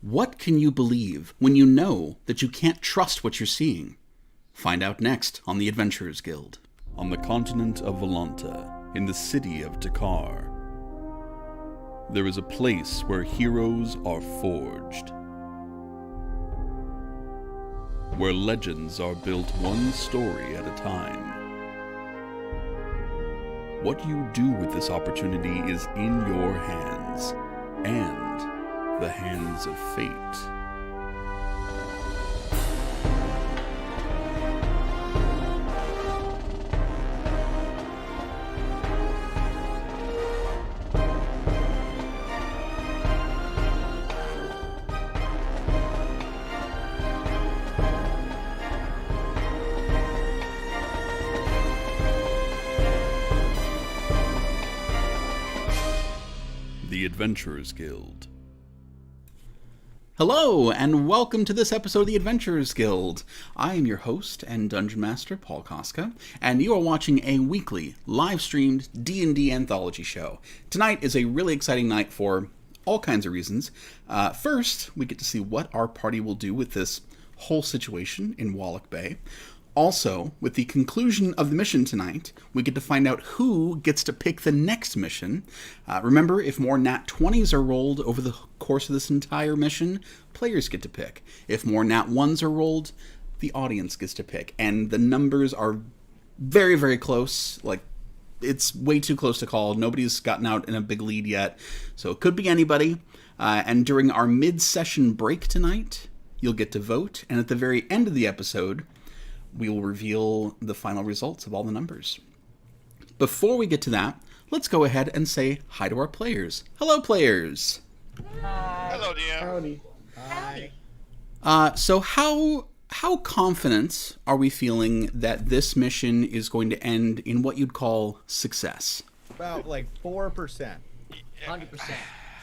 What can you believe when you know that you can't trust what you're seeing? Find out next on the Adventurers Guild. On the continent of Volanta, in the city of Dakar, there is a place where heroes are forged. Where legends are built one story at a time. What you do with this opportunity is in your hands, and the hands of fate. The Adventurers Guild. Hello, and welcome to this episode of the Adventurers Guild. I am your host and Dungeon Master, Paul Cosca, and you are watching a weekly, live-streamed D&D anthology show. Tonight is a really exciting night for all kinds of reasons. First, we get to see what our party will do with this whole situation in Wallak Bay. Also, with the conclusion of the mission tonight, we get to find out who gets to pick the next mission. Remember, if more nat 20s are rolled over the course of this entire mission, players get to pick. If more nat 1s are rolled, the audience gets to pick. And the numbers are very, very close. Like, it's way too close to call. Nobody's gotten out in a big lead yet. So it could be anybody. And during our mid-session break tonight, you'll get to vote. And at the very end of the episode, we will reveal the final results of all the numbers. Before we get to that, let's go ahead and say hi to our players. Hello, players! Hi. Hello, DM. Howdy. Hi. So how confident are we feeling that this mission is going to end in what you'd call success? About like 4%. 100%.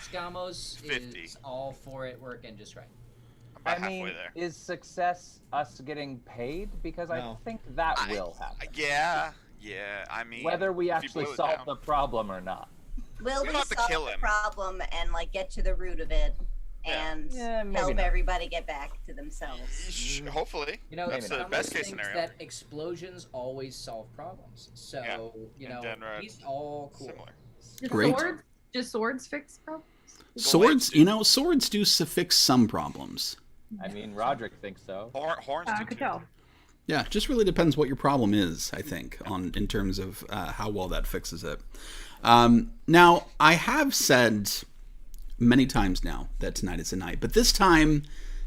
Scamos 50. is all for it working just right. About I mean, halfway there. is success us getting paid? Because I No. think that will happen. Yeah. I mean, Whether we if you actually boil it solve down. the problem or not. Will We we don't have to solve kill the him. problem and like get to the root of it Yeah. and Yeah, maybe help not. everybody get back to themselves? Hopefully. You know, That's the Scamos best case thinks scenario. that explosions always solve problems. So, Yeah. you And know, Denrod, he's all cool. Similar. Great. Just swords fix problems? Swords, swords do fix some problems. I mean, Roderick thinks so. Horns I do could too. tell. Yeah, just really depends what your problem is, I think, in terms of how well that fixes it. Now, I have said many times now that tonight is the night, but this time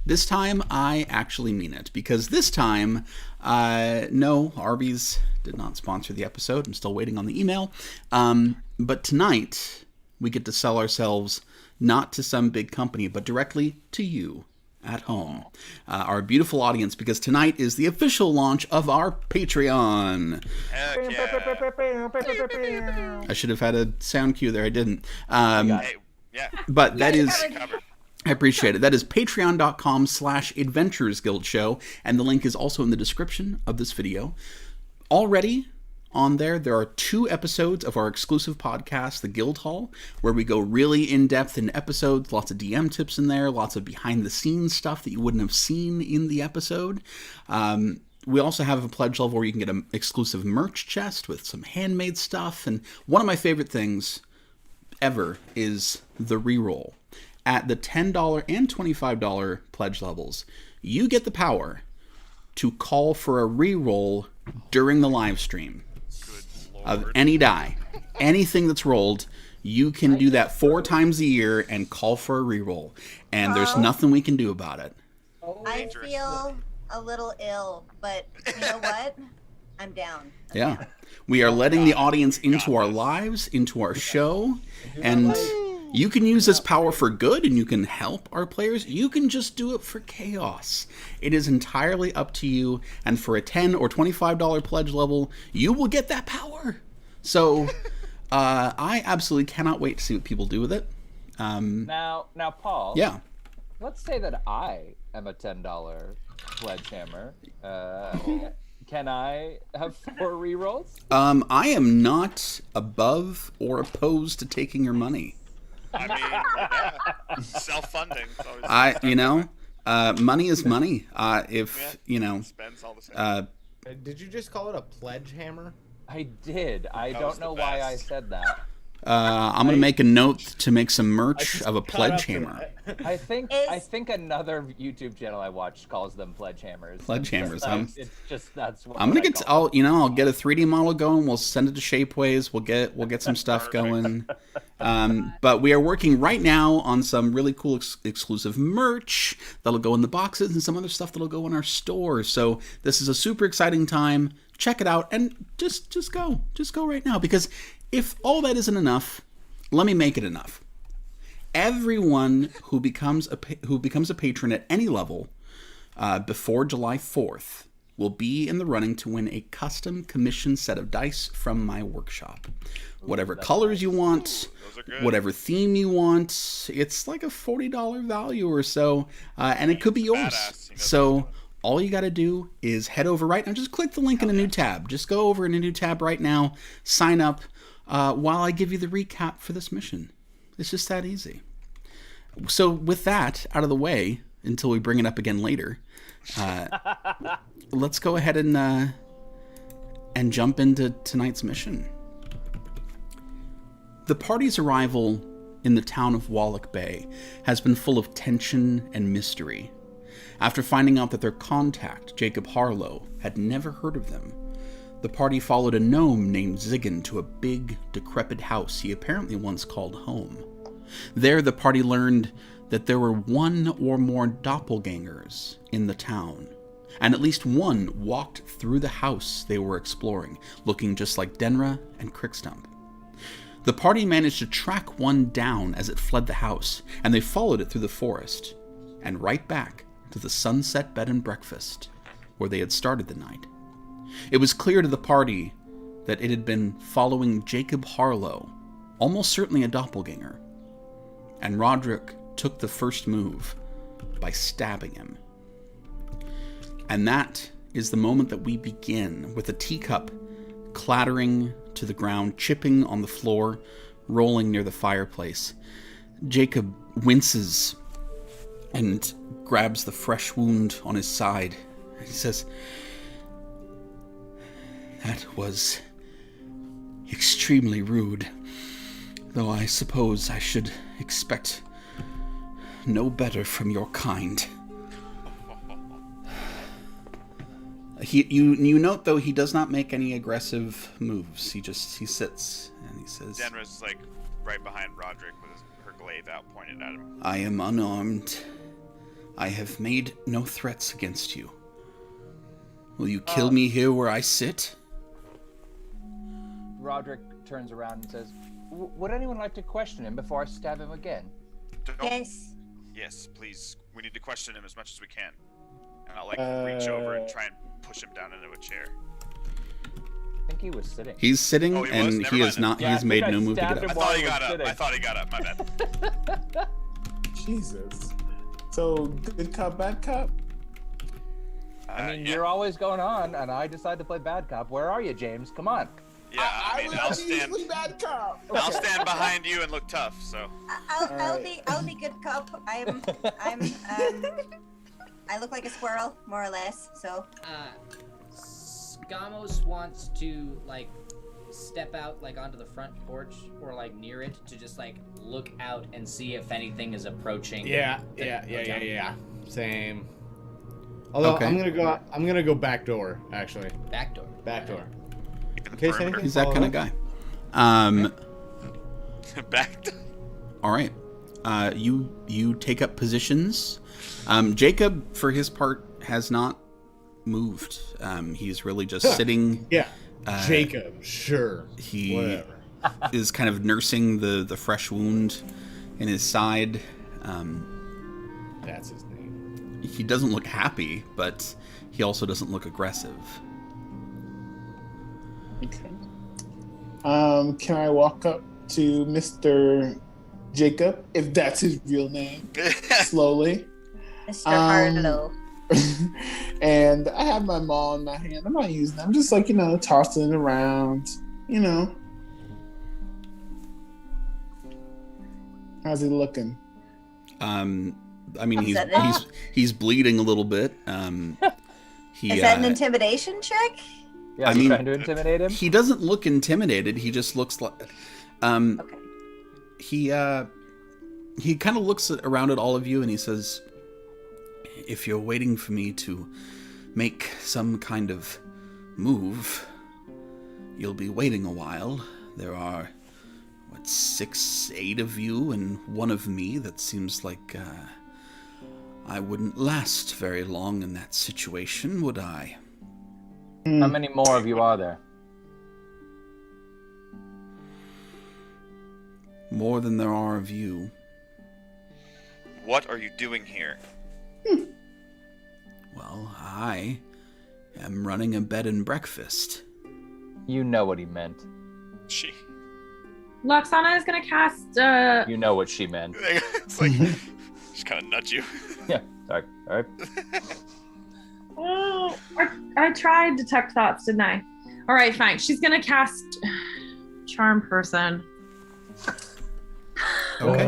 I actually mean it, because this time, no, Arby's did not sponsor the episode. I'm still waiting on the email. But tonight, we get to sell ourselves not to some big company, but directly to you at home, our beautiful audience, because tonight is the official launch of our Patreon. Heck yeah. I should have had a sound cue there. I didn't. Hey, yeah. But that is, Covered. I appreciate it. That is patreon.com/Adventurers Guild Show, and the link is also in the description of this video. Already on there are 2 episodes of our exclusive podcast, The Guild Hall, where we go really in-depth in episodes, lots of DM tips in there, lots of behind-the-scenes stuff that you wouldn't have seen in the episode. We also have a pledge level where you can get an exclusive merch chest with some handmade stuff, and one of my favorite things ever is the reroll. At the $10 and $25 pledge levels, you get the power to call for a reroll during the live stream of any die. Anything that's rolled, you can do that 4 times a year and call for a reroll. And there's nothing we can do about it. I feel a little ill, but you know what? I'm down. Yeah. We are letting the audience into our lives, into our show, and you can use this power for good and you can help our players. You can just do it for chaos. It is entirely up to you, and for a $10 or $25 pledge level, you will get that power. So I absolutely cannot wait to see what people do with it. Now, Paul. Yeah. Let's say that I am a $10 sledgehammer. Can I have 4 rerolls? I am not above or opposed to taking your money. I mean, yeah. Self-funding. It's always Money is money. If spends all the same. Did you just call it a pledge hammer? I did. I That don't was the know why I best. said that. I'm gonna make a note to make some merch just of a caught pledge up to hammer. that. I think Is- another YouTube channel I watched calls them pledge hammers. Pledge hammers, huh? It's just that's what I'm gonna I get. call them. I'll get a 3D model going. We'll send it to Shapeways. We'll get some stuff going. But we are working right now on some really cool exclusive merch that'll go in the boxes and some other stuff that'll go in our store. So this is a super exciting time. Check it out and just go right now, because if all that isn't enough, let me make it enough. Everyone who becomes a patron at any level before July 4th will be in the running to win a custom commissioned set of dice from my workshop. Whatever colors you want, Those are good. whatever theme you want, it's like a $40 value or so, and it could be yours. Badass. You know, So all you got to do is head over right now. Just click the link in a new tab. Just go over in a new tab right now. Sign up while I give you the recap for this mission. It's just that easy. So with that out of the way, until we bring it up again later, let's go ahead and jump into tonight's mission. The party's arrival in the town of Wallak Bay has been full of tension and mystery. After finding out that their contact, Jacob Harlow, had never heard of them, the party followed a gnome named Ziggin to a big, decrepit house he apparently once called home. There, the party learned that there were one or more doppelgangers in the town, and at least one walked through the house they were exploring, looking just like Denra and Crickstump. The party managed to track one down as it fled the house, and they followed it through the forest, and right back to the Sunset Bed and Breakfast, where they had started the night. It was clear to the party that it had been following Jacob Harlow, almost certainly a doppelganger, and Roderick took the first move by stabbing him. And that is the moment that we begin, with a teacup clattering to the ground, chipping on the floor, rolling near the fireplace. Jacob winces and grabs the fresh wound on his side. He says, "That was extremely rude, though I suppose I should expect no better from your kind." You note, though, he does not make any aggressive moves. He sits and he says, Denra's like right behind Roderick with her glaive out pointed at him. "I am unarmed. I have made no threats against you. Will you kill me here where I sit?" Roderick turns around and says, "Would anyone like to question him before I stab him again?" Don't- Yes. Yes, please. We need to question him as much as we can. And I'll reach over and try and push him down into a chair. I think he was sitting. He's sitting, Oh, he was? and Never he is mind. not. Yeah, He I has think made I no move to stabbed get I up. him. thought he was got up. sitting. I thought he got up. My bad. Jesus. So, good cop, bad cop? I mean, Yeah. you're always going on, and I decide to play bad cop. Where are you, James? Come on. Yeah, I mean, I'll stand. usually bad cop. I'll stand behind you and look tough. So I'll be good cop. I'm I look like a squirrel, more or less. So Skamos wants to step out onto the front porch or near it to just look out and see if anything is approaching. Yeah. Same. Although Okay. I'm gonna go back door, actually. Back door. Back door. keep In the case perimeter. anything- He's that kind of guy. Back. All right. You take up positions. Jacob, for his part, has not moved. He's really just sitting. Yeah. Jacob, sure. He Whatever. is kind of nursing the fresh wound in his side. That's his name. He doesn't look happy, but he also doesn't look aggressive. Okay. Can I walk up to Mr. Jacob, if that's his real name, slowly? Mr. Harlow. And I have my maul in my hand. I'm not using it. I'm just tossing it around, How's he looking? I mean, Upset. he's bleeding a little bit. Is that an intimidation check? Yeah, I are you mean, trying to intimidate him? He doesn't look intimidated. He just looks like. Okay. He kind of looks around at all of you and he says, "If you're waiting for me to make some kind of move, you'll be waiting a while. There are, 6, 8 of you and one of me. That seems like I wouldn't last very long in that situation, would I?" How many more of you are there? More than there are of you. What are you doing here? Well, I am running a bed and breakfast. You know what he meant. She. Loxana is gonna cast. You know what she meant. It's like just kind of nudge you. Yeah, sorry. All right. Oh, I tried detect thoughts, didn't I? All right, fine. She's gonna cast charm person. Okay.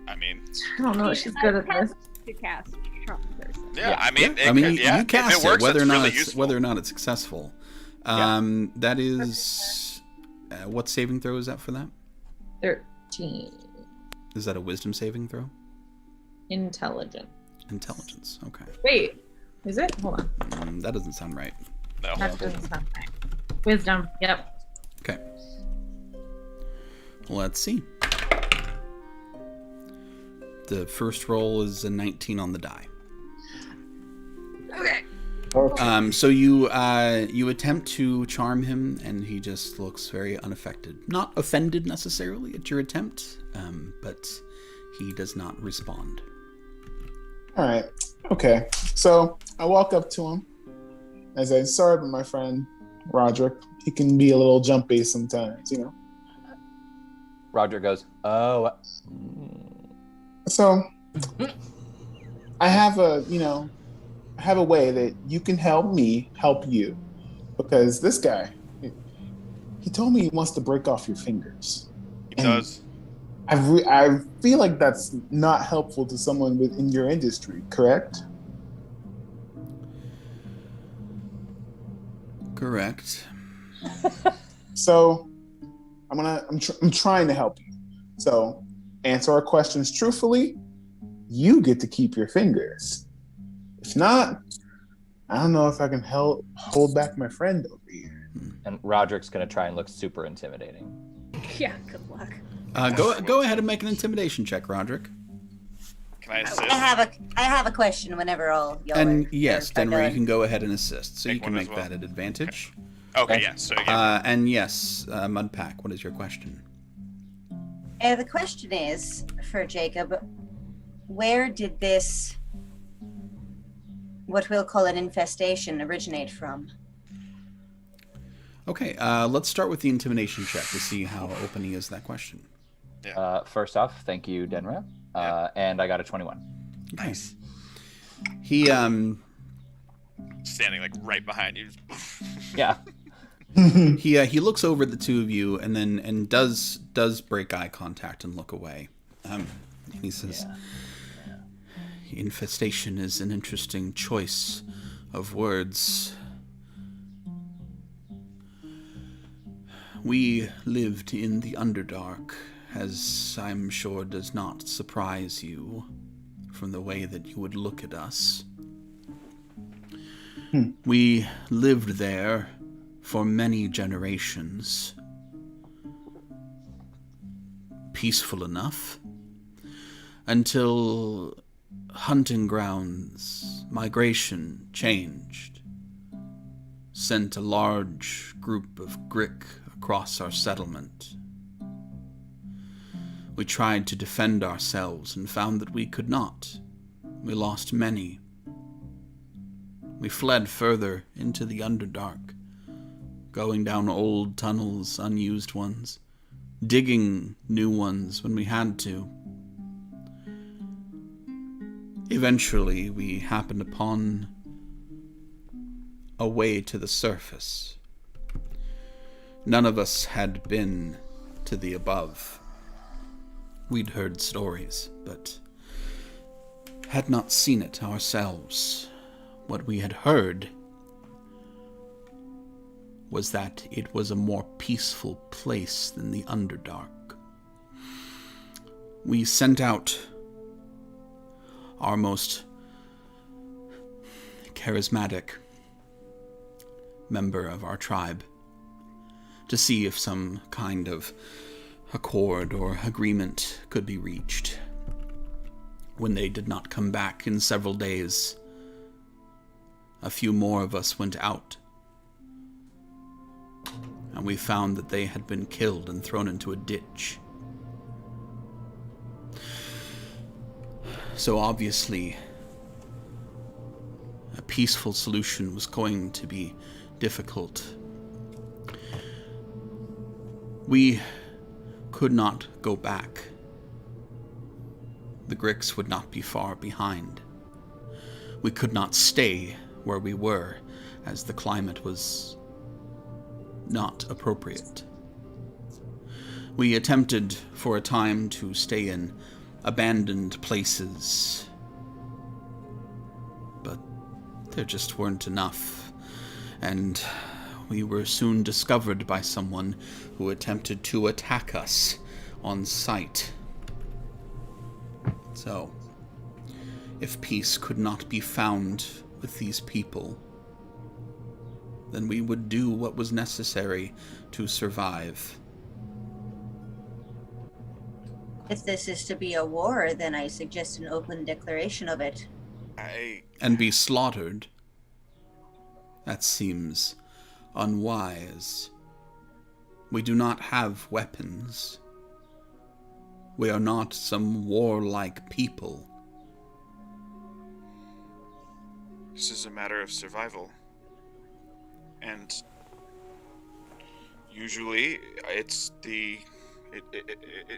I mean, I don't know if she's good at this. To cast Trump person. yeah. I mean, You cast if it works, whether or that's not really it's useful. whether or not it's successful. That is what saving throw is that for that? 13. Is that a wisdom saving throw? Intelligent. Intelligence. Okay. Wait, is it? Hold on. That doesn't sound right. No. That doesn't sound right. Wisdom. Yep. Okay. Let's see. The first roll is a 19 on the die. Okay. So you attempt to charm him, and he just looks very unaffected. Not offended necessarily at your attempt, but he does not respond. All right. Okay. So I walk up to him. I say, "Sorry, but my friend Roderick, he can be a little jumpy sometimes, you know." Roger goes, "Oh." So I have a way that you can help me help you, because this guy, he told me he wants to break off your fingers. He does. I feel like that's not helpful to someone within your industry, correct? Correct. So I'm trying to help you. So answer our questions truthfully. You get to keep your fingers. If not, I don't know if I can hold back my friend over here. And Roderick's gonna try and look super intimidating. Yeah, good luck. Go ahead and make an intimidation check, Roderick. Can I assist? I have a question whenever y'all And are, yes, are Denver, you done. can go ahead and assist. So Make you can one as make well. that at advantage. Okay, yeah. So yeah. And yes, Mudpack, what is your question? The question is for Jacob: where did this, what we'll call an infestation, originate from? Okay, let's start with the intimidation check to see how open he is to that question. First off, thank you, Denra. And I got a 21. Nice. He Standing like right behind you. Yeah. he looks over at the two of you and does break eye contact and look away. And he says, "Infestation is an interesting choice of words. We lived in the Underdark, as I'm sure does not surprise you from the way that you would look at us. We lived there for many generations. Peaceful enough, until hunting grounds, migration changed, sent a large group of Grick across our settlement. We tried to defend ourselves and found that we could not. We lost many. We fled further into the Underdark, going down old tunnels, unused ones, digging new ones when we had to. Eventually, we happened upon a way to the surface. None of us had been to the above. We'd heard stories, but had not seen it ourselves. What we had heard was that it was a more peaceful place than the Underdark. We sent out our most charismatic member of our tribe to see if some kind of accord or agreement could be reached. When they did not come back in several days, a few more of us went out, and we found that they had been killed and thrown into a ditch. So obviously, a peaceful solution was going to be difficult. We could not go back. The Gricks would not be far behind. We could not stay where we were, as the climate was not appropriate. We attempted for a time to stay in abandoned places, but there just weren't enough, and we were soon discovered by someone who attempted to attack us on sight. So, if peace could not be found with these people, then we would do what was necessary to survive. If this is to be a war, then I suggest an open declaration of it. And be slaughtered. That seems unwise. We do not have weapons. We are not some warlike people. This is a matter of survival. And usually it's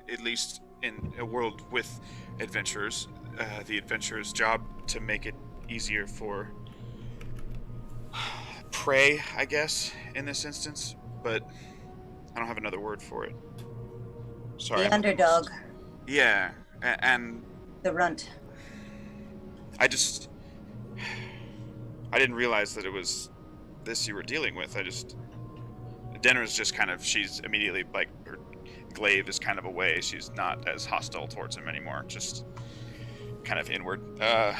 at least in a world with adventurers, the adventurer's job to make it easier for prey, I guess, in this instance, but I don't have another word for it. Sorry. The underdog. Yeah, and the runt. I didn't realize that it was this you were dealing with. Denner's just kind of, she's immediately, like, her glaive is kind of away. She's not as hostile towards him anymore, just kind of inward. Have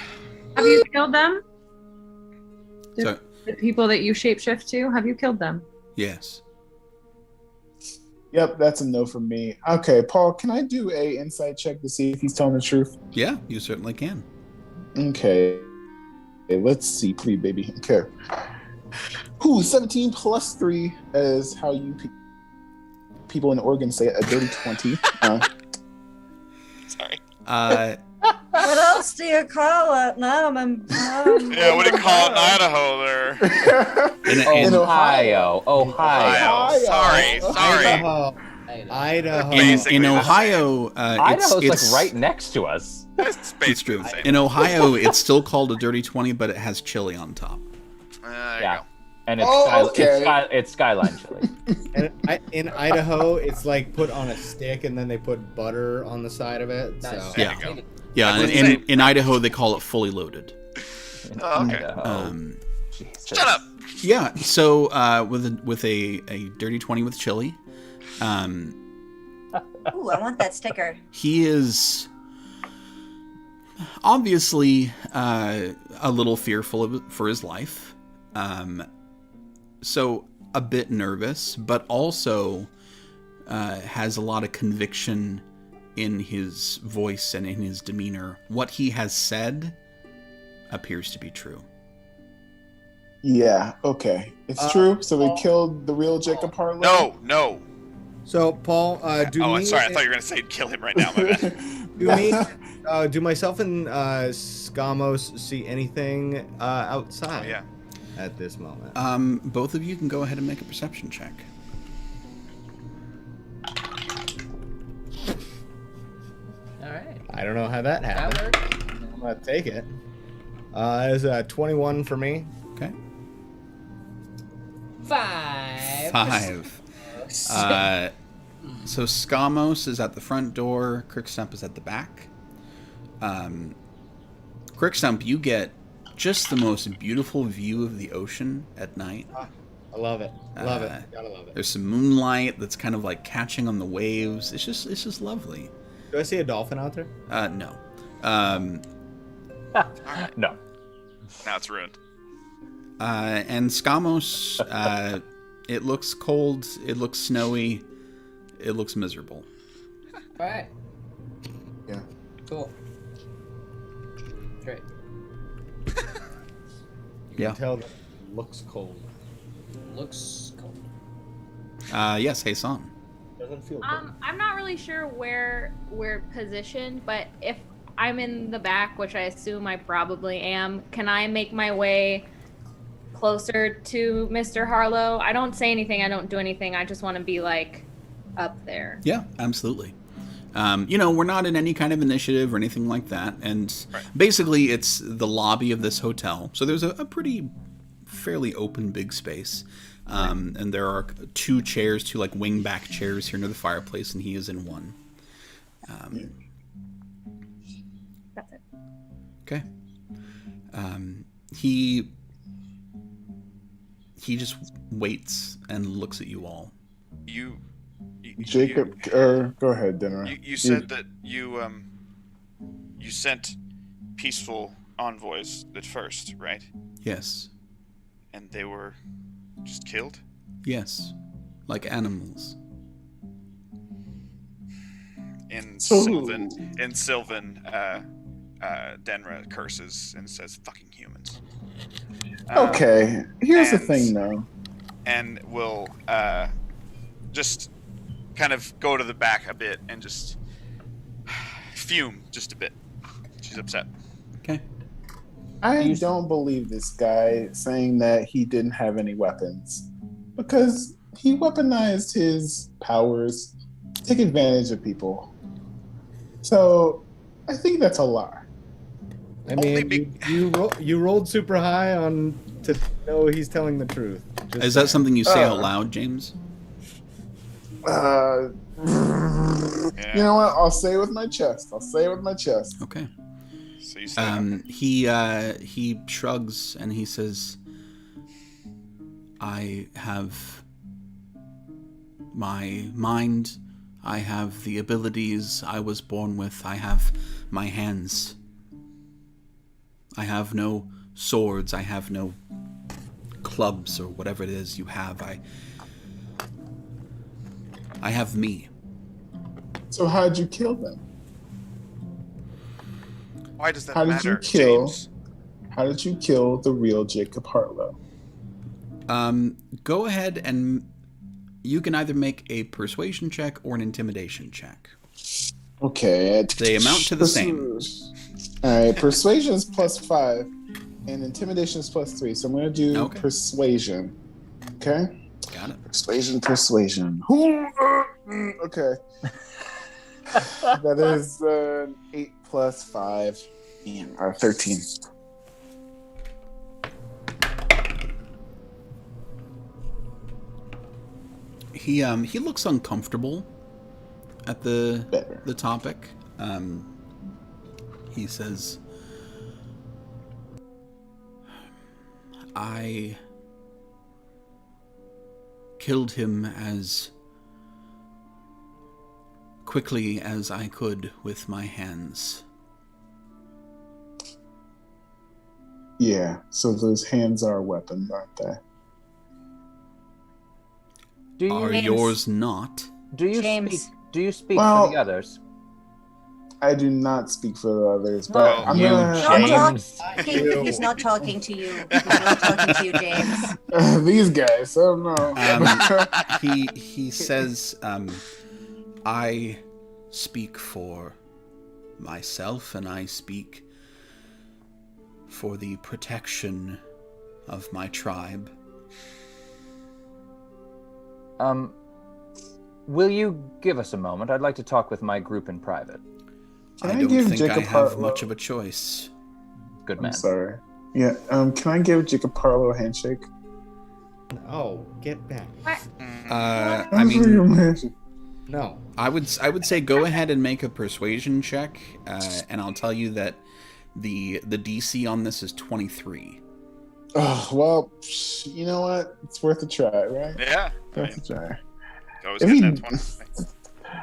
you killed them? So, The people that you shapeshift to, have you killed them? yes. Yep, that's a no from me. Okay, Paul, can I do a insight check to see if he's telling the truth? Yeah, you certainly can. Okay. Let's see, please, baby. Okay. 17 plus 3 is how you people in Oregon say it, a dirty 20. Sorry. What else do you call it? No, Yeah, what do you call it in Idaho there? In Ohio. Sorry. Idaho. In Ohio, Idaho's it's like right next to us. It's It's true. the same. In Ohio, it's still called a dirty 20, but it has chili on top. There you Yeah. go. And it's, it's skyline chili. And in Idaho, it's like put on a stick and then they put butter on the side of it. So. Nice. Yeah. There you go. Yeah, I and believe it. in Idaho, they call it fully loaded. Oh, okay. Jesus. Shut up. Yeah, so with a dirty 20 with chili, Ooh, I want that sticker. he is obviously a little fearful for his life. So a bit nervous, but also has a lot of conviction in his voice and in his demeanor. What he has said appears to be true. Yeah, okay. It's true. So they killed the real Jacob Harlow? No. So, Paul, do oh, me... I'm sorry. I thought you were going to say kill him right now. My bad. do myself and Skamos see anything outside Oh, yeah. at this moment? Both of you can go ahead and make a perception check. All right. I don't know how that That happened. works. I'm going to take it. It's a 21 for me. Okay. 5. 5. So Skamos is at the front door. Crookstump is at the back. Crookstump, you get just the most beautiful view of the ocean at night. I love it. Love it. Gotta love it. There's some moonlight that's kind of like catching on the waves. It's just lovely. Do I see a dolphin out there? No. No. Now it's ruined. And Skamos, it looks cold. It looks snowy. It looks miserable. All right. Yeah. Cool. Great. Yeah. Tell that it looks cold. Looks cold. Yes, Hassan. Doesn't feel cold. I'm not really sure where we're positioned, but if I'm in the back, which I assume I probably am, can I make my way closer to Mr. Harlow? I don't say anything, I don't do anything, I just want to be like up there. Yeah, absolutely. We're not in any kind of initiative or anything like that. And basically, it's the lobby of this hotel. So there's a pretty fairly open big space. And there are two like wing-back chairs here near the fireplace, and he is in one. That's it. Okay. He just waits and looks at you all. Jacob, go ahead, Dinner. You said that you sent peaceful envoys at first, right? Yes. And they were just killed? Yes. Like animals. In Sylvan, Denra curses and says, "Fucking humans." Okay, here's the thing, though. And will just kind of go to the back a bit and just fume just a bit. She's upset. Okay. I don't believe this guy saying that he didn't have any weapons, because he weaponized his powers to take advantage of people. So I think that's a lie. I mean, you rolled super high on to know he's telling the truth. Is that something you say out loud, James? You know what? I'll say it with my chest. Okay. So you say he shrugs and he says, "I have my mind. I have the abilities I was born with. I have my hands. I have no swords. I have no clubs or whatever it is you have. I have me." So how'd you kill them? Why does that How matter, did you kill? James? How did you kill the real Jacob Harlow? Go ahead and you can either make a persuasion check or an intimidation check. Okay. They amount to the same. All right. Persuasion is +5, and intimidation is +3. So I'm going to do persuasion. Okay. Got it. Persuasion. Okay. That is 8 + 5, 13. He looks uncomfortable at the topic. He says, "I killed him as quickly as I could with my hands." Yeah, so those hands are weapons, aren't they? Are yours not? Do you James. speak? Do you speak Well, for the others? I do not speak for the others, but I'm you, gonna... He's not talking to you. He's not talking to you, James. These guys, I don't know. He says, "I speak for myself, and I speak for the protection of my tribe." Will you give us a moment? I'd like to talk with my group in private. Can I I don't give think Jacob I have Harlow- much of a choice. Good man. I'm sorry. Yeah, can I give Jacob Harlow a handshake? Oh, get back. I mean, No. I would say go ahead and make a persuasion check, and I'll tell you that the DC on this is 23. Oh, well, you know what? It's worth a try, right? Yeah. Worth a try. Always If getting we- that 20.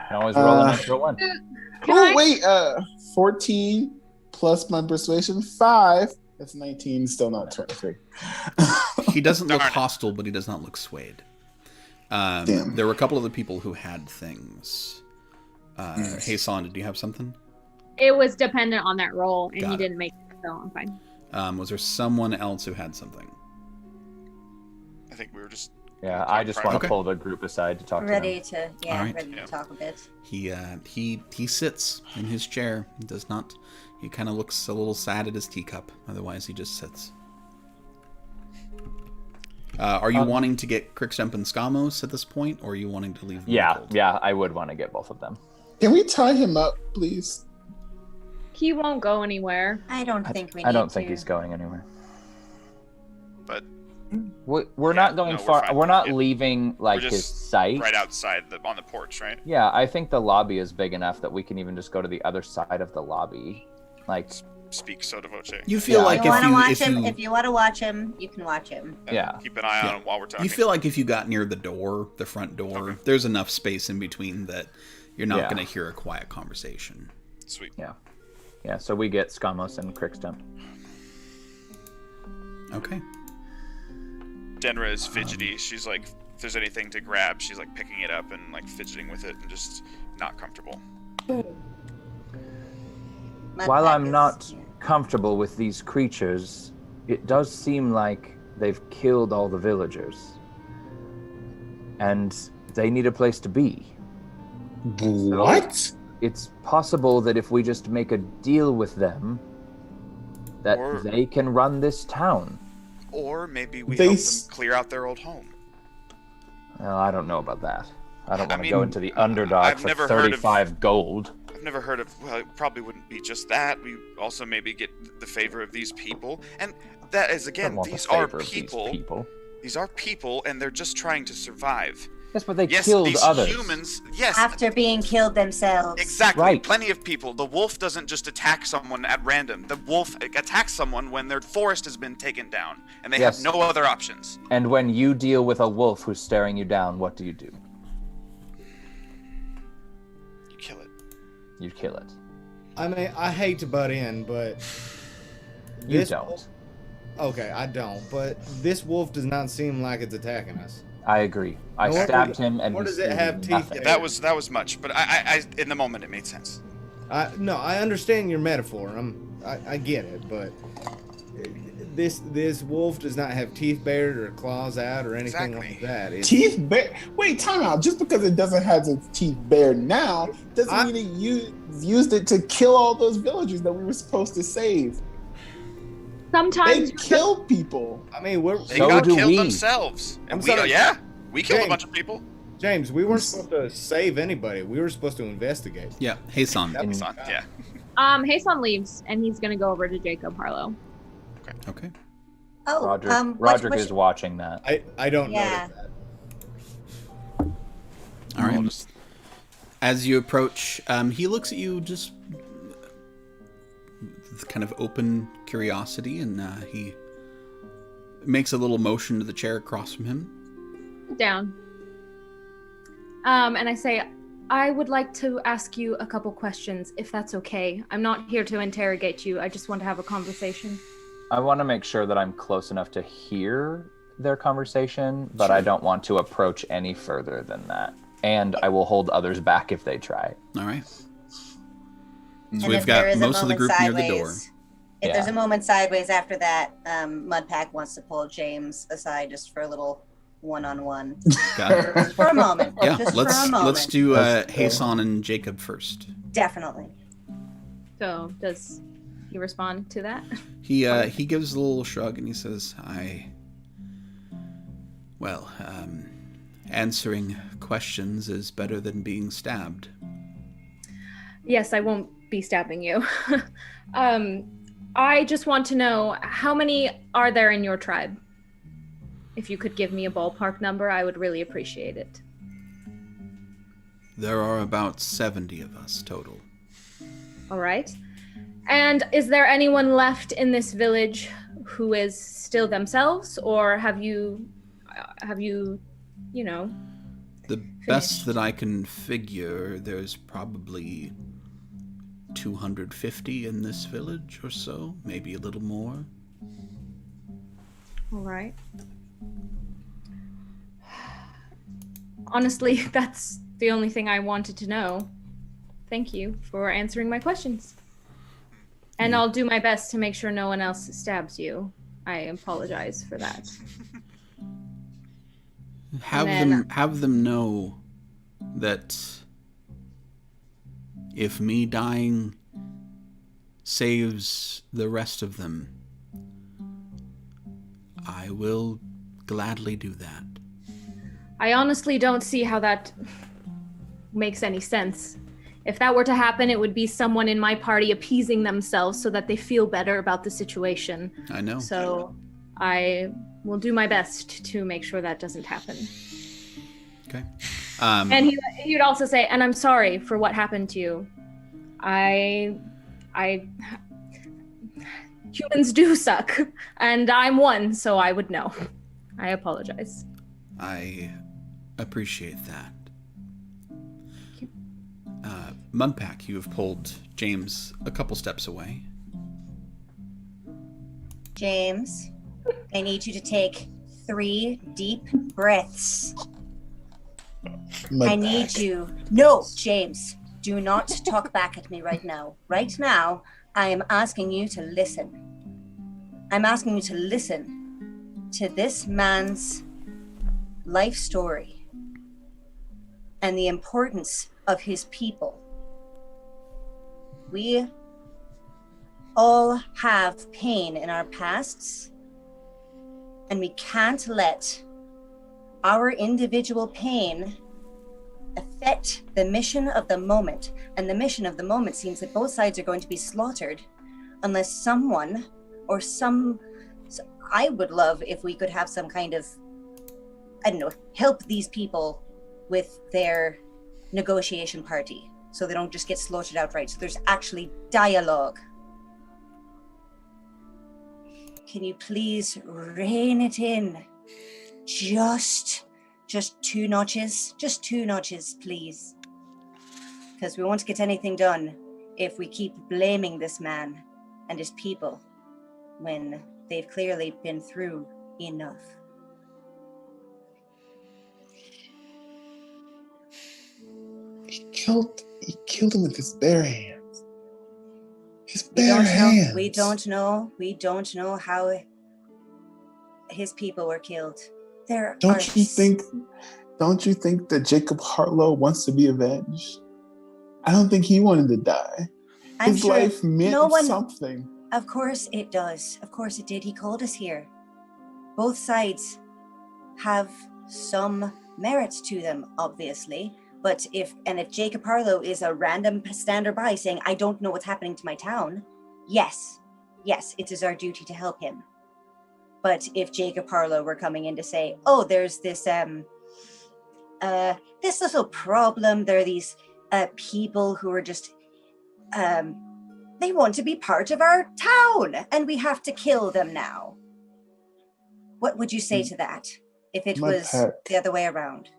Can always roll a natural one. Oh, wait. 14 plus my persuasion, 5. That's 19, still not 23. He doesn't look Darn it. hostile, but he does not look swayed. Damn. There were a couple other people who had things. Hey, Son, did you have something? It was dependent on that roll, and Got you it. didn't make it, so I'm fine. Was there someone else who had something? I think we were just. Yeah, I just want to Okay. pull the group aside to talk to Ready them. to, All right. ready to talk a bit. He sits in his chair. He does not. He kind of looks a little sad at his teacup. Otherwise, he just sits. Are you wanting to get Crixtemp and Skamos at this point, or are you wanting to leave them Yeah, cold? yeah, I would want to get both of them. Can we tie him up, please? He won't go anywhere. I don't think we need I don't think to. he's going anywhere. But We're not going no, we're far. fine. We're not Yeah. leaving like We're his just site. right outside on the porch, right? Yeah, I think the lobby is big enough that we can even just go to the other side of the lobby. Like, Speak so voce. You feel Yeah. like If you want to watch if him, you if you want to watch him, you can watch him. And Yeah. Keep an eye on him while we're talking. you feel like if you got near the door, the front door, Okay. there's enough space in between that you're not Yeah. going to hear a quiet conversation. Sweet. yeah, so we get Skamos and Crixtemp. Okay. Denra is fidgety. She's like, if there's anything to grab, she's like picking it up and like fidgeting with it and just not comfortable. While Mudpack I'm is- not comfortable with these creatures, it does seem like they've killed all the villagers. And they need a place to be. What? It's possible that if we just make a deal with them, that Or- they can run this town. Or maybe we They help s- them clear out their old home. Well, I don't know about that. I don't I want to go mean, into the underdog I've for never heard of- 35 gold. I've never heard of. Well, it probably wouldn't be just that. We also maybe get the favor of these people, and that is I again, don't want the these are favor of people. These people. These are people, and they're just trying to survive. Yes, but they Yes, killed these others. humans. Yes, After being killed themselves. exactly. Right. Plenty of people. The wolf doesn't just attack someone at random. The wolf attacks someone when their forest has been taken down, and they Yes. have no other options. And when you deal with a wolf who's staring you down, what do? You kill it. You kill it. I mean, I hate to butt in, but You this don't. wolf- okay, I don't. But this wolf does not seem like it's attacking us. I agree. I Nor- stabbed him, and nor he does it did have teeth nothing. yet. That was much, but I in the moment it made sense. No, I understand your metaphor. I get it, but this wolf does not have teeth bared or claws out or anything Exactly. like that. It's, Teeth bare? Wait, time out. Just because it doesn't have its teeth bared now doesn't I- mean it used it to kill all those villagers that we were supposed to save. They Sometimes killed people. I mean, we're They So got do killed we. themselves, I'm and sorry. we killed a James. bunch of people. James. We weren't supposed to save anybody. We were supposed to investigate. Yeah. Hey, Son. That was Son, yeah. Hasan leaves, and he's gonna go over to Jacob Harlow. Okay. Oh, Roderick is watching that. I don't Yeah. notice that. All right. As you approach, he looks at you just with kind of open curiosity, and he makes a little motion to the chair across from him. Down. And I say, I would like to ask you a couple questions, if that's okay. I'm not here to interrogate you. I just want to have a conversation. I want to make sure that I'm close enough to hear their conversation, but I don't want to approach any further than that. And I will hold others back if they try. All right. So And we've if there got is a most of the moment group near the door. sideways- If Yeah. there's a moment sideways after that, Mudpack wants to pull James aside just for a little one-on-one. Got it. Just for a moment. Yeah, Just for a let's moment. do Let's- Hasan and Jacob first. Definitely. So, does he respond to that? He gives a little shrug and he says, answering questions is better than being stabbed. Yes, I won't be stabbing you. I just want to know, how many are there in your tribe? If you could give me a ballpark number, I would really appreciate it. There are about 70 of us total. All right. And is there anyone left in this village who is still themselves, or have you, you know, The best that I can figure, there's probably 250 in this village or so, maybe a little more. All right. Honestly, that's the only thing I wanted to know. Thank you for answering my questions. And I'll do my best to make sure no one else stabs you. I apologize for that. Have them know that if me dying saves the rest of them, I will gladly do that. I honestly don't see how that makes any sense. If that were to happen, it would be someone in my party appeasing themselves so that they feel better about the situation. I know. So I will do my best to make sure that doesn't happen. Okay. And he would also say, and I'm sorry for what happened to you. Humans do suck, and I'm one, so I would know. I apologize. I appreciate that. Mudpack, you have pulled James a couple steps away. James, I need you to take 3 deep breaths. I need you. No, James, do not talk back at me right now. Right now, I am asking you to listen. I'm asking you to listen to this man's life story and the importance of his people. We all have pain in our pasts, and we can't let our individual pain affect the mission of the moment. And the mission of the moment seems that both sides are going to be slaughtered unless someone or I would love if we could have some kind of, I don't know, help these people with their negotiation party so they don't just get slaughtered outright. So there's actually dialogue. Can you please rein it in? Just 2 notches. Just 2 notches, please. Because we won't get anything done if we keep blaming this man and his people when they've clearly been through enough. He killed him with his bare hands. His bare hands. We don't know how his people were killed. Don't you think that Jacob Harlow wants to be avenged? I don't think he wanted to die. His life meant something. Of course it does. Of course it did. He called us here. Both sides have some merits to them, obviously. But if Jacob Harlow is a random stander-by saying, I don't know what's happening to my town, yes, it is our duty to help him. But if Jacob Harlow were coming in to say, oh, there's this this little problem, there are these people who are just, they want to be part of our town, and we have to kill them now. What would you say to that, if it was the other way around?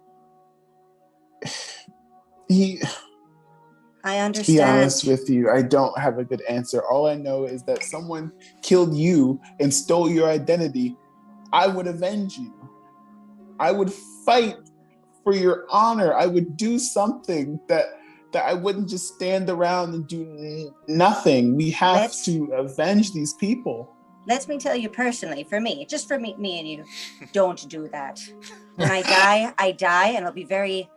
I understand. To be honest with you, I don't have a good answer. All I know is that someone killed you and stole your identity. I would avenge you. I would fight for your honor. I would do something that I wouldn't just stand around and do nothing. We have to avenge these people. Let me tell you personally, for me and you, don't do that. When I die, and I'll be very,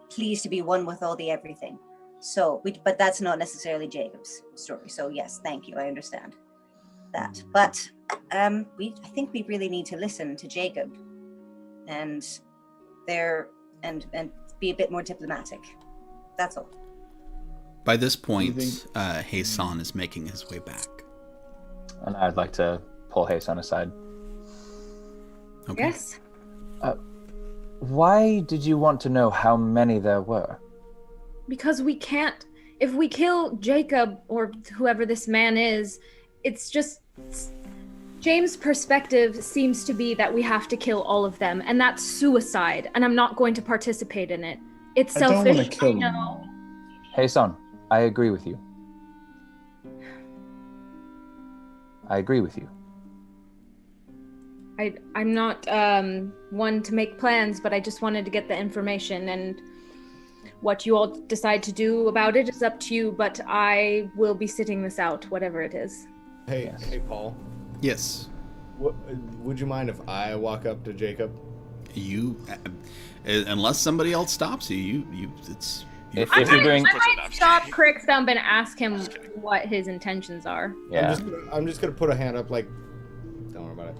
pleased to be one with all the everything. So, but that's not necessarily Jacob's story. So yes, thank you. I understand that. But I think we really need to listen to Jacob, and be a bit more diplomatic. That's all. By this point, Heisan is making his way back. And I'd like to pull Heisan aside. Okay. Yes. Why did you want to know how many there were? Because we can't. If we kill Jacob or whoever this man is, it's just. James' perspective seems to be that we have to kill all of them, and that's suicide, and I'm not going to participate in it. It's I don't selfish. want to kill I him. know. Hey, son, I agree with you. I agree with you. I'm not one to make plans, but I just wanted to get the information, and what you all decide to do about it is up to you, but I will be sitting this out, whatever it is. Hey, Paul. Yes. Would you mind if I walk up to Jacob? You, unless somebody else stops you, it's. If you're doing, I might stop Crickstump and ask him what his intentions are. yeah. I'm just gonna put a hand up, like, don't worry about it.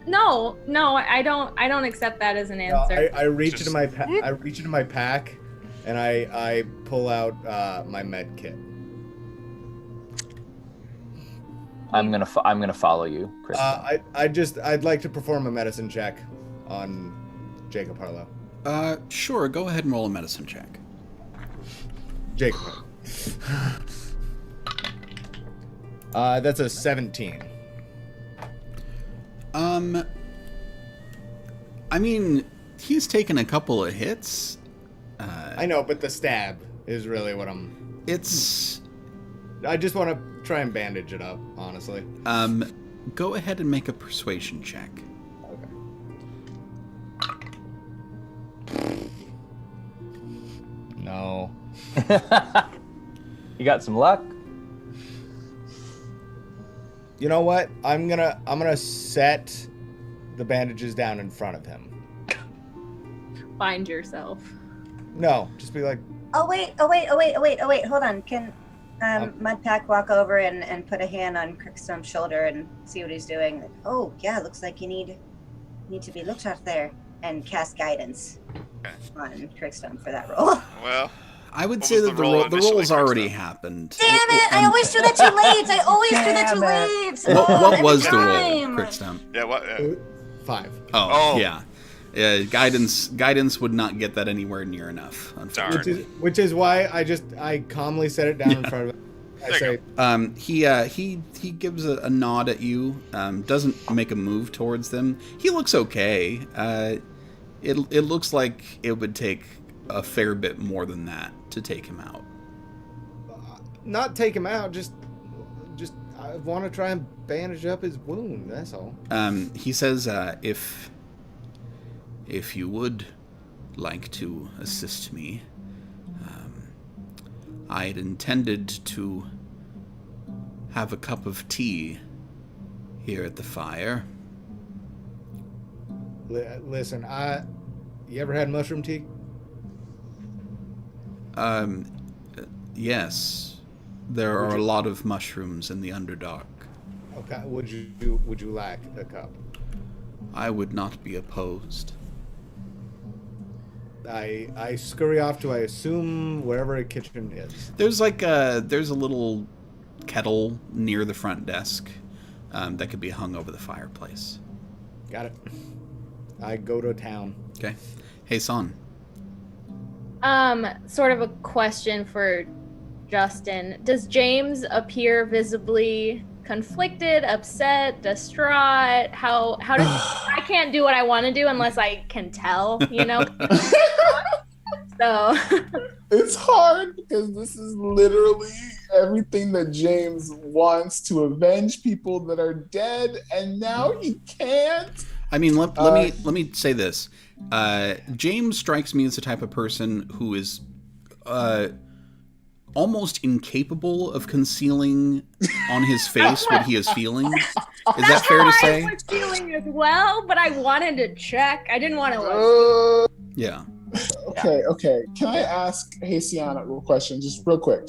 No, I don't accept that as an answer. I reach into my pack, and I pull out my med kit. I'm gonna follow you, Chris. I'd like to perform a medicine check on Jacob Harlow. Sure. Go ahead and roll a medicine check. Jacob. That's a 17. I mean, he's taken a couple of hits. I know, but the stab is really what I'm. It's. I just want to try and bandage it up, honestly. Go ahead and make a persuasion check. Okay. No. You got some luck? You know what? I'm gonna set the bandages down in front of him. Find yourself. No, just be like. Oh wait, hold on. Can Mudpack walk over and put a hand on Crickstump's shoulder and see what he's doing? Like, oh yeah, looks like you need to be looked at there, and cast guidance on Crickstump for that roll. Well, I would What say was that the the roll initially, roll's already Crickstumph? happened. Damn it! I always do that too late. What was the roll, time. Crickstump? yeah. What? 5. Oh, yeah. Guidance would not get that anywhere near enough, unfortunately. Darn. Which is why I calmly set it down in front of him. I There say, He gives a nod at you, doesn't make a move towards them. He looks okay. It looks like it would take a fair bit more than that to take him out. not take him out, just I want to try and bandage up his wound, that's all. He says, if you would like to assist me, I had intended to have a cup of tea here at the fire. Listen, you ever had mushroom tea? Yes. There are a lot of mushrooms in the Underdark. Okay, would you like a cup? I would not be opposed. I scurry off to, I assume, wherever a kitchen is. There's there's a little kettle near the front desk that could be hung over the fireplace. Got it. I go to town. Okay. Hey, Son. Sort of a question for Justin. Does James appear visibly conflicted, upset, distraught? How does I can't do what I want to do unless I can tell, you know? So It's hard because this is literally everything that James wants to avenge people that are dead, and now he can't. I mean, let me say this. James strikes me as the type of person who is almost incapable of concealing on his face what he is feeling. Is that fair to say? I was feeling as well, but I wanted to check. I didn't want to. Yeah. Okay. Can I ask Haysian a real question? Just real quick.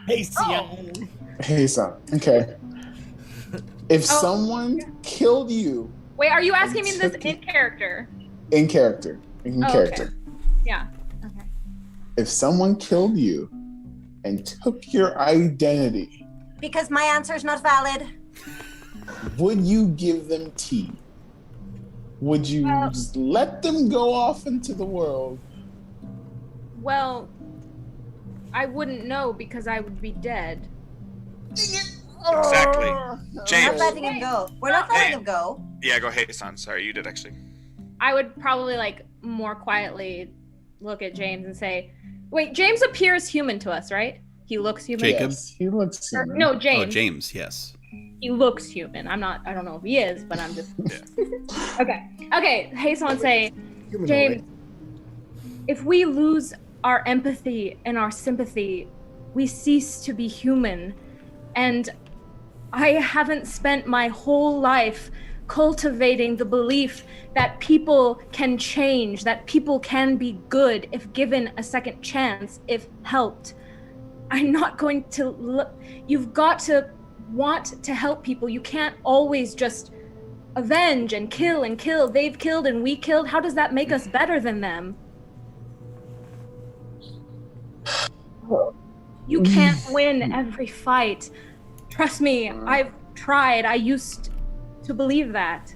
Hey, Sion. Haysian. Okay. If someone killed you Wait, are you asking me this in character? in character, Okay. Yeah. Okay. if someone killed you and took your identity, Because my answer is not valid. would you give them tea? Would you just let them go off into the world? Well, I wouldn't know because I would be dead. Exactly. We're James. not letting him go. We're not letting him go. Yeah, go ahead, son. Sorry, you did actually. I would probably like more quietly look at James and say, "Wait, James appears human to us, right? He looks human." Jacob? Yes, he looks Or, human. no, Oh, James. James, yes. He looks human. I don't know if he is, but I'm just Yeah. Okay. Hey, someone say, Humanoid. James, if we lose our empathy and our sympathy, we cease to be human. And I haven't spent my whole life cultivating the belief that people can change, that people can be good if given a second chance, if helped. I'm not going to you've got to want to help people. You can't always just avenge and kill and kill. They've killed and we killed. How does that make us better than them? You can't win every fight. Trust me, I've tried. I used to believe that.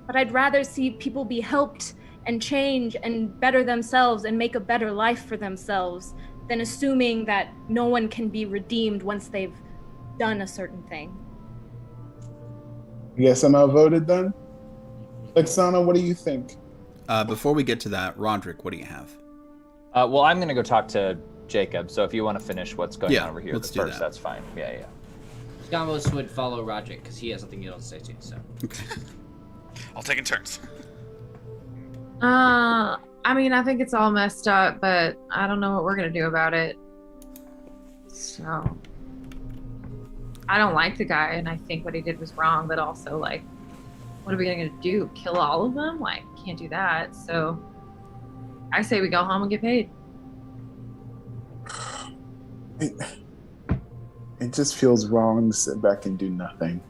But I'd rather see people be helped and change and better themselves and make a better life for themselves than assuming that no one can be redeemed once they've done a certain thing. Yes, I'm outvoted then. Lexana, what do you think? Before we get to that, Roderick, what do you have? Well, I'm going to go talk to Jacob, so if you want to finish what's going on over here let's first, do that. that's fine. Yeah. Gamos would follow Roderick because he has something he wants to say too. So. Okay. I'll take in turns. I mean, I think it's all messed up, but I don't know what we're gonna do about it. So, I don't like the guy, and I think what he did was wrong. But also, like, what are we gonna do? Kill all of them? Like, can't do that. So, I say we go home and get paid. It just feels wrong to sit back and do nothing.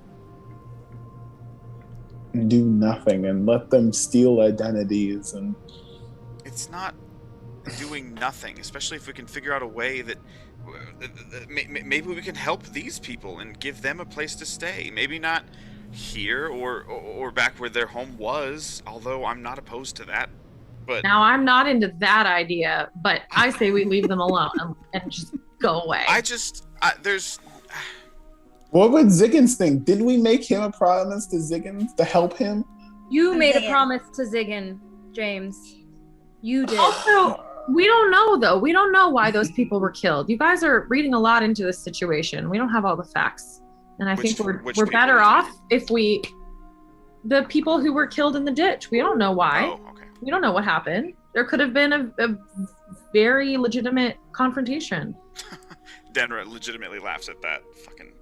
Do nothing and let them steal identities and It's not doing nothing, especially if we can figure out a way that maybe we can help these people and give them a place to stay. Maybe not here or back where their home was, although I'm not opposed to that. But Now, I'm not into that idea, but I say we leave them alone and just go away. there's what would Ziggins think? Did we make him a promise to Ziggins to help him? You made a Ziggin. promise to Ziggin, James. You did. Also, we don't know, though. We don't know why those people were killed. You guys are reading a lot into this situation. We don't have all the facts. And I think we're people better did you off if the people who were killed in the ditch. We don't know why. Oh, okay. We don't know what happened. There could have been a very legitimate confrontation. Denra legitimately laughs at that. Fucking.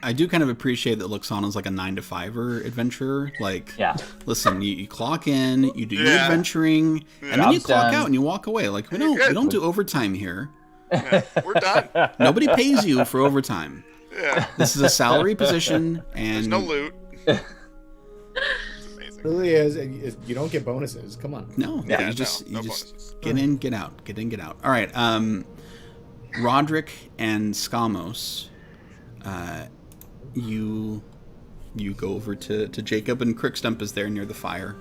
I do kind of appreciate that Luxana's like a 9-to-5er adventurer. Like, Yeah. listen, you clock in, you do your Yeah. adventuring, and then you Job's clock done. out and you walk away. Like, we You're good. don't do overtime here. Yeah, we're done. Nobody pays you for overtime. Yeah. This is a salary position, and There's no loot. It's amazing. Really is. You don't get bonuses. Come on. no, Yeah, you just no just bonuses. get in, get out, get in, get out. All right, Roderick and Skamos, you go over to Jacob, and Crickstump is there near the fire,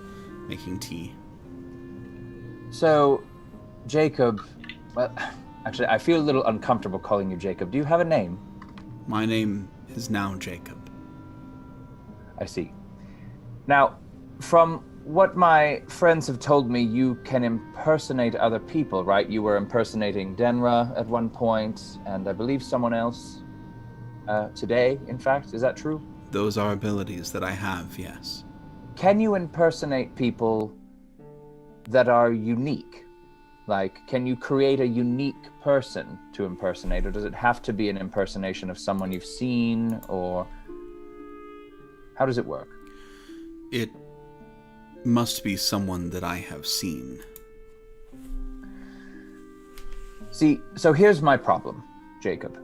making tea. So, Jacob, well, actually, I feel a little uncomfortable calling you Jacob. Do you have a name? My name is now Jacob. I see. Now, from what my friends have told me, you can impersonate other people, right? You were impersonating Denra at one point, and I believe someone else today, in fact. Is that true? Those are abilities that I have, yes. Can you impersonate people that are unique? Like, can you create a unique person to impersonate, or does it have to be an impersonation of someone you've seen, or how does it work? It must be someone that I have seen. See, so here's my problem, Jacob.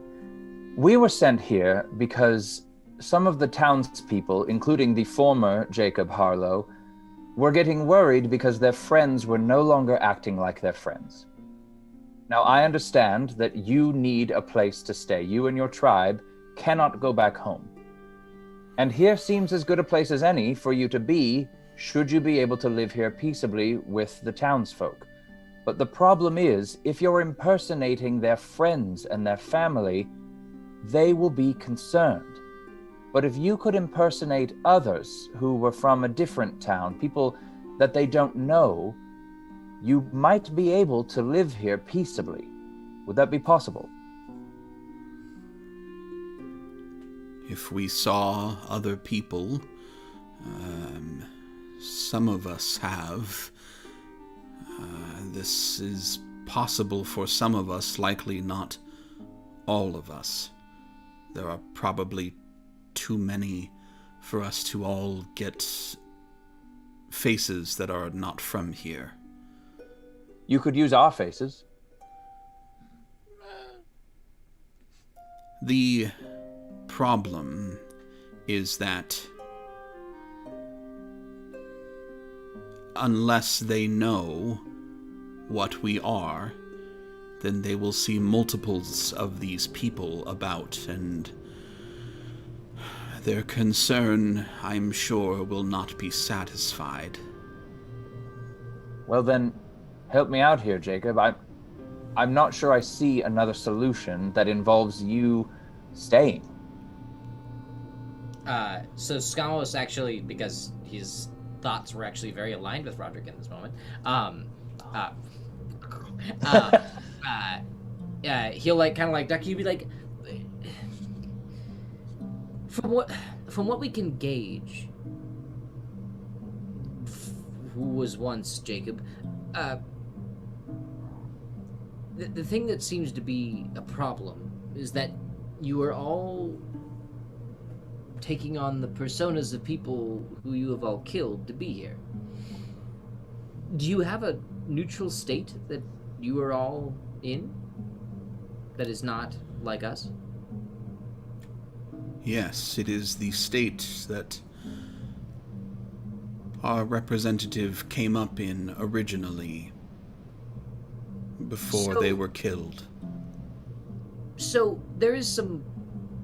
We were sent here because some of the townspeople, including the former Jacob Harlow, were getting worried because their friends were no longer acting like their friends. Now, I understand that you need a place to stay. You and your tribe cannot go back home. And here seems as good a place as any for you to be should you be able to live here peaceably with the townsfolk. But the problem is, if you're impersonating their friends and their family, they will be concerned. But if you could impersonate others who were from a different town, people that they don't know, you might be able to live here peaceably. Would that be possible? If we saw other people, some of us have. This is possible for some of us, likely not all of us. There are probably too many for us to all get faces that are not from here. You could use our faces. The problem is that unless they know what we are, then they will see multiples of these people about, and their concern, I'm sure, will not be satisfied. Well then, help me out here, Jacob. I'm not sure I see another solution that involves you staying. So Skamos actually, because his thoughts were actually very aligned with Roderick in this moment, he'll like kind of like duck. He'd be like, from what we can gauge, who was once Jacob, the thing that seems to be a problem is that you are all taking on the personas of people who you have all killed to be here. Do you have a neutral state that you are all in that is not like us? Yes, it is the state that our representative came up in originally, before they were killed. So there is some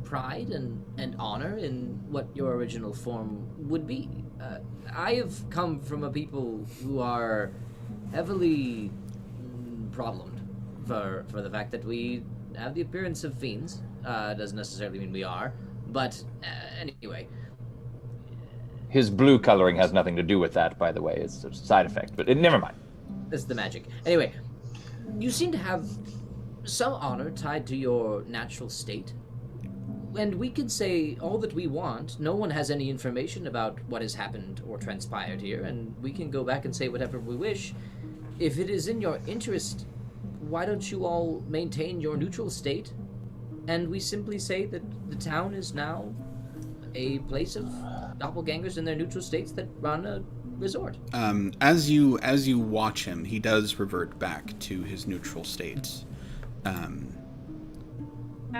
pride and honor in what your original form would be. I have come from a people who are heavily problemed for the fact that we have the appearance of fiends. Doesn't necessarily mean we are, but anyway. His blue coloring has nothing to do with that, by the way. It's a side effect, but never mind. This is the magic. Anyway, you seem to have some honor tied to your natural state. And we can say all that we want. No one has any information about what has happened or transpired here, and we can go back and say whatever we wish. If it is in your interest, why don't you all maintain your neutral state? And we simply say that the town is now a place of doppelgangers in their neutral states that run a resort. As you watch him, he does revert back to his neutral state. That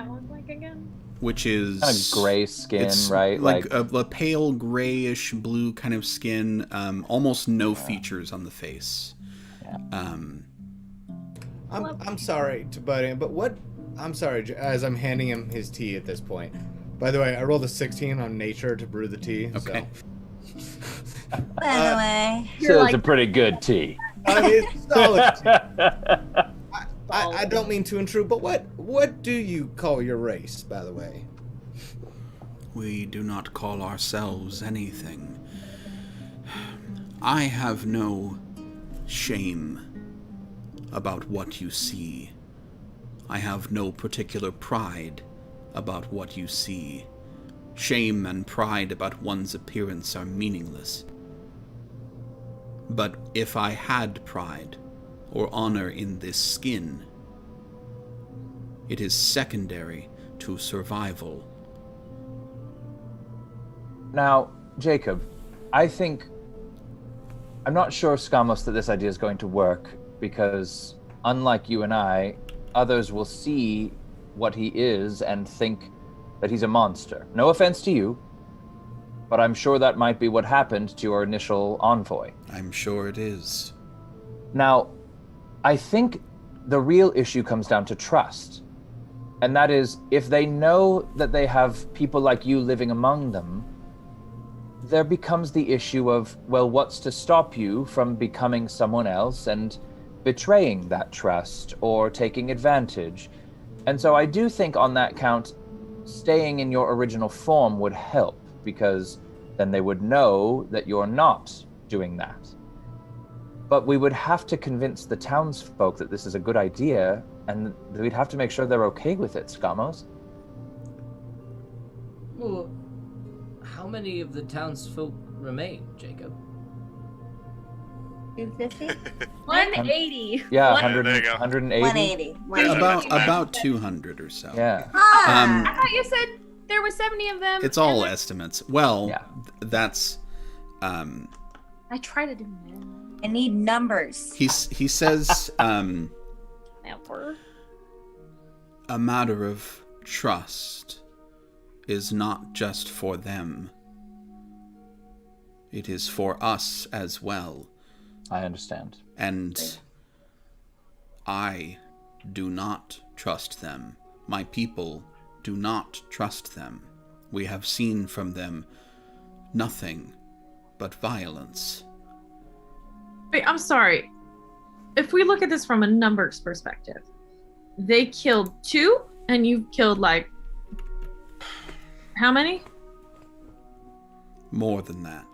one's like again? Which is kind of gray skin, it's right? Like a pale grayish blue kind of skin, almost no features on the face. Yeah. I'm sorry to butt in, but what? I'm sorry, as I'm handing him his tea at this point. By the way, I rolled a 16 on nature to brew the tea. Okay. So. By the way, So it's a pretty good tea. I mean, it's solid tea. I don't mean to intrude, but what do you call your race, by the way? We do not call ourselves anything. I have no shame about what you see. I have no particular pride about what you see. Shame and pride about one's appearance are meaningless. But if I had pride or honor in this skin, it is secondary to survival. Now, Jacob, I'm not sure, Skamos, that this idea is going to work, because unlike you and I, others will see what he is and think that he's a monster. No offense to you, but I'm sure that might be what happened to your initial envoy. I'm sure it is. Now, I think the real issue comes down to trust. And that is, if they know that they have people like you living among them, there becomes the issue of, well, what's to stop you from becoming someone else and betraying that trust or taking advantage? And so I do think on that count, staying in your original form would help, because then they would know that you're not doing that. But we would have to convince the townsfolk that this is a good idea, and we'd have to make sure they're okay with it, Skamos. Well, how many of the townsfolk remain, Jacob? 250? 180. Yeah, There 100, you go. 180. 180. About 200 or so. Yeah. I thought you said there were 70 of them. It's all and estimates. Well, Yeah. That's I try to do math. I need numbers. he says Never. a matter of trust is not just for them. It is for us as well. I understand. And I do not trust them. My people do not trust them. We have seen from them nothing but violence. Wait, I'm sorry. If we look at this from a numbers perspective, they killed 2 and you've killed like how many? More than that.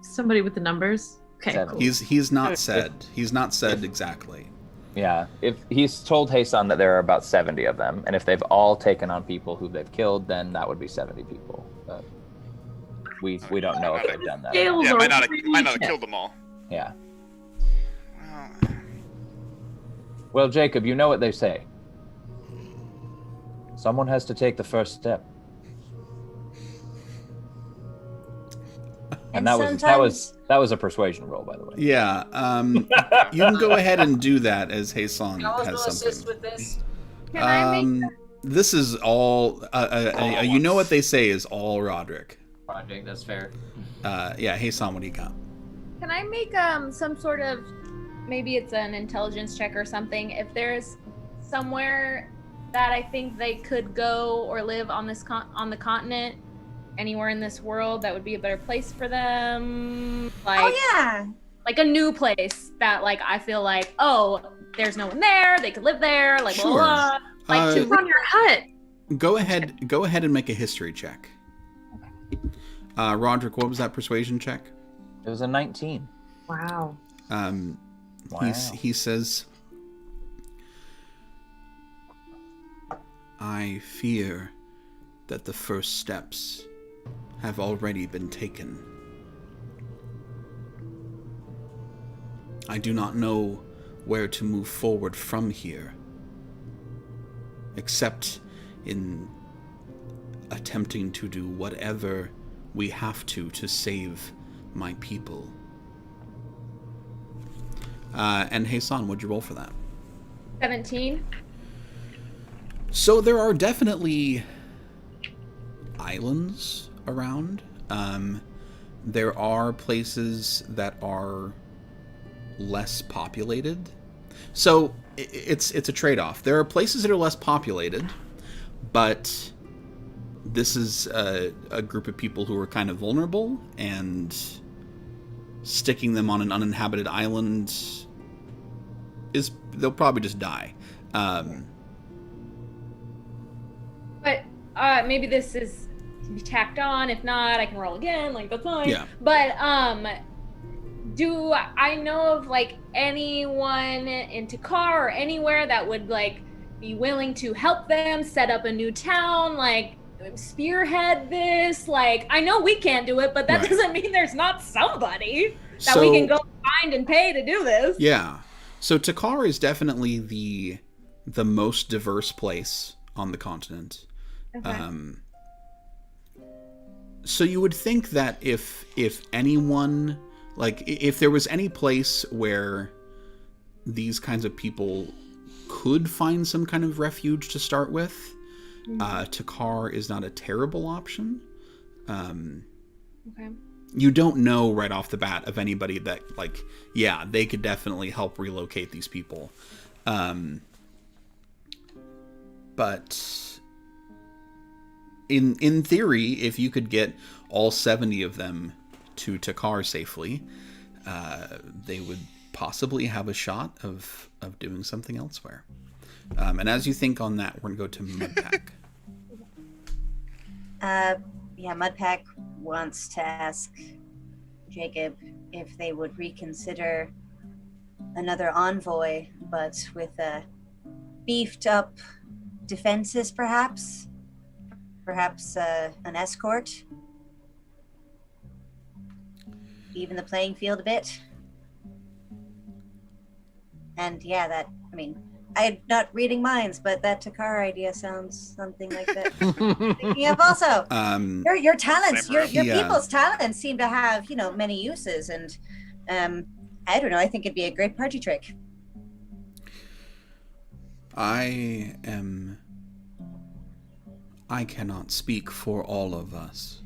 Somebody with the numbers? Okay, 7. cool. He's not said. He's not said exactly. Yeah, if he's told Heisan that there are about 70 of them, and if they've all taken on people who they've killed, then that would be 70 people. But we don't know if they've done that. Scales Yeah, are might not have really killed them all. Yeah. Well, Well, Jacob, you know what they say. Someone has to take the first step. And that was a persuasion roll, by the way. Yeah. You can go ahead and do that as Heisan Y'all has will assist something. with this? Can I make This is all. You know what they say is all Roderick. Project, that's fair. Yeah, Heisan, what do you got? Can I make some sort of, maybe it's an intelligence check or something, if there's somewhere that I think they could go or live on this on the continent, anywhere in this world that would be a better place for them? Like, Oh yeah. like a new place that like I feel like, oh, there's no one there, they could live there, like Sure. blah, blah. Like to Run your hut. Go ahead and make a history check. Roderick, what was that persuasion check? It was a 19. Wow. Wow. He says, I fear that the first steps have already been taken. I do not know where to move forward from here, except in attempting to do whatever we have to save my people. And Heisan, what'd you roll for that? 17. So there are definitely islands around. There are places that are less populated. So it's a trade-off. There are places that are less populated, but this is a group of people who are kind of vulnerable, and sticking them on an uninhabited island they'll probably just die. But maybe this is can be tacked on. If not, I can roll again. Like that's fine. Yeah. But do I know of like anyone in Takar or anywhere that would like be willing to help them set up a new town? Like spearhead this? Like I know we can't do it, but that Right. doesn't mean there's not somebody that we can go find and pay to do this. Yeah. So Takar is definitely the most diverse place on the continent. Okay. So you would think that if anyone, like if there was any place where these kinds of people could find some kind of refuge to start with, Takar is not a terrible option. Okay. You don't know right off the bat of anybody that, like, yeah, they could definitely help relocate these people. But in theory, if you could get all 70 of them to Takar safely, they would possibly have a shot of doing something elsewhere. And as you think on that, we're going to go to Mudpack. Mudpack wants to ask Jacob if they would reconsider another envoy, but with beefed up defenses, perhaps an escort. Even the playing field a bit. And I'm not reading minds, but that Takar idea sounds something like that. Thinking of also, your talents, your people's talents seem to have, many uses, and I don't know, I think it'd be a great party trick. I cannot speak for all of us.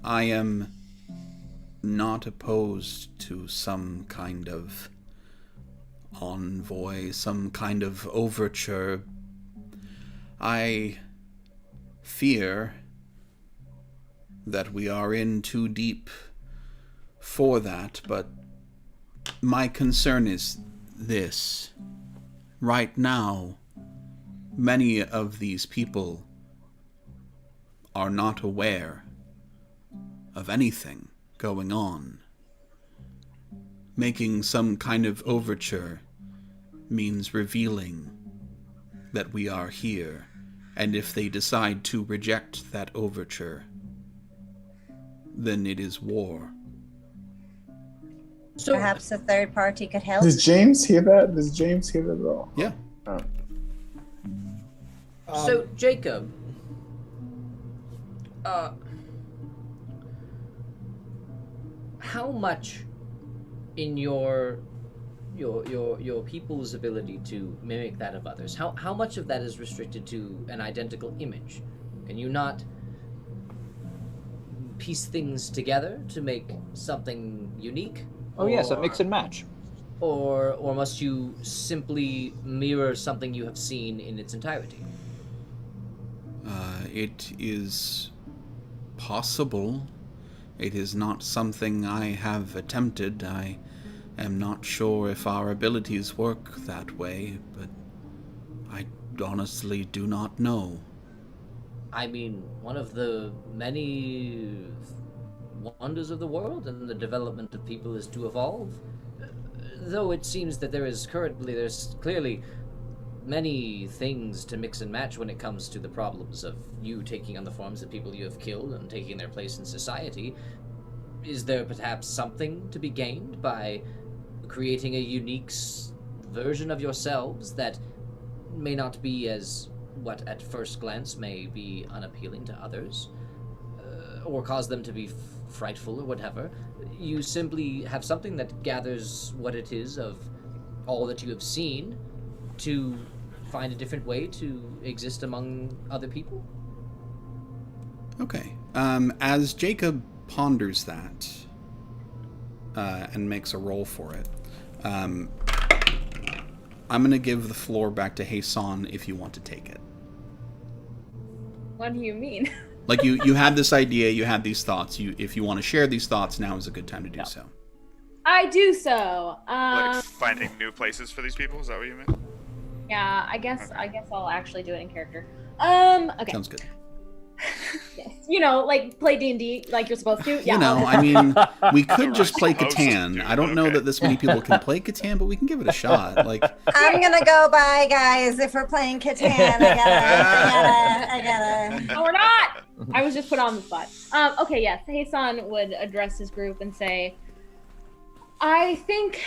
I am not opposed to some kind of envoy, some kind of overture. I fear that we are in too deep for that, but my concern is this. Right now, many of these people are not aware of anything going on. Making some kind of overture means revealing that we are here, and if they decide to reject that overture, then it is war. So perhaps a third party could help. Does James hear that? At all? Yeah. Oh. So, Jacob, how much in your people's ability to mimic that of others, how much of that is restricted to an identical image? Can you not piece things together to make something unique? Oh yes, a mix and match. Or must you simply mirror something you have seen in its entirety? It is possible. It is not something I have attempted. I am not sure if our abilities work that way, but I honestly do not know. I mean, one of the many wonders of the world and the development of people is to evolve. Though it seems that there's clearly many things to mix and match when it comes to the problems of you taking on the forms of people you have killed and taking their place in society. Is there perhaps something to be gained by creating a unique version of yourselves that may not be as what at first glance may be unappealing to others, or cause them to be frightful or whatever? You simply have something that gathers what it is of all that you have seen to find a different way to exist among other people? Okay. As Jacob ponders that and makes a roll for it, I'm going to give the floor back to Hassan if you want to take it. What do you mean? Like you had this idea, you had these thoughts. If you want to share these thoughts, now is a good time to do so. I do so. Like finding new places for these people? Is that what you meant? Yeah, I guess I'll actually do it in character. Okay. Sounds good. Yes. Like play D&D like you're supposed to. Yeah. I mean, we could just play Catan. I don't know that this many people can play Catan, but we can give it a shot. Like, I'm gonna go by, guys. If we're playing Catan, I gotta. No, we're not. I was just put on the spot. Okay, yes. Hassan would address his group and say, I think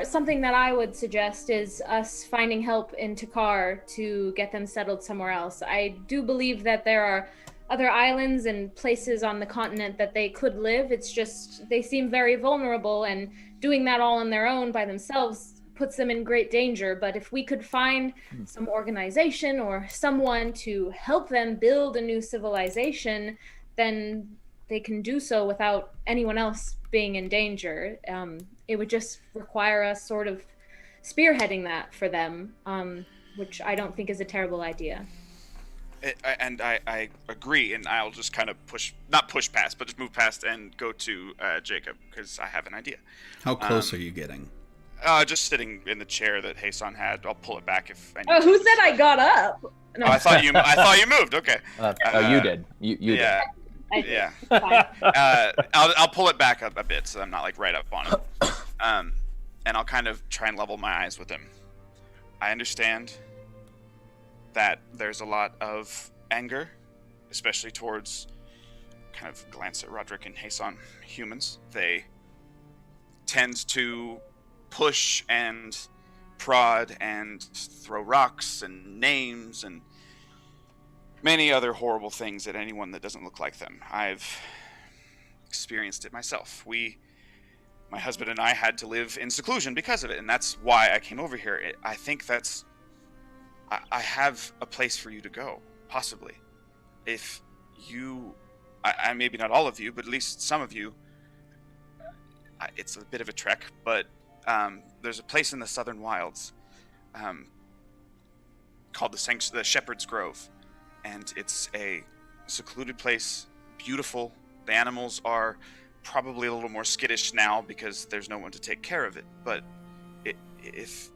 something that I would suggest is us finding help in Takar to get them settled somewhere else. I do believe that there are other islands and places on the continent that they could live. It's just they seem very vulnerable, and doing that all on their own by themselves puts them in great danger. But if we could find some organization or someone to help them build a new civilization, then they can do so without anyone else being in danger. It would just require us sort of spearheading that for them, which I don't think is a terrible idea. I agree, and I'll just kind of not push past, but just move past and go to Jacob, because I have an idea. How close are you getting? Just sitting in the chair that Hasan had. I'll pull it back if I need to. Who said I got up? No. Oh, I thought you moved. Okay. You did. You yeah. did. I did. Yeah. Fine. I'll pull it back up a bit so I'm not like right up on him. And I'll kind of try and level my eyes with him. I understand that there's a lot of anger, especially towards, kind of glance at Roderick and Hasan, humans. They tend to push and prod and throw rocks and names and many other horrible things at anyone that doesn't look like them. I've experienced it myself. My husband and I had to live in seclusion because of it, and that's why I came over here. I think I have a place for you to go, possibly. If you, I maybe not all of you, but at least some of you, it's a bit of a trek, but there's a place in the Southern Wilds called the Shepherd's Grove, and it's a secluded place, beautiful. The animals are probably a little more skittish now because there's no one to take care of it, but if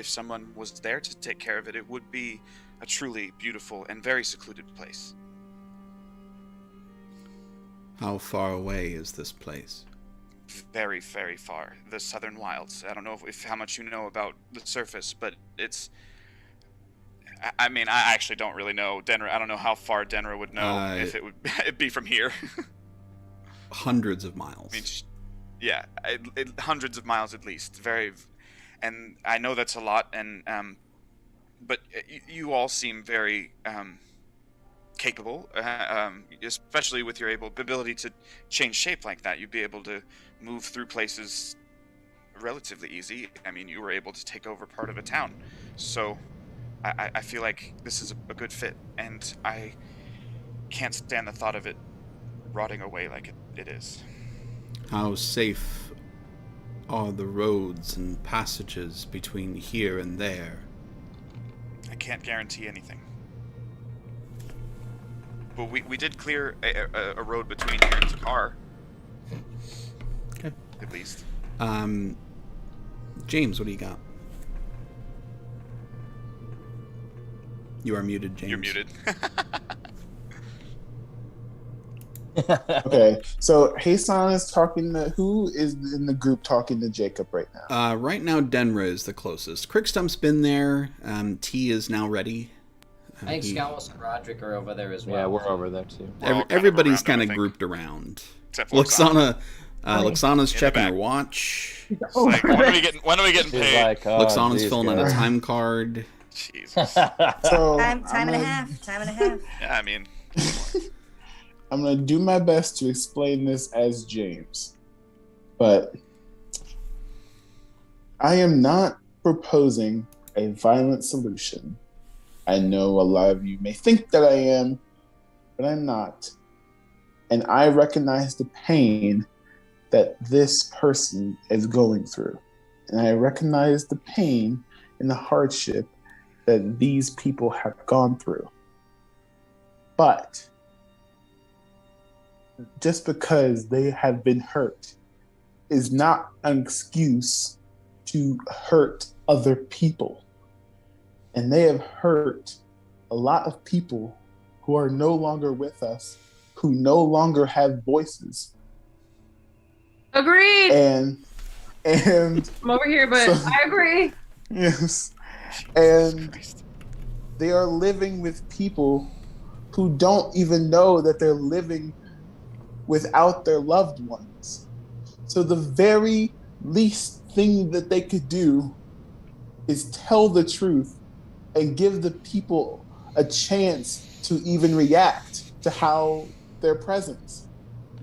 someone was there to take care of it, it would be a truly beautiful and very secluded place. How far away is this place? Very, very far. The Southern Wilds. I don't know how much you know about the surface, but it's... I mean, I actually don't really know Denra. I don't know how far Denra would know if it'd be from here. Hundreds of miles. I mean, yeah, hundreds of miles at least. Very... And I know that's a lot, and but you all seem very capable, especially with your ability to change shape like that. You'd be able to move through places relatively easy. I mean, you were able to take over part of a town, so I feel like this is a good fit, and I can't stand the thought of it rotting away like it is. How safe are the roads and passages between here and there? I can't guarantee anything. But we did clear a road between here and Takar. Okay. At least. James, what do you got? You are muted, James. You're muted. Okay, so Hasan is talking to... Who is in the group talking to Jacob right now? Right now, Denra is the closest. Crickstump's been there. T is now ready. I think Skowos and Roderick are over there as well. Yeah, we're over there too. Everybody's kind of grouped around. Except for Luxana. Luxana's checking her watch. It's like, when are we getting paid? Like, Luxana's filling out a time card. Jesus. So Time and a half. Yeah, I mean... I'm going to do my best to explain this as James. But I am not proposing a violent solution. I know a lot of you may think that I am, but I'm not. And I recognize the pain that this person is going through. And I recognize the pain and the hardship that these people have gone through. But just because they have been hurt is not an excuse to hurt other people. And they have hurt a lot of people who are no longer with us, who no longer have voices. Agreed. And I'm over here, but so- I agree. Yes. And they are living with people who don't even know that they're living without their loved ones. So the very least thing that they could do is tell the truth and give the people a chance to even react to how their presence.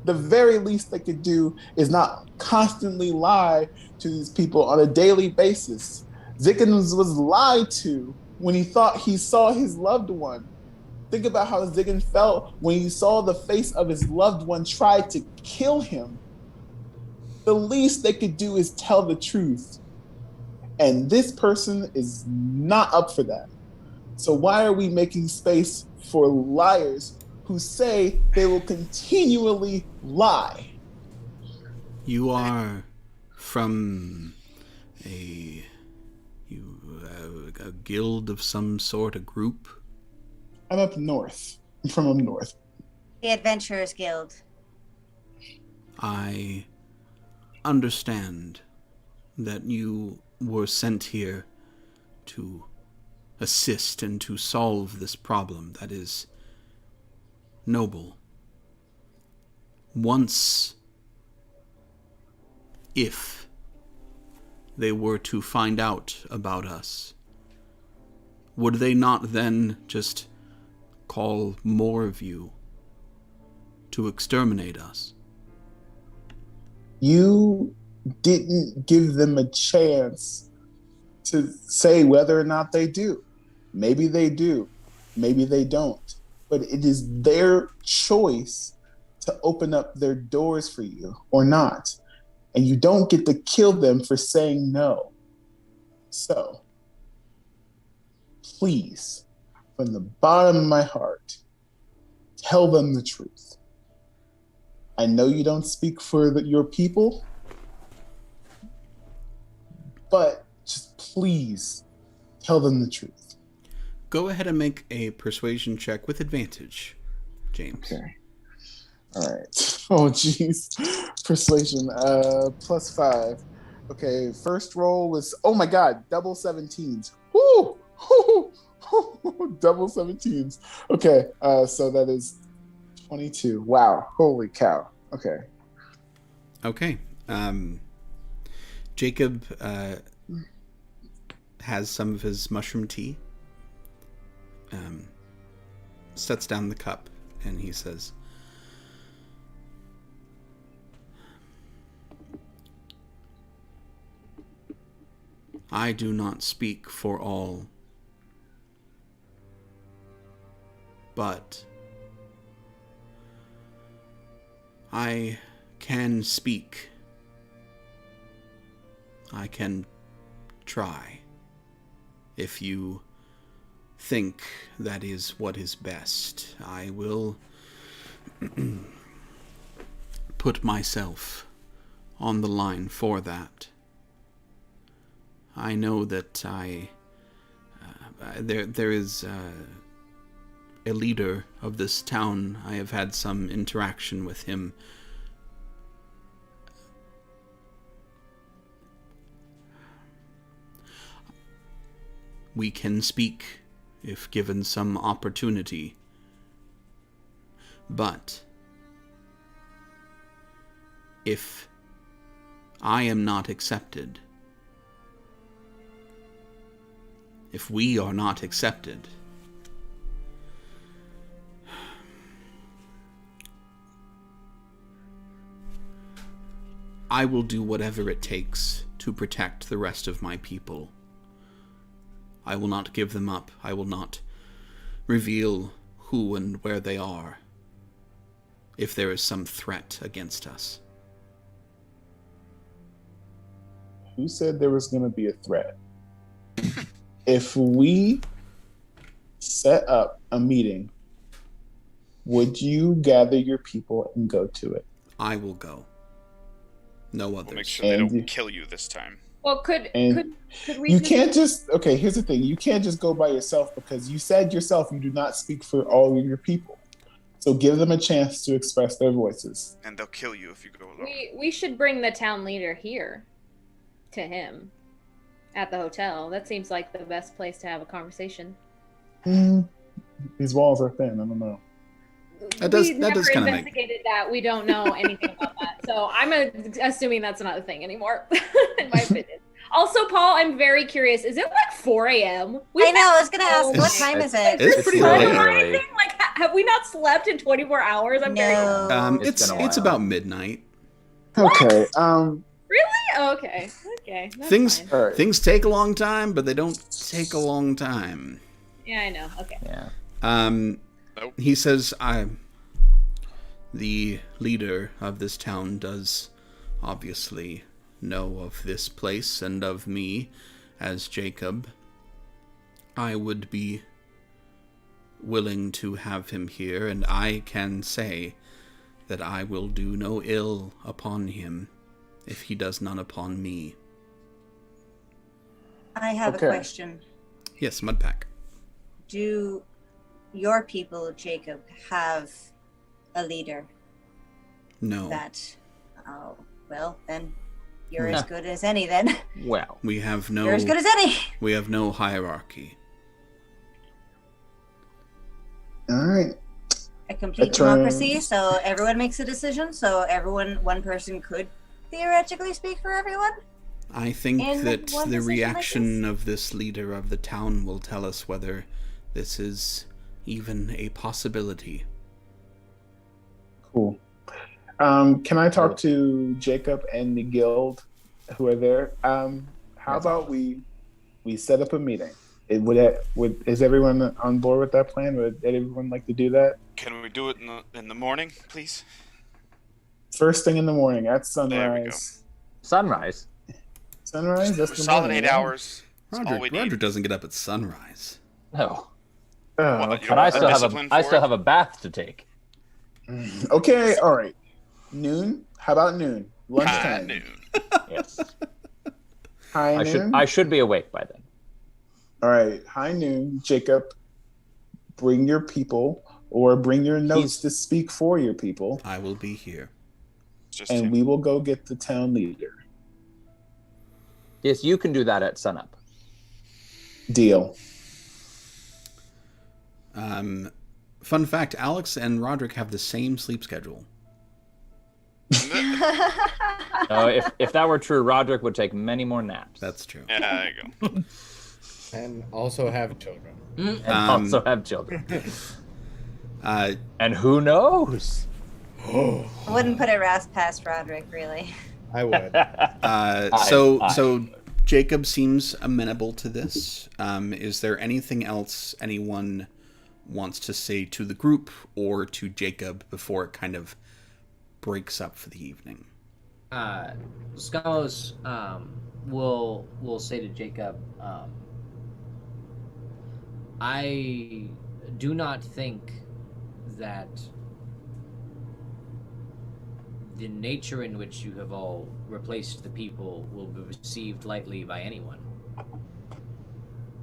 The very least they could do is not constantly lie to these people on a daily basis. Ziggins was lied to when he thought he saw his loved one. Think about how Ziggins felt when he saw the face of his loved one try to kill him. The least they could do is tell the truth. And this person is not up for that. So why are we making space for liars who say they will continually lie? You are from a guild of some sort, a group? I'm up north. I'm from up north. The Adventurers Guild. I understand that you were sent here to assist and to solve this problem. That is noble. Once, if they were to find out about us, would they not then just call more of you to exterminate us? You didn't give them a chance to say whether or not they do. Maybe they do, maybe they don't. But it is their choice to open up their doors for you or not. And you don't get to kill them for saying no. So, please, from the bottom of my heart, tell them the truth. I know you don't speak for your people, but just please tell them the truth. Go ahead and make a persuasion check with advantage, James. Okay. All right. Oh, jeez. Persuasion. +5. Okay. First roll was, oh my God, double 17s. Woo! Double 17s. Okay. So that is 22. Wow. Holy cow. Okay. Okay. Jacob has some of his mushroom tea, sets down the cup, and he says, I do not speak for all, but I can speak. I can try, if you think that is what is best. I will put myself on the line for that. I know that there is a leader of this town. I have had some interaction with him. We can speak if given some opportunity. But if I am not accepted, if we are not accepted, I will do whatever it takes to protect the rest of my people. I will not give them up. I will not reveal who and where they are if there is some threat against us. Who said there was going to be a threat? If we set up a meeting, would you gather your people and go to it? I will go. No others. We'll make sure they don't kill you this time. Well, could we? You can't just, okay, here's the thing. You can't just go by yourself because you said yourself you do not speak for all of your people. So give them a chance to express their voices. And they'll kill you if you go alone. We should bring the town leader here to him at the hotel. That seems like the best place to have a conversation. These walls are thin. I don't know. That does We kind of never make... investigated that. We don't know anything about that. So I'm assuming that's not a thing anymore, in my opinion. Also, Paul, I'm very curious. Is it like 4 a.m.? I know. I was gonna ask, what time is it? It's pretty really late. early. Like, have we not slept in 24 hours? I'm very No. It's about midnight. Okay. Really? Oh, okay. Okay. That's Things fine. All right. things take a long time, but they don't take a long time. Yeah, I know. Okay. Yeah. Nope. He says, the leader of this town does obviously know of this place and of me as Jacob. I would be willing to have him here, and I can say that I will do no ill upon him if he does none upon me. I have a question. Yes, Mudpack. Do your people, Jacob, have a leader? No. Oh, well, then you're as good as any then. Well, we have no... You're as good as any! We have no hierarchy. All right. A complete democracy, so everyone makes a decision, so one person could theoretically speak for everyone? I think that the reaction like of this leader of the town will tell us whether this is even a possibility. Cool. Can I talk to Jacob and the guild who are there? How about we set up a meeting? Is everyone on board with that plan? Would everyone like to do that? Can we do it in the morning, please? First thing in the morning at sunrise. There we go. Sunrise? Sunrise? That's the solid morning, 8 hours. Roger doesn't get up at sunrise. No. Okay. But I still have a bath to take. Okay, all right. Noon? How about noon? Lunchtime. Noon. Yes. High noon? I should be awake by then. All right, high noon. Jacob, bring your people or bring your notes to speak for your people. I will be here. And we will go get the town leader. Yes, you can do that at sunup. Deal. Fun fact, Alex and Roderick have the same sleep schedule. If that were true, Roderick would take many more naps. That's true. Yeah, there you go. And also have children. And who knows? I wouldn't put it past Roderick, really. I would. So Jacob seems amenable to this. Is there anything else anyone wants to say to the group or to Jacob before it kind of breaks up for the evening? Skamos will say to Jacob, I do not think that the nature in which you have all replaced the people will be received lightly by anyone.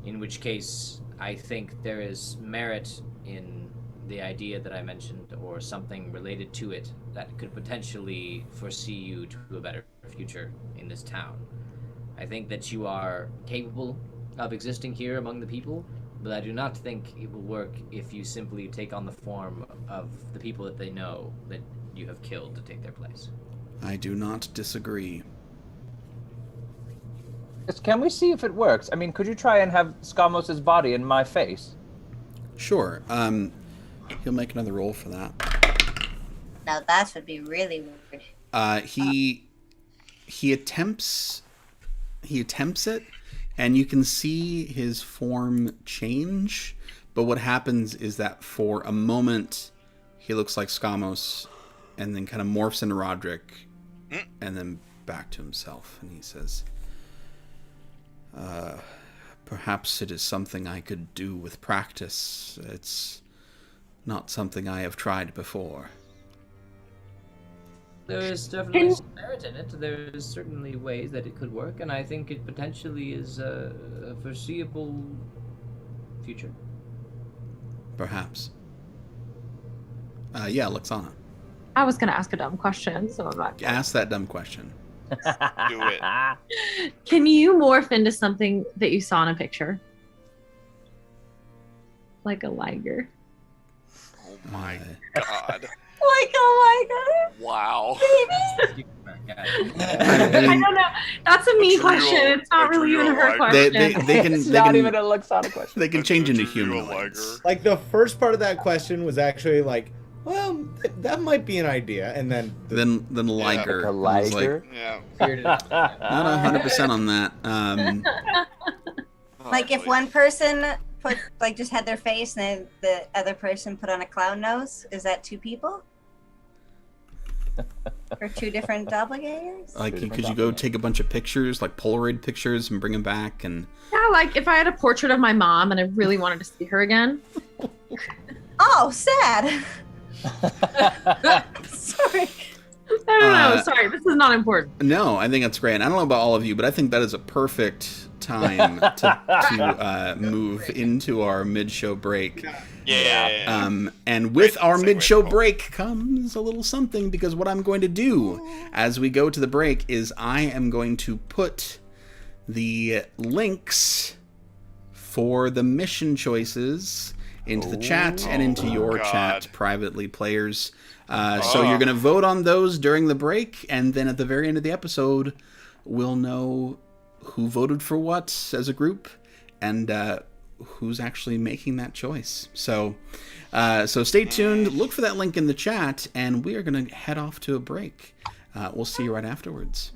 In which case, I think there is merit in the idea that I mentioned, or something related to it, that could potentially foresee you to a better future in this town. I think that you are capable of existing here among the people, but I do not think it will work if you simply take on the form of the people that they know that you have killed to take their place. I do not disagree. Can we see if it works? I mean, could you try and have Skamos' body in my face? Sure. He'll make another roll for that. Now that would be really weird. He attempts it, and you can see his form change, but what happens is that for a moment he looks like Skamos and then kind of morphs into Roderick and then back to himself, and he says, perhaps it is something I could do with practice. It's not something I have tried before. There is definitely some merit in it. There is certainly ways that it could work, and I think it potentially is a foreseeable future. Perhaps. Yeah, Luxana. I was going to ask a dumb question, so I'm not. Ask that dumb question. Do it. Can you morph into something that you saw in a picture? Like a liger. Oh my god. Like, oh my god. Wow. Baby. I don't know. That's a me question. It's not really even a her question. It's not even a Luxana question. They can change into humanoids. Like, the first part of that question was actually like, well, that might be an idea, and then liger. Like a liger? Yeah. Not 100% on that. Like if one person just had their face and then the other person put on a clown nose, is that two people? For 2 different doppelgangers? Like, could you go take a bunch of pictures, like Polaroid pictures, and bring them back? And Yeah, like if I had a portrait of my mom and I really wanted to see her again. Oh, sad. Sorry. I don't know. Sorry, this is not important. no, I think that's great. I don't know about all of you, but I think that is a perfect time to move into our mid-show break. Yeah. And with Great our segue, mid-show Nicole. break comes a little something, because what I'm going to do as we go to the break is I am going to put the links for the mission choices into the chat and into your God. chat privately, players. So you're going to vote on those during the break, and then at the very end of the episode, we'll know who voted for what as a group, and who's actually making that choice. So stay tuned, look for that link in the chat, and we are going to head off to a break. We'll see you right afterwards.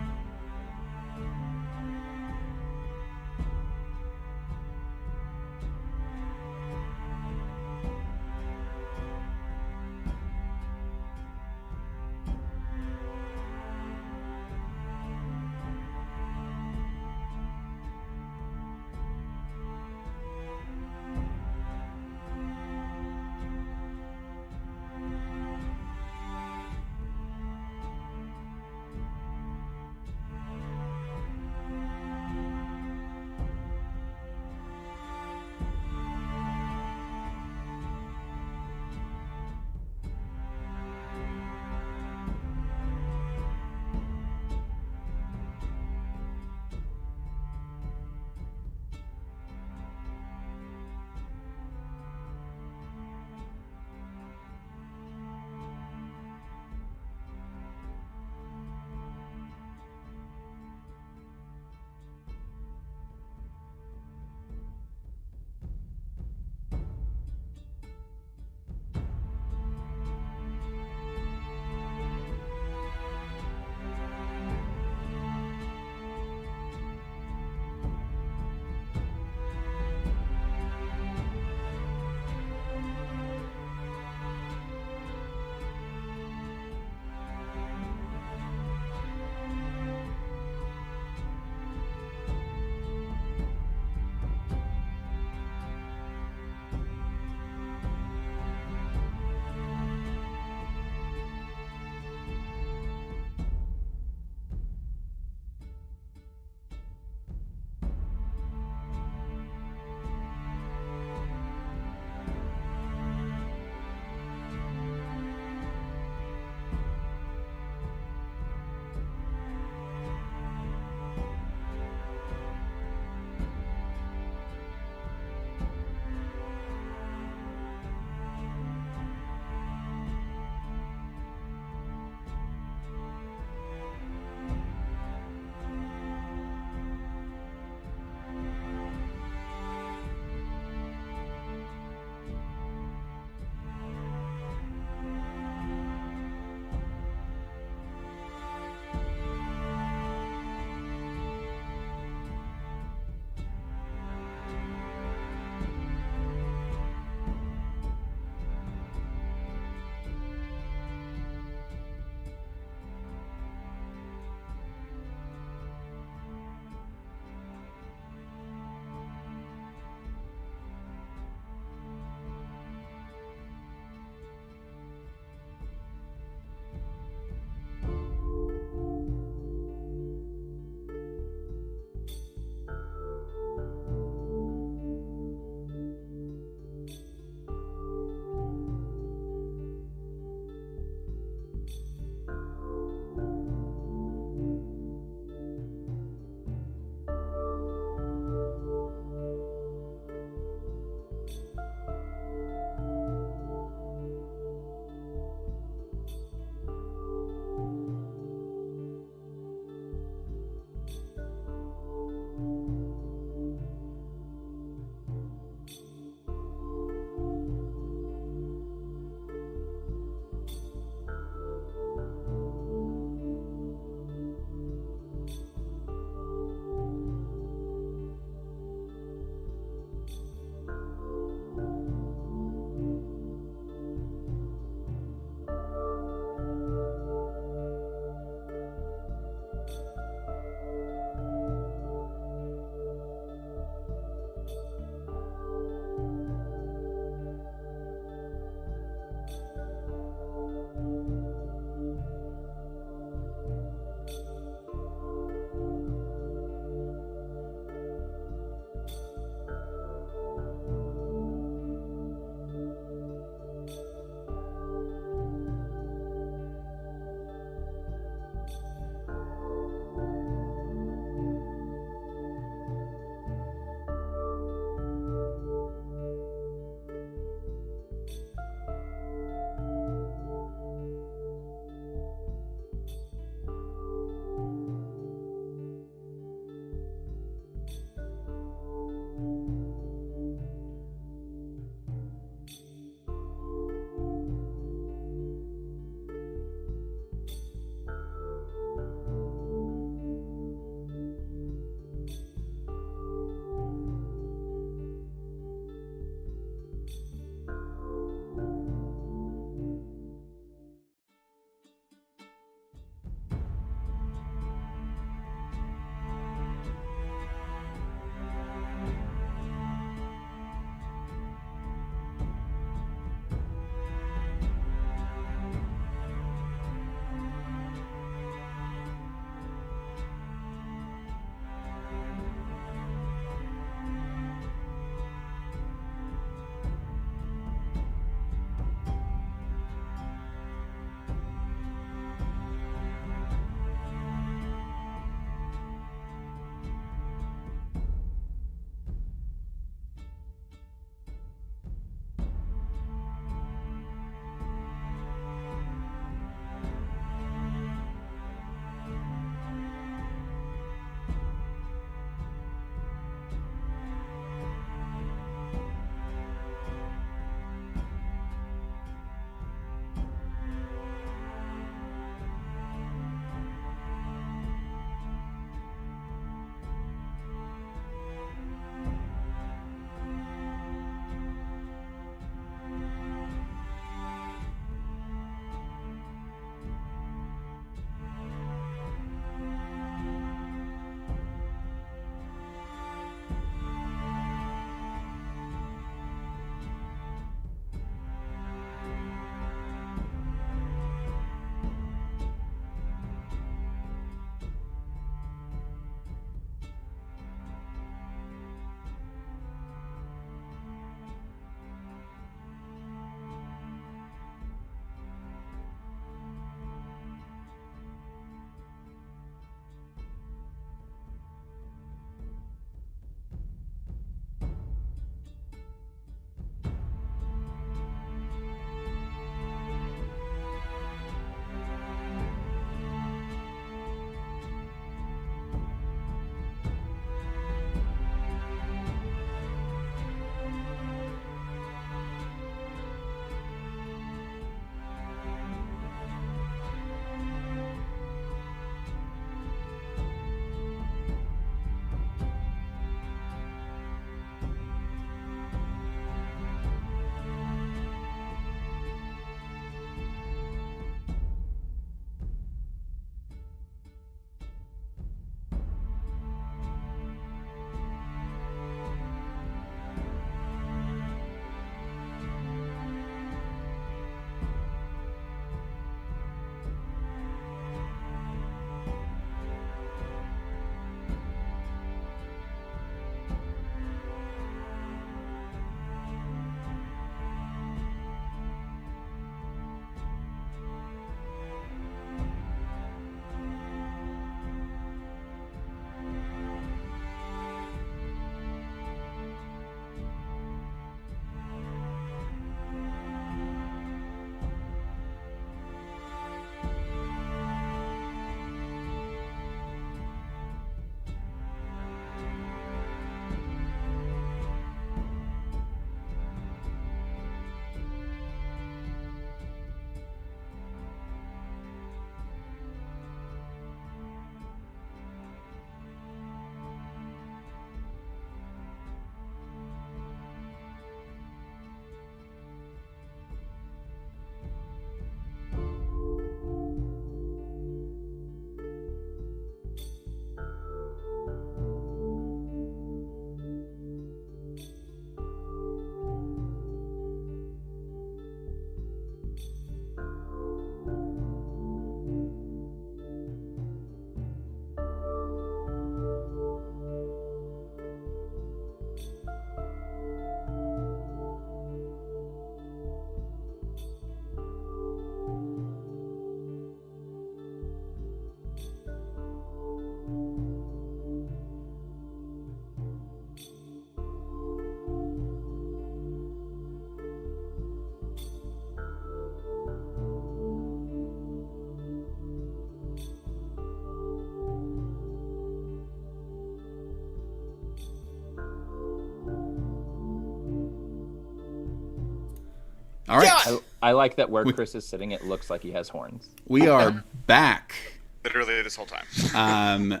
All right. I like that where Chris is sitting, it looks like he has horns. We are back. Literally this whole time.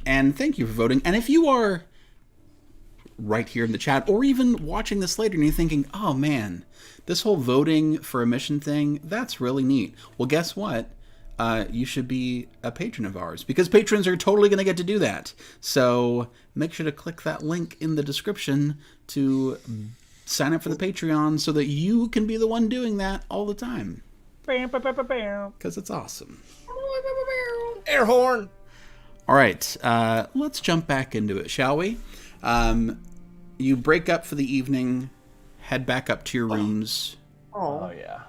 And thank you for voting. And if you are right here in the chat, or even watching this later and you're thinking, oh man, this whole voting for a mission thing, that's really neat. Well, guess what? You should be a patron of ours, because patrons are totally going to get to do that. So make sure to click that link in the description to sign up for the Patreon so that you can be the one doing that all the time. Because it's awesome. Air horn. All right, let's jump back into it, shall we? You break up for the evening, head back up to your rooms. Oh yeah.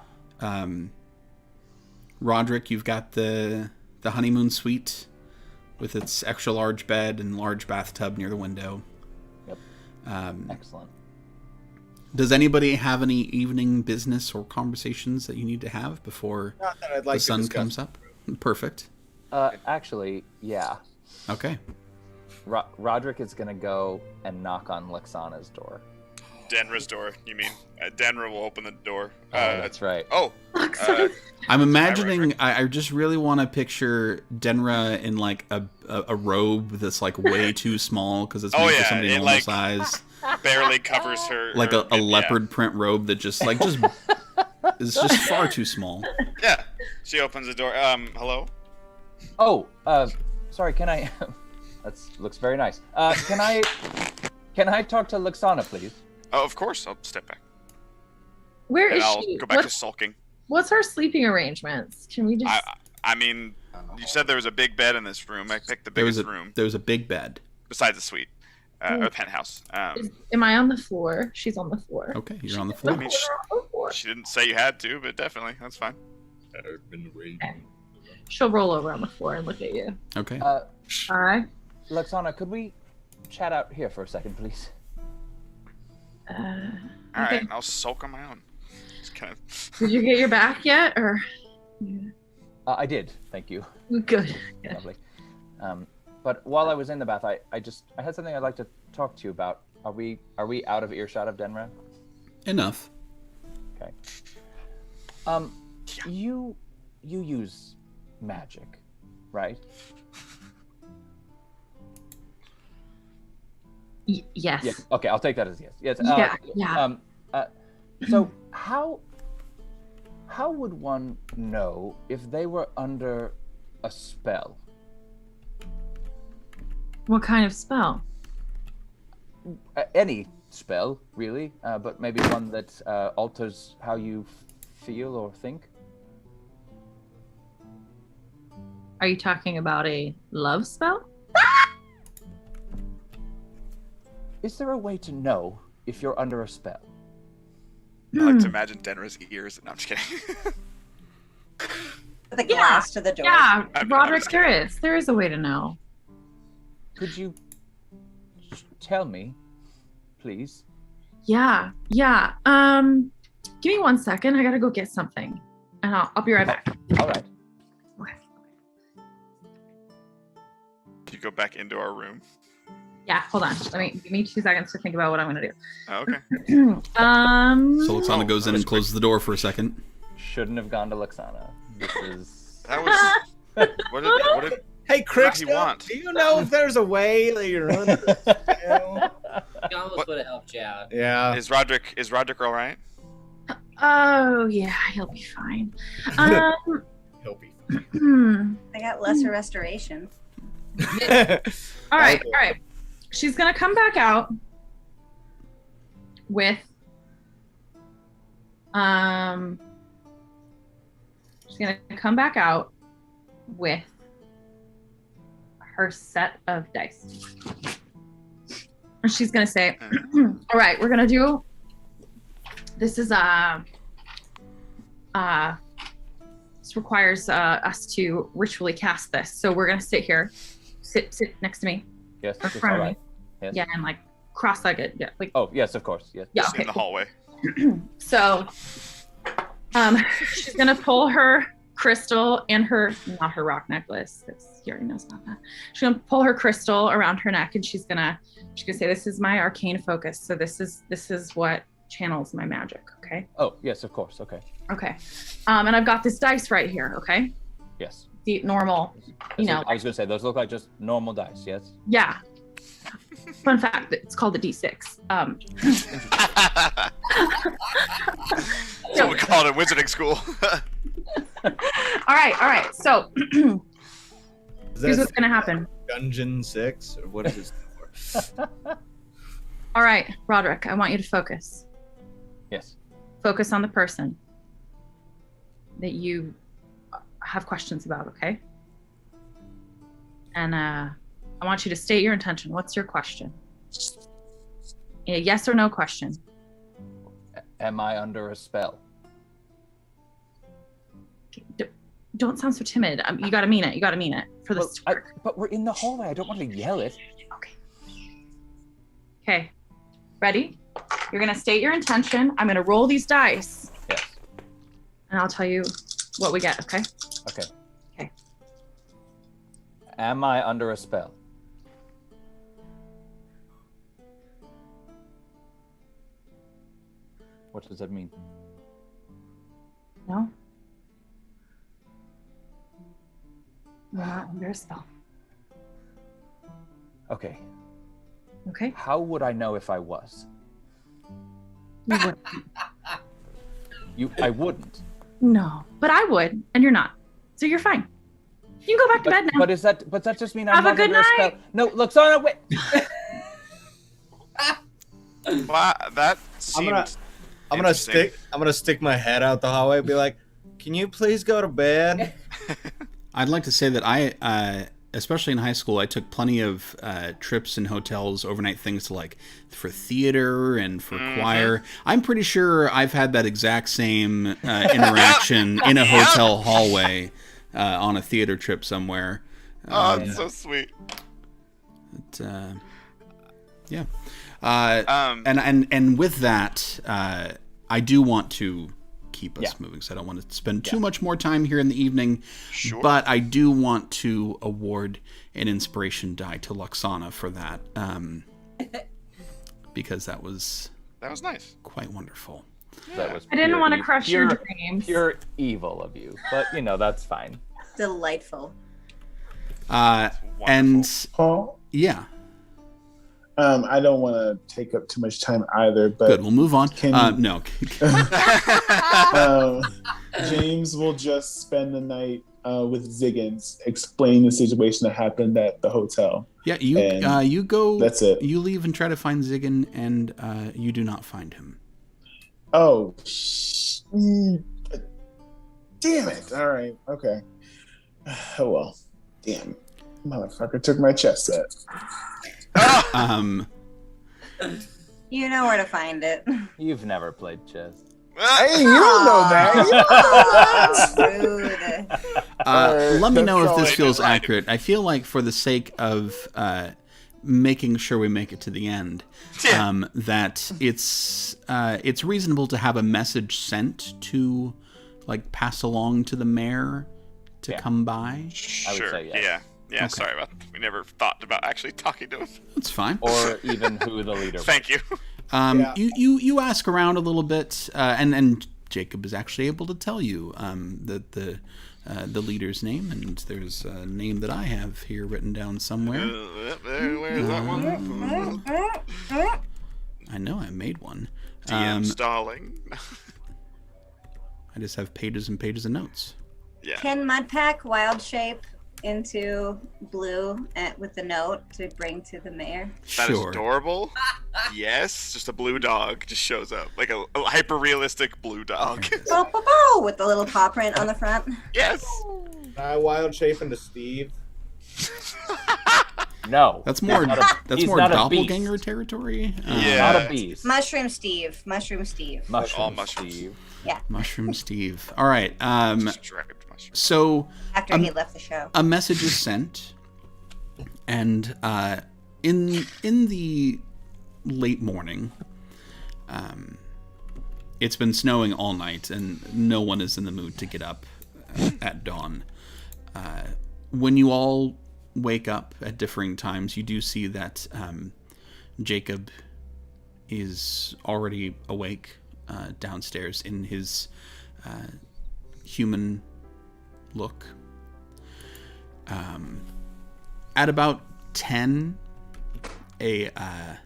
Roderick, you've got the honeymoon suite with its extra large bed and large bathtub near the window. Yep. Excellent. Does anybody have any evening business or conversations that you need to have before Not that I'd like the to sun discuss. comes up? Perfect. Actually, yeah. Okay. Roderick is gonna go and knock on Lexana's door. Denra's door, you mean? Denra will open the door. That's right. Oh. I'm imagining. I just really want to picture Denra in like a robe that's like way too small because it's made for somebody normal like, size. Barely covers her. Like a leopard print robe that just is just far too small. Yeah. She opens the door. Hello? Oh, sorry, can I... That looks very nice. Can I talk to Lexana, please? Oh, of course. I'll step back. Where And is I'll she? go back to sulking. What's our sleeping arrangements? Can we just... I mean, you said there was a big bed in this room. I picked the biggest room. There was a big bed. Besides the suite. Or penthouse. Am I on the floor? She's on the floor. Okay, you're on the floor. I mean, she didn't say you had to, but definitely. That's fine. Okay. She'll roll over on the floor and look at you. Okay. Hi. Lexana, could we chat out here for a second, please? All right, I'll sulk on my own. Just kind of... Did you get your back yet, or? I did, thank you. Good. Lovely. But while I was in the bath, I had something I'd like to talk to you about. Are we out of earshot of Denra? Enough. Okay. You use magic, right? Yes. Yes. Okay, I'll take that as yes. Yes. Yeah. So how would one know if they were under a spell? What kind of spell? Any spell, really, but maybe one that alters how you feel or think. Are you talking about a love spell? Is there a way to know if you're under a spell? I like to imagine Denra's ears. No, I'm just kidding. The glass to the door. Yeah, I'm Roderick, just there is a way to know. Could you tell me, please? Yeah. Give me 1 second. I gotta go get something, and I'll be right back. All right. Okay. You go back into our room. Yeah, hold on. Give me 2 seconds to think about what I'm gonna do. Oh, okay. So Lexana goes in and closes the door for a second. Shouldn't have gone to Lexana. This is. That was. What did Hey, Crick, he want? do you know if there's a way that you're under a spell? He almost would have helped you out. Yeah. Is Roderick all right? Oh yeah, he'll be fine. He'll be fine. I got lesser restoration. All right. She's gonna come back out with her set of dice. And she's gonna say, all right, we're gonna do this is this requires us to ritually cast this. So we're gonna sit next to me. Yes. In Yes, front all of right. me. Yes. Yeah, and like cross-legged. Yeah, like Oh yes, of course. Yes. yeah. Just Okay. in the hallway. So, she's gonna pull her crystal and not her rock necklace. He already knows about that. She's gonna pull her crystal around her neck, and she's gonna say, "This is my arcane focus. So this is what channels my magic." Okay. Okay. Oh, yes, of course. Okay. Okay. And I've got this dice right here. Okay. Yes. The normal, you know. I was going to say, those look like just normal dice, yes? Yeah. Fun fact, it's called a D6. So we call it in wizarding school. All right. So here's what's gonna happen. Dungeon 6, or what is this for? All right, Roderick, I want you to focus. Yes. Focus on the person that you have questions about, okay? And I want you to state your intention. What's your question? A yes or no question. Am I under a spell? Don't sound so timid. You gotta mean it. You gotta mean it for this to work. But we're in the hallway. I don't want to yell it. Okay. Ready? You're gonna state your intention. I'm gonna roll these dice. Yes. And I'll tell you what we get, okay? Okay. Okay. Am I under a spell? What does that mean? No? You're not under a spell. Okay. Okay? How would I know if I was? You wouldn't. I wouldn't. No, but I would, and you're not. So you're fine. You can go back to bed now. But that just mean I'm Have a not good under a spell? night. No, Luxana, wait. Wow, that seemed I'm gonna stick my head out the hallway and be like, "Can you please go to bed?" I'd like to say that I, especially in high school, I took plenty of trips and hotels, overnight things to for theater and for choir. I'm pretty sure I've had that exact same interaction in a hotel hallway on a theater trip somewhere. Oh, it's so sweet. But, yeah. And with that, I do want to keep us moving, so I don't want to spend too much more time here in the evening. Sure. But I do want to award an inspiration die to Luxana for that, because that was nice. quite wonderful. That was I didn't want to pure crush your dreams. Pure evil of you, but that's fine. Delightful. And Paul, yeah, I don't want to take up too much time either, but good. We'll move on. No. James will just spend the night with Ziggins, explain the situation that happened at the hotel. Yeah, you go. That's it. You leave and try to find Ziggin, and you do not find him. Oh, damn it! All right, okay. Oh well, damn, motherfucker took my chess set. You know where to find it. You've never played chess. Hey, you don't know that. Rude. Let me know if this trolling. feels accurate. I feel like for the sake of making sure we make it to the end, that it's reasonable to have a message sent to, pass along to the mayor to come by. I would say yes. Yeah. Okay. Sorry about that. We never thought about actually talking to him. That's fine. Or even who the leader was. Thank you. You ask around a little bit, and Jacob is actually able to tell you the leader's name, and there's a name that I have here written down somewhere. Where's that one? I know I made one. DM stalling. I just have pages and pages of notes. Yeah. Can Mudpack wild shape into blue with the note to bring to the mayor? That is Sure. adorable. Yes, just a blue dog just shows up. Like a hyper-realistic blue dog. Bow, bow, bow, with the little paw print on the front. Yes. I wild shape into Steve. No. That's more he's more not a doppelganger territory. Yeah. Not a beast. Mushroom Steve. Mushroom Steve. Mushroom All mushrooms. Steve. Mushroom Steve. All right. Striped mushroom. So After he left the show. a message is sent, and in the late morning, it's been snowing all night, and no one is in the mood to get up at dawn. When you all wake up at differing times, you do see that Jacob is already awake. downstairs in his human look. At about 10, an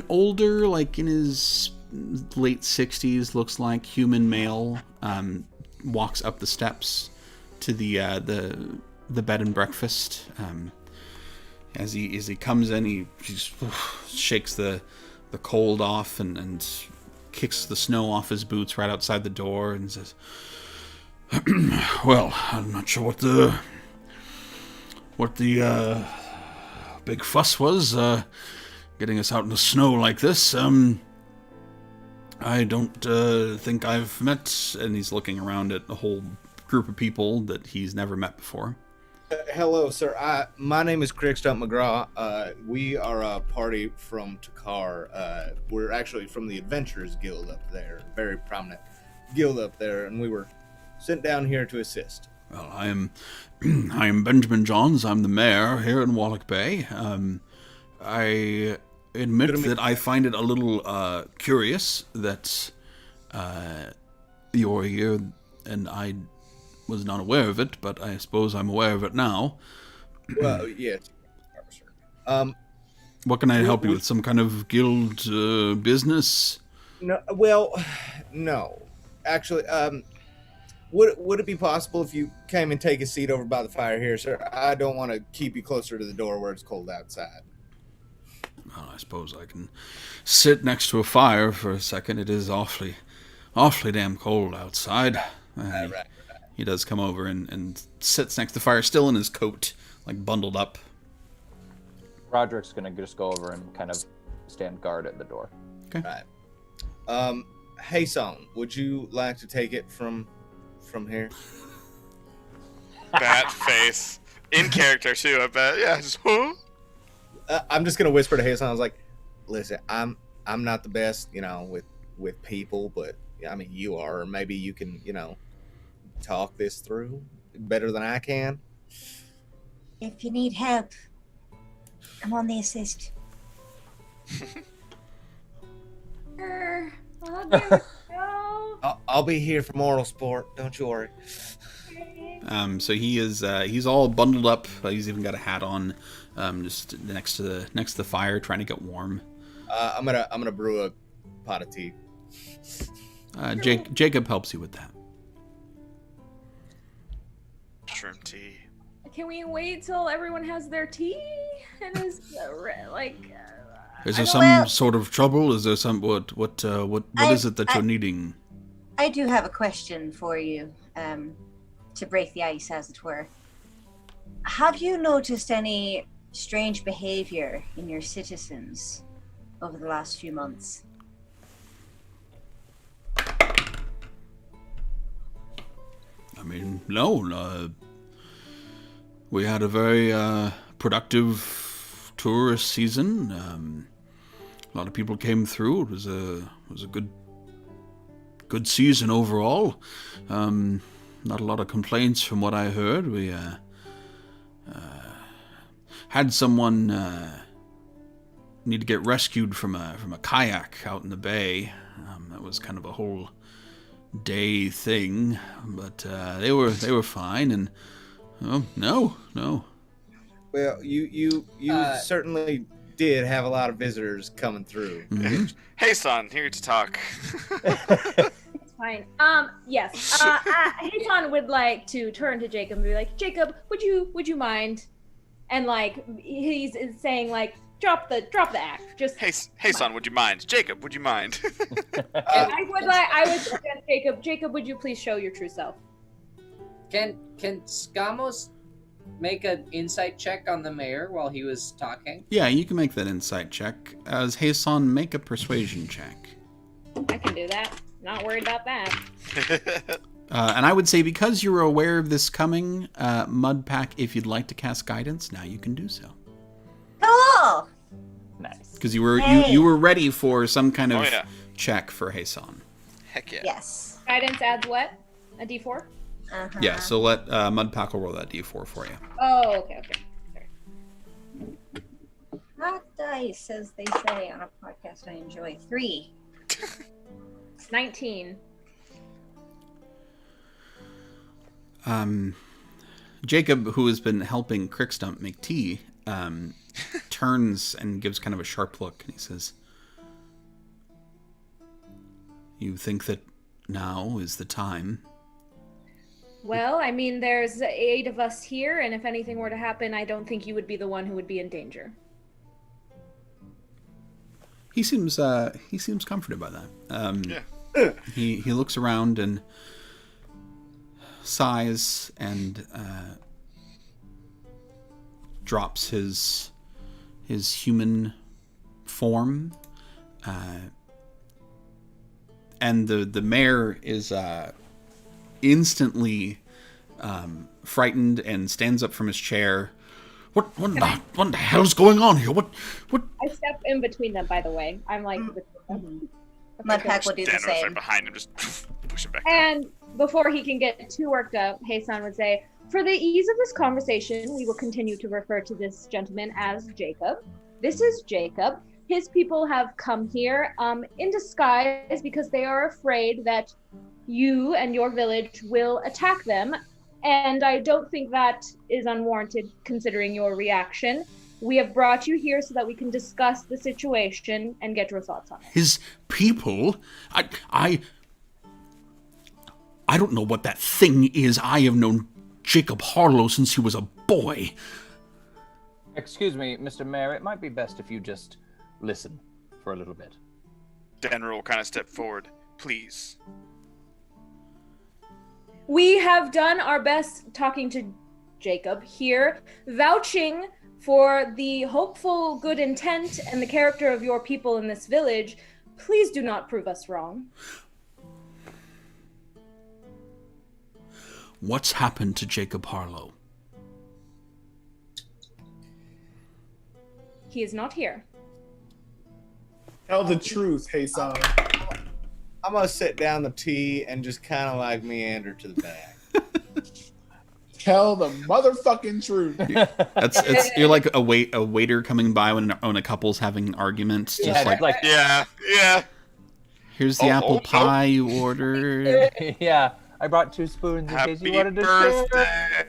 older, like in his late 60s, looks like human male, walks up the steps to the bed and breakfast. As he comes in, he just shakes the cold off and kicks the snow off his boots right outside the door and says, "Well, I'm not sure what the big fuss was getting us out in the snow like this. I don't think I've met," and he's looking around at a whole group of people that he's never met before. Hello, sir. My name is Crickstump McGraw. We are a party from Takar. We're actually from the Adventurers Guild up there, very prominent guild up there, and we were sent down here to assist. Well, I am Benjamin Johns. I'm the mayor here in Wallak Bay. I admit that I find it a little curious that you're here, and I was not aware of it, but I suppose I'm aware of it now. Well, yes, sir. What can I help you with? Some kind of guild business? No, well, no. Actually, would it be possible if you came and take a seat over by the fire here, sir? I don't want to keep you closer to the door where it's cold outside. Well, I suppose I can sit next to a fire for a second. It is awfully damn cold outside. Right. He does come over and sits next to the fire, still in his coat, like bundled up. Roderick's gonna just go over and kind of stand guard at the door. Okay. Right. Hey, Song, would you like to take it from here? That face. In character, too, I bet. Yeah, just, huh? I'm just gonna whisper to Hasan. I was like, "Listen, I'm not the best, with people, but I mean, you are. Or maybe you can, talk this through better than I can." If you need help, I'm on the assist. I'll give it a go. I'll be here for moral support. Don't you worry. So he is he's all bundled up. He's even got a hat on, just next to the fire, trying to get warm. I'm gonna brew a pot of tea. Jacob helps you with that. Mushroom tea. Can we wait till everyone has their tea and is Is there some sort of trouble? Is there some what is it that you're needing? I do have a question for you, to break the ice, as it were. Have you noticed any strange behavior in your citizens over the last few months? I mean, no. We had a very productive tourist season. A lot of people came through. It was a good season overall. Not a lot of complaints from what I heard. We had someone need to get rescued from a kayak out in the bay. That was kind of a whole day thing, but they were fine. And no. Well, you certainly did have a lot of visitors coming through. Mm-hmm. Hey, son, here to talk. It's fine. Yes. Hasan would like to turn to Jacob and be like, "Jacob, would you mind?" And like he's saying like, drop the act. Just Hey, son, would you mind? Jacob, would you mind? I would suggest Jacob. Jacob, would you please show your true self? Can Scamos make an insight check on the mayor while he was talking? Yeah, you can make that insight check. As Hasan, make a persuasion check. I can do that. Not worried about that. And I would say because you were aware of this coming, Mudpack, if you'd like to cast guidance, now you can do so. Cool! Nice. Because you were ready for some kind of check for Hasan. Heck yeah. Yes. Guidance adds what? A D4? Uh-huh. Yeah, so let Mudpack will roll that d4 for you. Oh, okay. Sorry. Hot dice, as they say on a podcast I enjoy. 3. 19. Jacob, who has been helping Crickstump make tea, turns and gives kind of a sharp look, and he says, "You think that now is the time?" Well, I mean, there's 8 of us here, and if anything were to happen, I don't think you would be the one who would be in danger. He seems comforted by that. He looks around and sighs and drops his human form, and the mayor is instantly frightened and stands up from his chair. What the hell's going on here? What? I step in between them, by the way. I'm like, Mudpack will do the Danner's right same. behind him, just push him back. and before he can get too worked up, Heisan would say, for the ease of this conversation, we will continue to refer to this gentleman as Jacob. This is Jacob. His people have come here in disguise because they are afraid that you and your village will attack them. And I don't think that is unwarranted considering your reaction. We have brought you here so that we can discuss the situation and get your thoughts on it. His people? I don't know what that thing is. I have known Jacob Harlow since he was a boy. Excuse me, Mr. Mayor, it might be best if you just listen for a little bit. Danner will kind of step forward. Please. We have done our best talking to Jacob here, vouching for the hopeful good intent and the character of your people in this village. Please do not prove us wrong. What's happened to Jacob Harlow? He is not here. Tell the truth, Heisan. I'm gonna sit down the tea and just kind of like meander to the back. Tell the motherfucking truth. You're like a waiter coming by when a couple's having an argument. Just like Yeah. here's the apple pie you ordered. Yeah, I brought 2 spoons in case you wanted to share.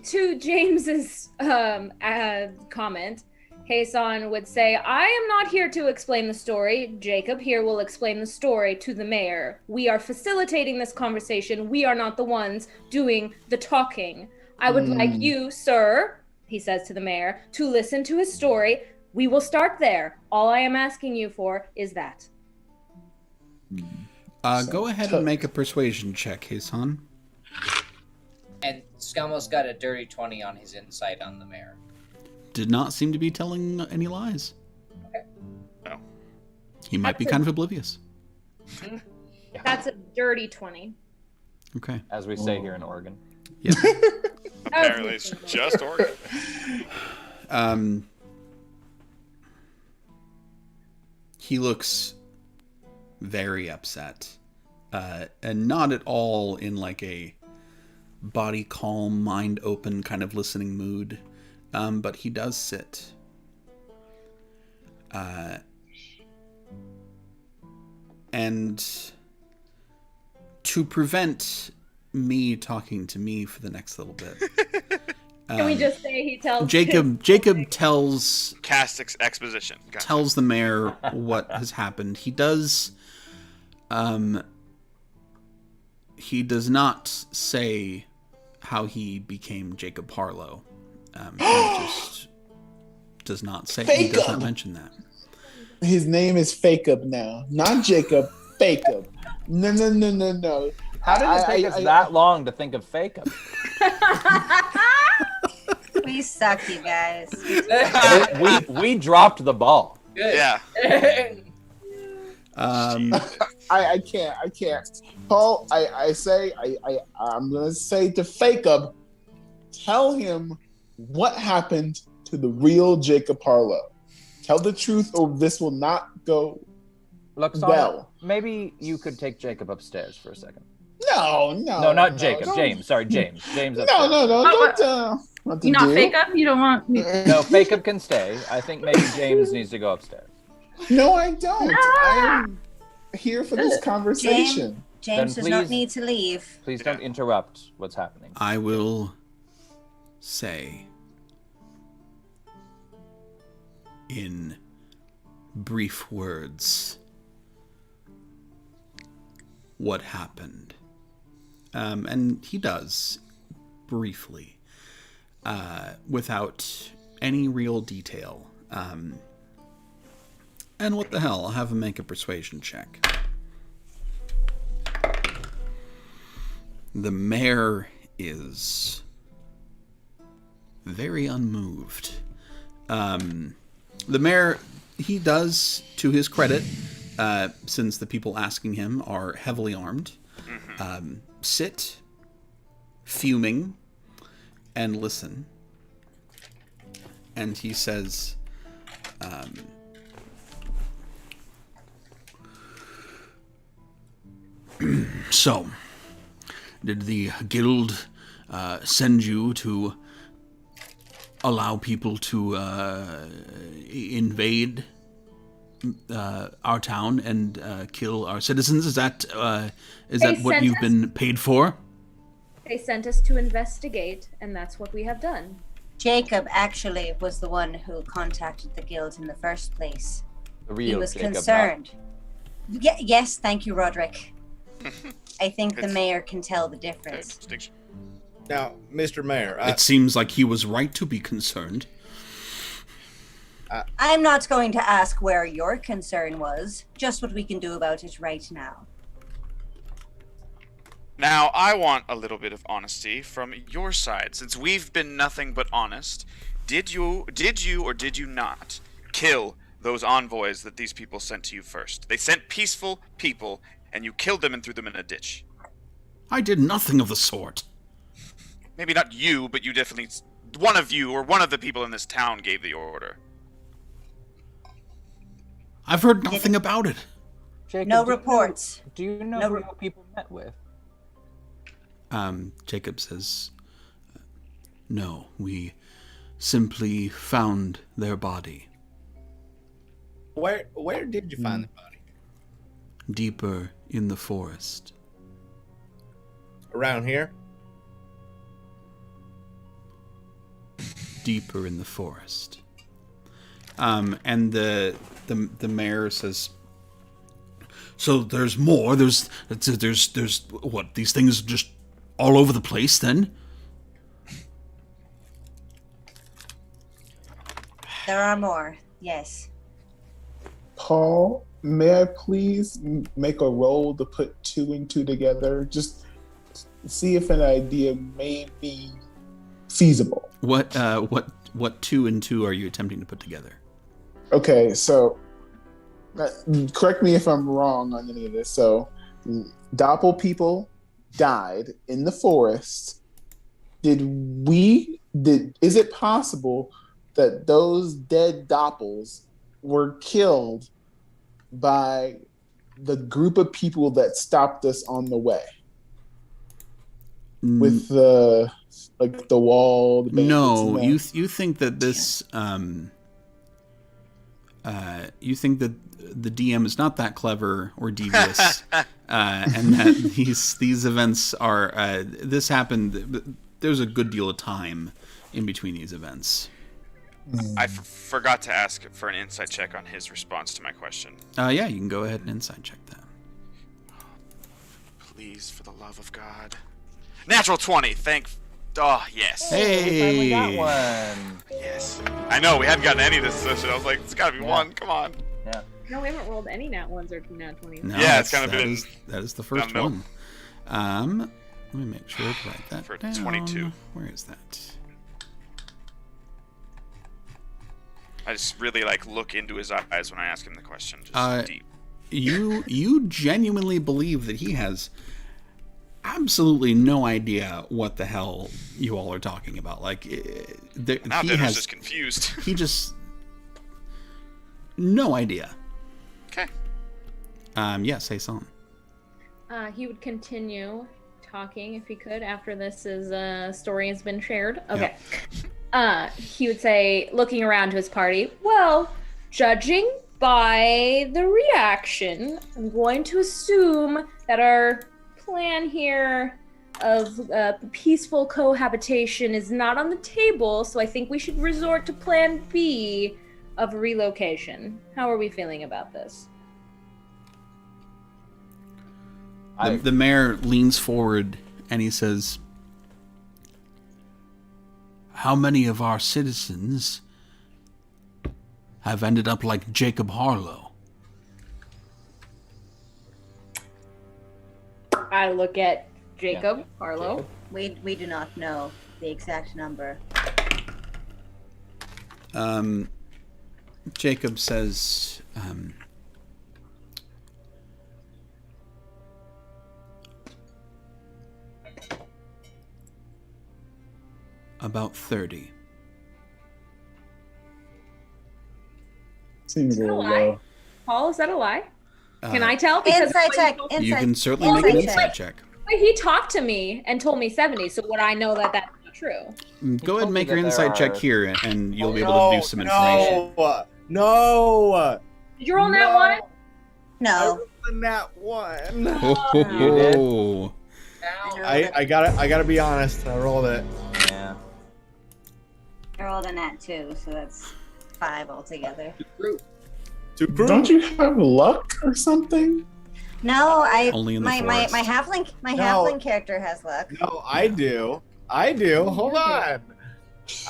To James's comment, Heisan would say, I am not here to explain the story. Jacob here will explain the story to the mayor. We are facilitating this conversation. We are not the ones doing the talking. I would like you, sir, he says to the mayor, to listen to his story. We will start there. All I am asking you for is that. Go ahead and make a persuasion check, Heisan. And Scummo's got a dirty 20 on his insight on the mayor. Did not seem to be telling any lies. Okay. No. He might be kind of oblivious. That's a dirty 20. Okay. As we say here in Oregon. Yeah. Apparently it's just Oregon. He looks very upset. And not at all in like a body calm, mind open kind of listening mood. But he does sit. And to prevent me talking to me for the next little bit. Can we just say he tells Jacob tells Cast exposition. Gotcha. tells the mayor what has happened. He does not say how he became Jacob Harlow. He just does not say. He does not mention that. His name is Fake Up now, not Jacob. Fake Up. No. How did it take us that long to think of fake up? We suck, you guys. we dropped the ball. Good. Yeah. I can't. Paul, I'm gonna say to Fake Up, tell him what happened to the real Jacob Harlow. Tell the truth, or this will not go well. Maybe you could take Jacob upstairs for a second. No, not Jacob. don't. James. Sorry, James. James upstairs. No. Oh, Don't. What You to not do. fake up? You don't want me. No, Fake Up can stay. I think maybe James needs to go upstairs. No, I don't. I am here for this conversation. James does not need to leave. Please don't interrupt what's happening. I will say in brief words what happened. And he does, briefly, without any real detail. And what the hell, I'll have him make a persuasion check. The mayor is very unmoved. The mayor, he does, to his credit, since the people asking him are heavily armed, sit, fuming, and listen. And he says, so, did the guild send you to allow people to invade our town and kill our citizens? Is that what you've been paid for? They sent us to investigate, and that's what we have done. Jacob actually was the one who contacted the guild in the first place. The real He was Jacob, concerned. Yes, thank you, Roderick. I think the mayor can tell the difference. Now, Mr. Mayor, It seems like he was right to be concerned. I'm not going to ask where your concern was, just what we can do about it right now. Now, I want a little bit of honesty from your side, since we've been nothing but honest. Did you or did you not kill those envoys that these people sent to you first? They sent peaceful people, and you killed them and threw them in a ditch. I did nothing of the sort. Maybe not you, but you definitely... One of you, or one of the people in this town gave the order. I've heard nothing about it. Jacob, No reports. Do you know who the people met with? Jacob says, no, we simply found their body. Where did you find the body? Deeper in the forest. Around here? Deeper in the forest. And the mayor says, so there's more. There's what, these things just all over the place then? There are more, yes. Paul, may I please make a roll to put 2 and 2 together? Just see if an idea may be feasible. What 2 and 2 are you attempting to put together? Okay, so correct me if I'm wrong on any of this. So, Doppel people died in the forest. Is it possible that those dead Doppels were killed by the group of people that stopped us on the way? With the wall, the no, you think that this you think that the DM is not that clever or devious, and that these events are this happened. There's a good deal of time in between these events. I forgot to ask for an insight check on his response to my question. Yeah, you can go ahead and insight check that. Please, for the love of God. Natural 20, oh, yes. Hey! We finally got one. Yes. I know, we hadn't gotten any this session. I was like, it's gotta be one, come on. Yeah. No, we haven't rolled any nat 1s or nat 20s. No, Yeah, it's kind of been... That is the first no. one. Let me make sure to write that For down. 22. Where is that? I just really, look into his eyes when I ask him the question. Just deep. You genuinely believe that he has absolutely no idea what the hell you all are talking about. Now Dinner's just confused. He just... No idea. Okay. Yeah, say something. He would continue talking if he could after this story has been shared. Okay. Yeah. He would say, looking around to his party, well, judging by the reaction, I'm going to assume that our plan here of peaceful cohabitation is not on the table, so I think we should resort to plan B of relocation. How are we feeling about this? The mayor leans forward and he says, how many of our citizens have ended up like Jacob Harlow? I look at Jacob Harlow. We do not know the exact number. Jacob says, about 30. Seems a Is that a little lie? low. Paul, is that a lie? Can I tell? Because Insight check. You can certainly Insight make an check. insight check. he talked to me and told me 70, so would I know that that's not true? Go ahead and make your that there insight check are- here, and you'll be able to do some information. No. Did you roll that one? No. That one. Oh. I gotta be honest. I rolled it. Yeah. I rolled a nat 2, so that's 5 altogether. To prove. Don't you have luck or something? No, Only in the my forest. halfling character has luck. No, I do. Hold on.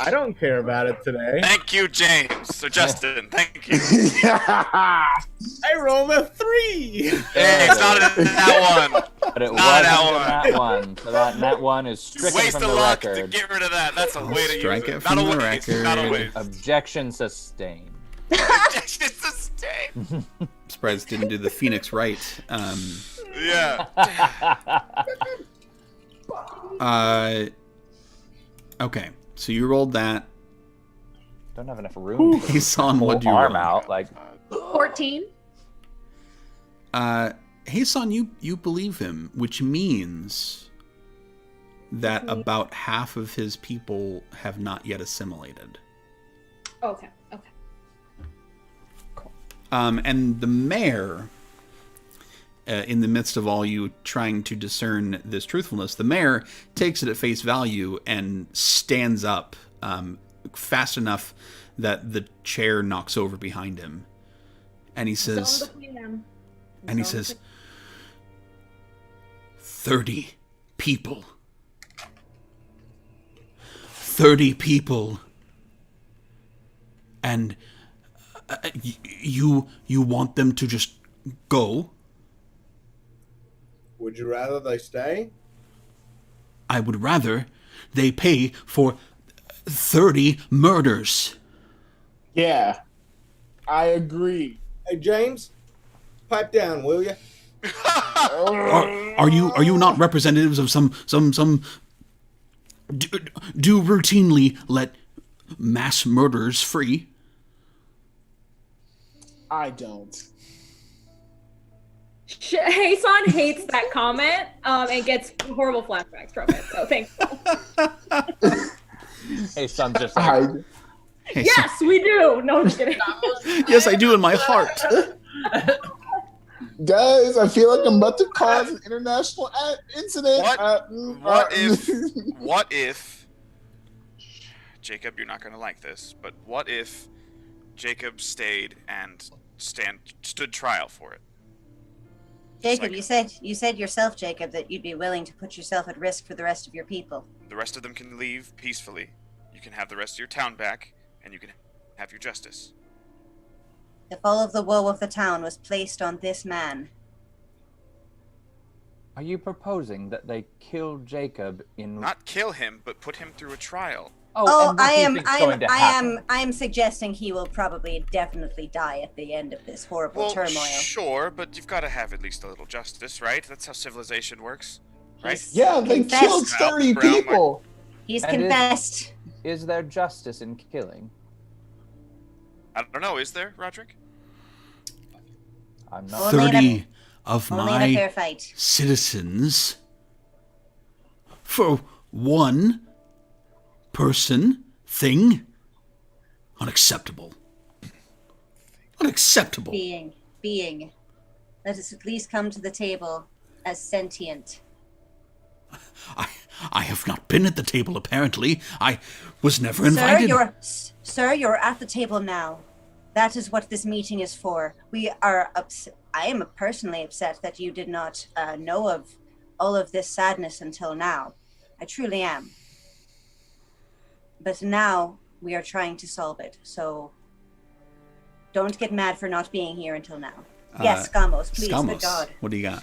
I don't care about it today. Thank you, James. So Justin, thank you. I rolled a 3. Hey, it's not in that one. But it Not wasn't that in that one. So that one is stricken Waste from of the luck to record. get rid of that. That's a way to Strike use it it. from Not a the waste. Not a record. waste. Objection sustained. Objection sustained. Surprised didn't do the Phoenix right. Yeah. Okay, so you rolled that. Don't have enough room. For Hasan, the what'd you whole arm roll? out. Like 14. Hasan, you believe him, which means that about half of his people have not yet assimilated. Okay. And the mayor, in the midst of all you trying to discern this truthfulness, the mayor takes it at face value and stands up fast enough that the chair knocks over behind him. And he says, 30 people. 30 people. And you want them to just go? Would you rather they stay? I would rather they pay for 30 murders. Yeah, I agree. Hey, James, pipe down, will you? Are you not representatives of some do routinely let mass murderers free? I don't. Hasan hates that comment and gets horrible flashbacks from it, so thanks. hey, son, just like, Hey, Yes, we do! No, I'm just kidding. yes, I do in my heart. Guys, I feel like I'm about to cause an international incident. What if Jacob, you're not going to like this, but what if Jacob stayed and stood trial for it? Jacob, Like- you said yourself, Jacob, that you'd be willing to put yourself at risk for the rest of your people. The rest of them can leave peacefully. You can have the rest of your town back, and you can have your justice. If all of the woe of the town was placed on this man, are you proposing that they kill Jacob in? Not kill him, but put him through a trial. and what do you think's going to happen? I'm suggesting he will probably definitely die at the end of this horrible Well, turmoil. sure, but you've got to have at least a little justice, right? That's how civilization works, right? Yeah, they Confessed. killed 30 Brown, people. He's And confessed. Is there justice in killing? I don't know, is there, Roderick? I'm not. Only in a- 30 of Only in a my fair fight. citizens for one person thing? Unacceptable. Unacceptable. Being. Let us at least come to the table as sentient. I have not been at the table, apparently. I was never invited. Sir, you're at the table now. That is what this meeting is for. I am personally upset that you did not know of all of this sadness until now. I truly am. But now we are trying to solve it, so don't get mad for not being here until now. Yes, Scamos, please, good God. What do you got?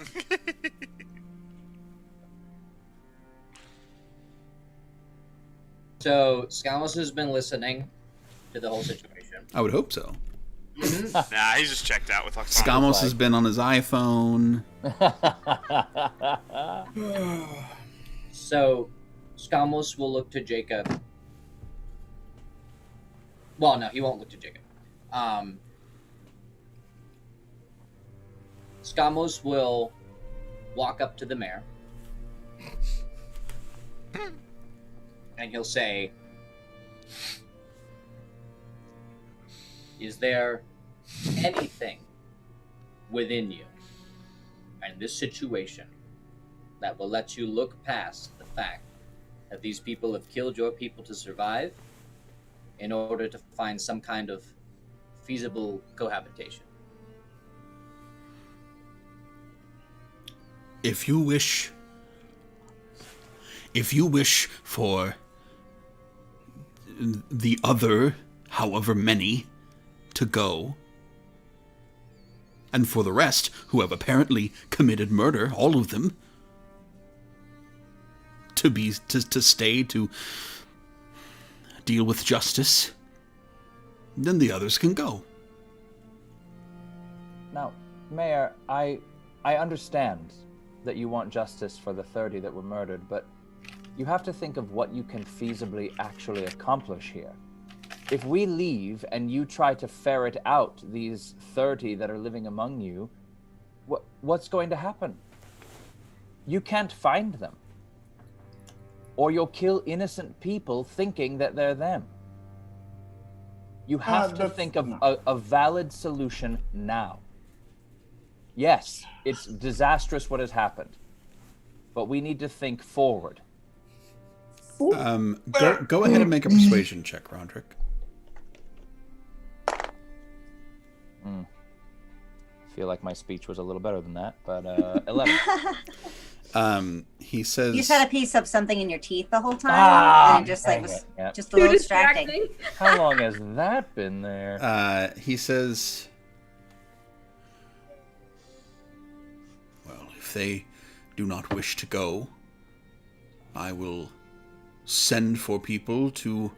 So Scamos has been listening to the whole situation. I would hope so. Nah, he's just checked out with Scamos has been on his iPhone. So Scamos will look to Jacob. Well, no, he won't look to Jacob. Scamos will walk up to the mayor. And he'll say, is there anything within you and this situation that will let you look past the fact that these people have killed your people to survive in order to find some kind of feasible cohabitation? If you wish for the other, however many, to go, and for the rest, who have apparently committed murder, all of them, to stay to deal with justice, then the others can go. Now, Mayor, I understand that you want justice for the 30 that were murdered, but you have to think of what you can feasibly actually accomplish here. If we leave and you try to ferret out these 30 that are living among you, what's going to happen? You can't find them. Or you'll kill innocent people thinking that they're them. You have to think of a valid solution now. Yes, it's disastrous what has happened, but we need to think forward. Go ahead and make a persuasion check, Roderick. Feel like my speech was a little better than that, but 11. He says, you just had a piece of something in your teeth the whole time, and it just was just a little distracting. How long has that been there? He says, well, if they do not wish to go, I will send for people to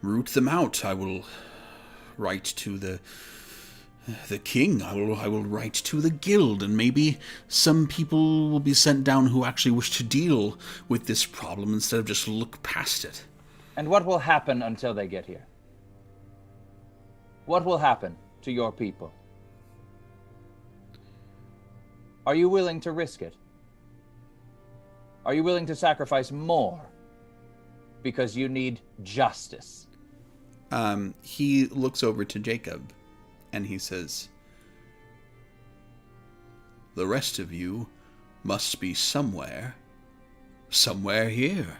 root them out. I will write to the king. I will write to the guild, and maybe some people will be sent down who actually wish to deal with this problem instead of just look past it. And what will happen until they get here? What will happen to your people? Are you willing to risk it? Are you willing to sacrifice more because you need justice? He looks over to Jacob and he says, the rest of you must be somewhere here,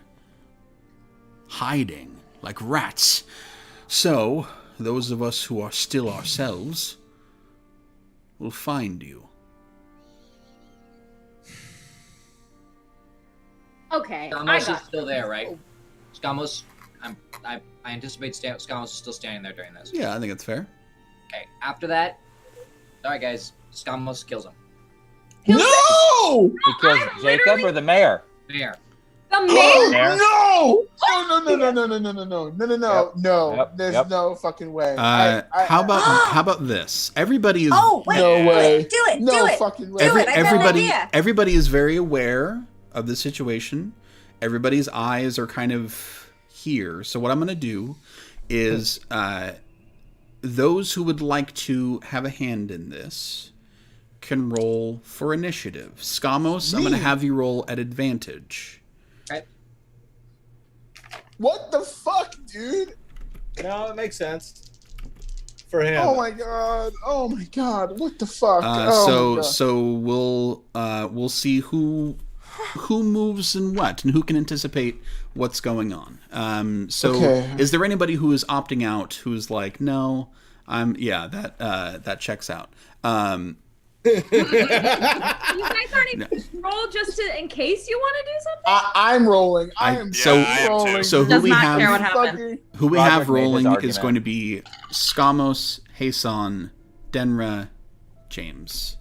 hiding like rats. So, those of us who are still ourselves will find you. Okay, Scamos is still there, right? Scamos, I anticipate Scamos is still standing there during this. Yeah, I think it's fair. Okay, after that, sorry guys, Scamos kills him. No! He kills Jacob or the mayor? Mayor. The mayor? No! No. There's no fucking way. How about this? Everybody is no way. Do it. No do it. fucking way. Do it. I got an idea. Everybody is very aware of the situation. Everybody's eyes are kind of here. So what I'm going to do is those who would like to have a hand in this can roll for initiative. Scamos, I'm going to have you roll at advantage. Right. What the fuck, dude? No, it makes sense. for him. Oh my god! Oh my god! What the fuck? We'll see who moves and what, and who can anticipate what's going on. Is there anybody who is opting out? Who's like, no, that checks out. You guys aren't even roll just in case you want to do something. I'm rolling. I am rolling. So Does not care what happened. who we Roderick have made his rolling is argument. going to be Skamos, Hasan, Denra, James.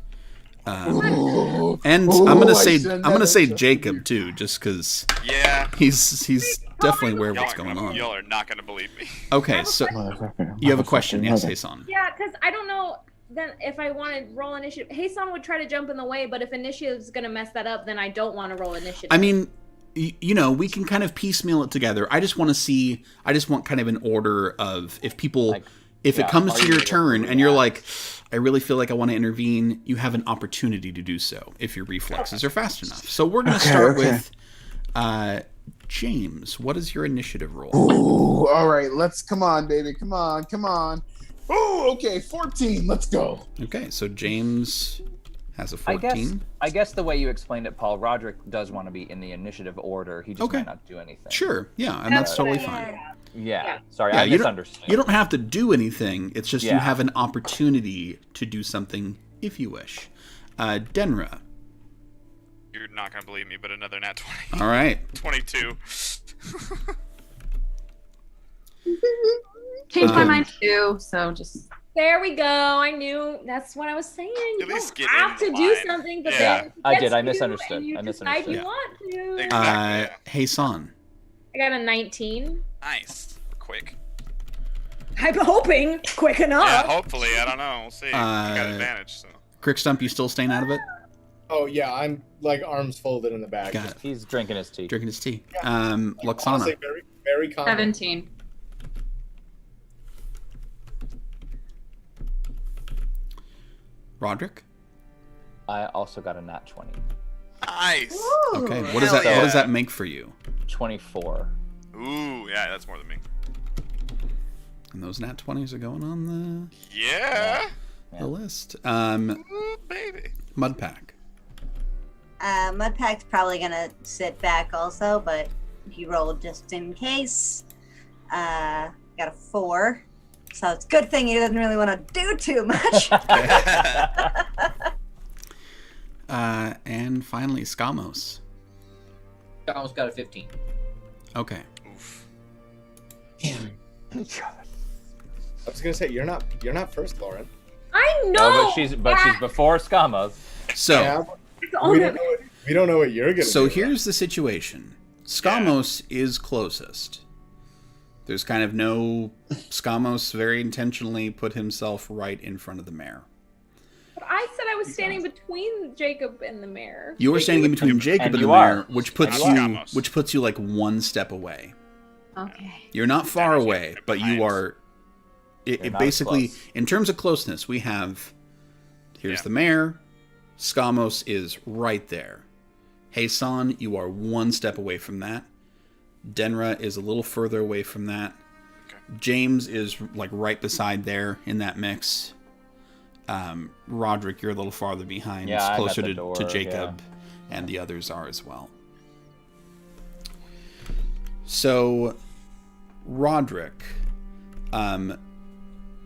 And I'm gonna say Jacob too, just because Yeah. he's definitely aware of what's going on. Y'all are not gonna believe me. Okay, so you have a question, yes, Hasan. Yeah, because I don't know. Then if I want to roll initiative, Hasan would try to jump in the way, but if initiative's gonna mess that up, then I don't want to roll initiative. I mean, we can kind of piecemeal it together. I just want kind of an order of if people, if it comes to your turn and you're like, I really feel like I want to intervene, you have an opportunity to do so if your reflexes are fast enough. So we're going to start with James. What is your initiative roll? Ooh, all right, come on, baby. Come on. Ooh, okay, 14. Let's go. Okay, so James has a 14. I guess the way you explained it, Paul, Roderick does want to be in the initiative order. He just might not do anything. Sure, yeah, and that's totally fine. Yeah. Sorry, Yeah, I misunderstood. You don't have to do anything. It's just you have an opportunity to do something if you wish. Denra. You're not gonna believe me, but another nat 20. All right. 22. Changed my mind too, so just. There we go. I knew that's what I was saying. You At least don't get have in to the do line. something, but Yeah. then I did. I you misunderstood. and you I decide you misunderstood. want to. Exactly. Hasan. I got a 19. Nice. Quick. I'm hoping quick enough. Yeah, hopefully. I don't know. We'll see. You got advantage, so. Crickstump, you still staying out of it? Oh yeah, I'm like arms folded in the back. Got it. He's drinking his tea. Drinking his tea. Honestly, Luxana. very, very calm. 17. Roderick. I also got a nat 20. Nice. Okay. Hell What does yeah. that make for you? 24. Ooh, yeah, that's more than me. And those nat 20s are going on Yeah. the list. Ooh, baby. Mudpack. Mudpack's probably gonna sit back also, but he rolled just in case. Got a 4, so it's a good thing he doesn't really want to do too much. And finally, Skamos. I almost got a 15. Okay. Oof. I was gonna say you're not first, Lauren. I know. No, but she's before Skamos. So, Yeah, we don't know what you're gonna so do. here's the situation. Skamos is closest. There's kind of no... Skamos very intentionally put himself right in front of the mayor. But I said I was standing between Jacob and the mayor. You were standing in between Jacob and the you mayor, are. which puts And you Skamos. which puts you like one step away. Okay. You're not far Denver's away, right but you behind. are. It not basically, close. in terms of closeness, we have. Here's Yeah. the mayor. Skamos is right there. Hasan, you are one step away from that. Denra is a little further away from that. Okay. James is like right beside there in that mix. Roderick, you're a little farther behind, Yeah, I'm at closer the to door, Jacob, and the others are as well. So, Roderick,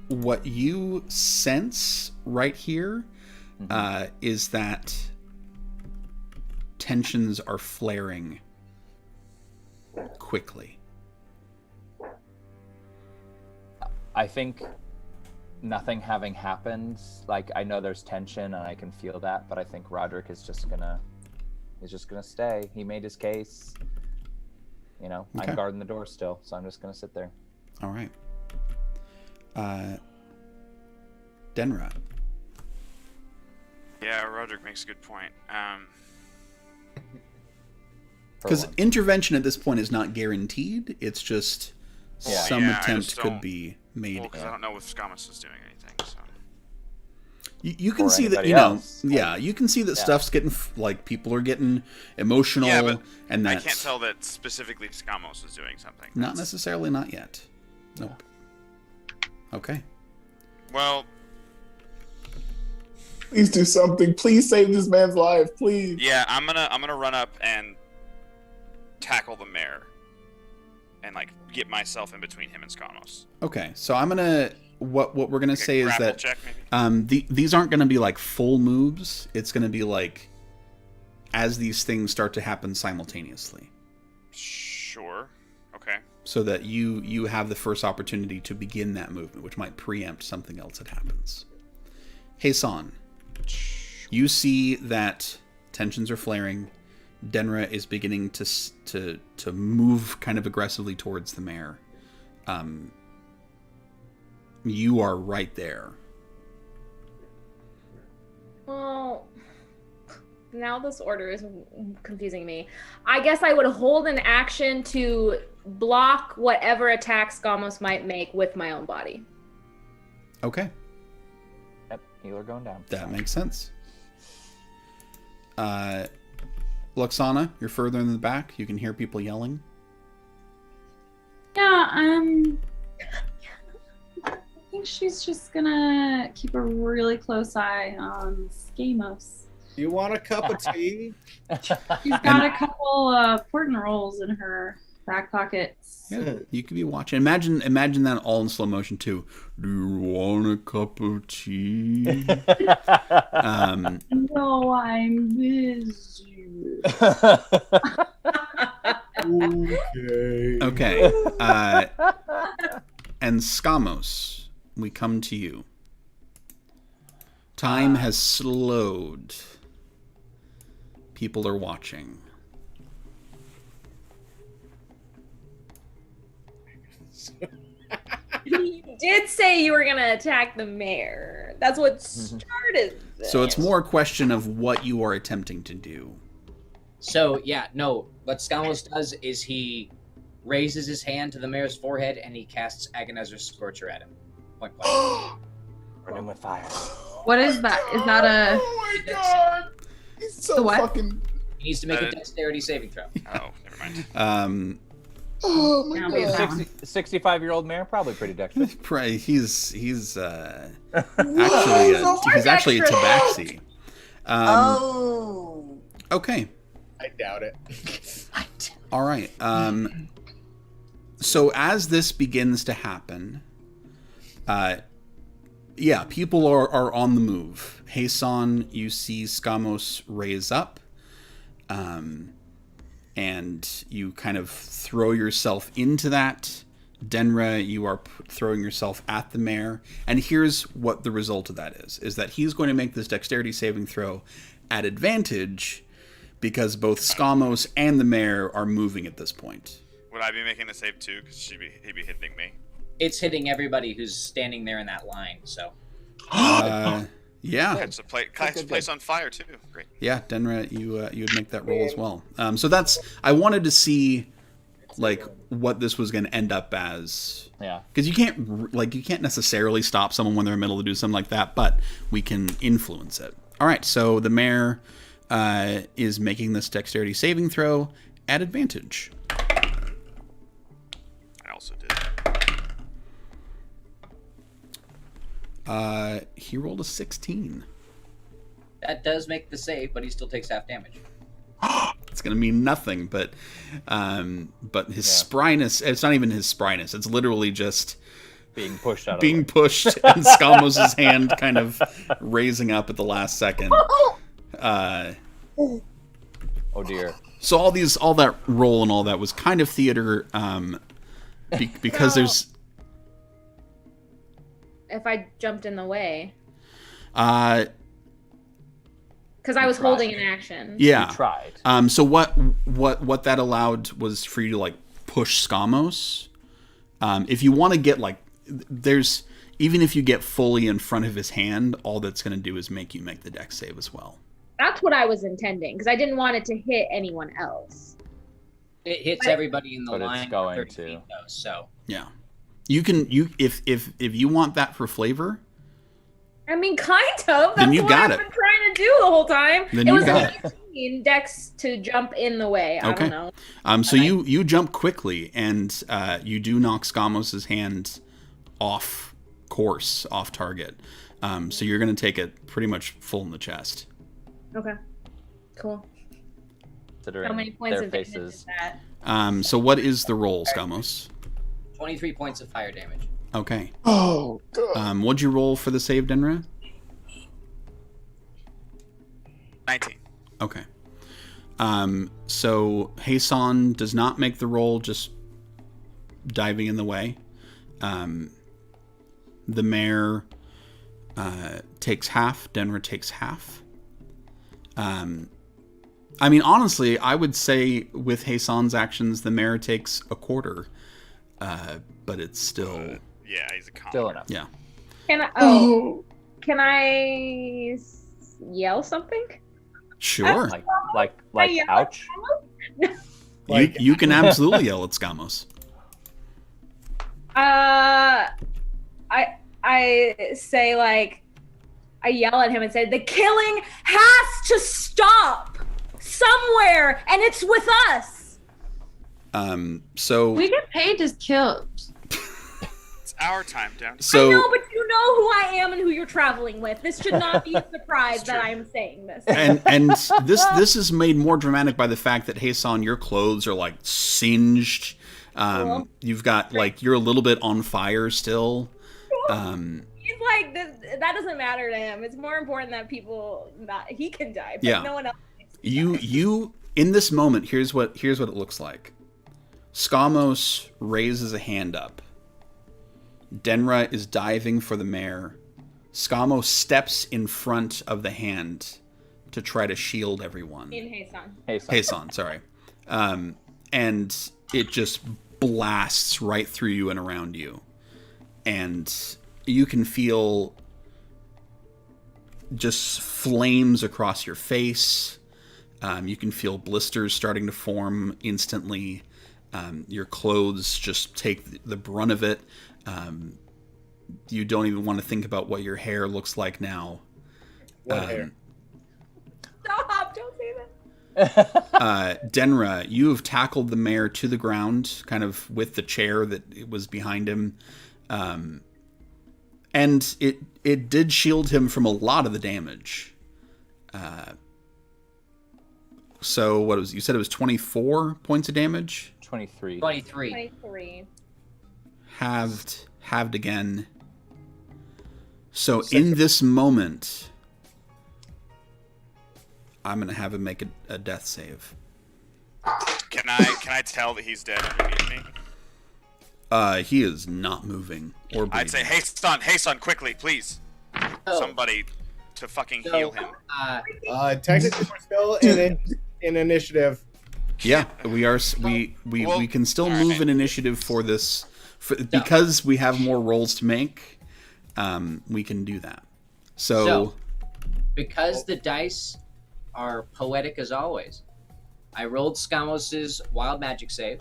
what you sense right here is that tensions are flaring quickly. I think nothing having happened, like I know there's tension and I can feel that, but I think Roderick is just gonna stay. He made his case. You know, Okay. I'm guarding the door still, so I'm just gonna sit there. All right. Denra. Yeah, Roderick makes a good point. For Because once. intervention at this point is not guaranteed. It's just Yeah. some Yeah, I attempt just could don't- be made. Well, because I don't know if Skamos is doing anything, so. You can Or see that, anybody you know, else. yeah, you can see that Yeah. stuff's getting, like, people are getting emotional, Yeah, but and I that's can't tell that specifically Skamos is doing something. not necessarily not yet. Nope. Okay. Well, Please do something. Please save this man's life. Please. yeah, I'm gonna run up and tackle the mayor, and like get myself in between him and Skamos. Okay, so I'm gonna what we're gonna Like a say is grapple that check, maybe? these aren't gonna be like full moves. It's gonna be like as these things start to happen simultaneously, Sure. Okay. so that you have the first opportunity to begin that movement, which might preempt something else that happens. Hey, San, you see that tensions are flaring. Denra is beginning to move kind of aggressively towards the mayor. You are right there. Well, now this order is confusing me. I guess I would hold an action to block whatever attack Skamos might make with my own body. Okay, Yep, healer going down. that makes sense. Luxana, you're further in the back. You can hear people yelling. Yeah, I think she's just gonna keep a really close eye on Skamos. You want a cup of tea? She's got a couple portent rolls in her back pockets. Yeah, you could be watching. Imagine that all in slow motion too. Do you want a cup of tea? No, I'm busy. Okay. Okay. And Skamos, we come to you. Time has slowed. People are watching. You did say you were gonna attack the mayor. That's what started this. So it's more a question of what you are attempting to do. So yeah, no. What Skamos does is he raises his hand to the mayor's forehead and he casts Agonizer's Scorcher at him. Point blank. Burn him with fire. What is that? Is that a? Oh my god! He's so The what? fucking. He needs to make a dexterity saving throw. Oh, never mind. Oh my Now we god! have- 65-year-old mayor, probably pretty dexterous. He's Wow. actually a tabaxi. Oh. Okay. I doubt it. All right. So as this begins to happen, yeah, people are on the move. Heisan, you see Skamos raise up, and you kind of throw yourself into that. Denra, you are throwing yourself at the mayor. And here's what the result of that is that he's going to make this dexterity saving throw at advantage because both Skamos and the mayor are moving at this point. Would I be making the save too? Because he'd be hitting me. It's hitting everybody who's standing there in that line. So Yeah. Catch the place on fire too. Great. Yeah, Denra, you would make that roll as well. So that's, I wanted to see like what this was going to end up as. Yeah. Because you can't necessarily stop someone when they're in the middle to do something like that, but we can influence it. All right, so the mayor is making this dexterity saving throw at advantage. I also did. He rolled a 16. that does make the save, but he still takes half damage. It's going to mean nothing, but his spryness, it's not even his spryness. It's literally just Being pushed out. being pushed and Skamos' hand kind of raising up at the last second. Oh dear. So all that roll and all that was kind of theater, because there's. If I jumped in the way, Uh, because I was holding an action. yeah. You tried. So what that allowed was for you to like push Skamos. If you want to get like, there's even if you get fully in front of his hand, all that's going to do is make you make the dex save as well. That's what I was intending, because I didn't want it to hit anyone else. It hits everybody in the But it's line. going 30 to. feet, though, so Yeah, if you want that for flavor, I mean, kind of. That's Then you what got I've it. been trying to do the whole time. Then it you was got a 15 dex to jump in the way. I Okay. don't know. So you jump quickly and you do knock Skamos' hand off course off target. So you're going to take it pretty much full in the chest. Okay. Cool. Considering How many points their of damage faces. is that? So what is the roll, Skamos? 23 points of fire damage. Okay. Oh, God. What'd you roll for the save, Denra? 19. Okay. So Hasan does not make the roll, just diving in the way. The mayor takes half. Denra takes half. I mean, honestly, I would say with Hasan's actions, the mayor takes a quarter. But it's still... Yeah, he's a con. Still enough. Yeah. Can I yell something? Sure. Like Yeah. ouch. You can absolutely yell at Skamos. I say, like, I yell at him and say, the killing has to stop somewhere, and it's with us. So We get paid to kill. It's our time down. so I know, but you know who I am and who you're traveling with. This should not be a surprise that I am saying this. and this is made more dramatic by the fact that Hasan, your clothes are like singed. You've got like you're a little bit on fire still. He's like, that doesn't matter to him. It's more important that he can die, but Yeah. no one else. You in this moment, here's what it looks like. Skamos raises a hand up. Denra is diving for the mayor. Skamos steps in front of the hand to try to shield everyone. In Hasan. Hasan, sorry. And it just blasts right through you and around you. And you can feel just flames across your face. You can feel blisters starting to form instantly. Your clothes just take the brunt of it. You don't even want to think about what your hair looks like now. What hair? Stop! Don't say that. Denra, you have tackled the mayor to the ground, kind of with the chair that was behind him. And it did shield him from a lot of the damage. So what was you said it was 24 points of damage? 23. 23. 23. Halved again. So in this moment, I'm gonna have him make a death save. Can I tell that he's dead underneath me? He is not moving or breathing. I'd say, hey son, quickly, please. Oh. Somebody to fucking heal him. Technically, we're still in initiative. Yeah, we are. We can still move an initiative for this, because we have more rolls to make. We can do that. So because the dice are poetic as always, I rolled Skamos' wild magic save.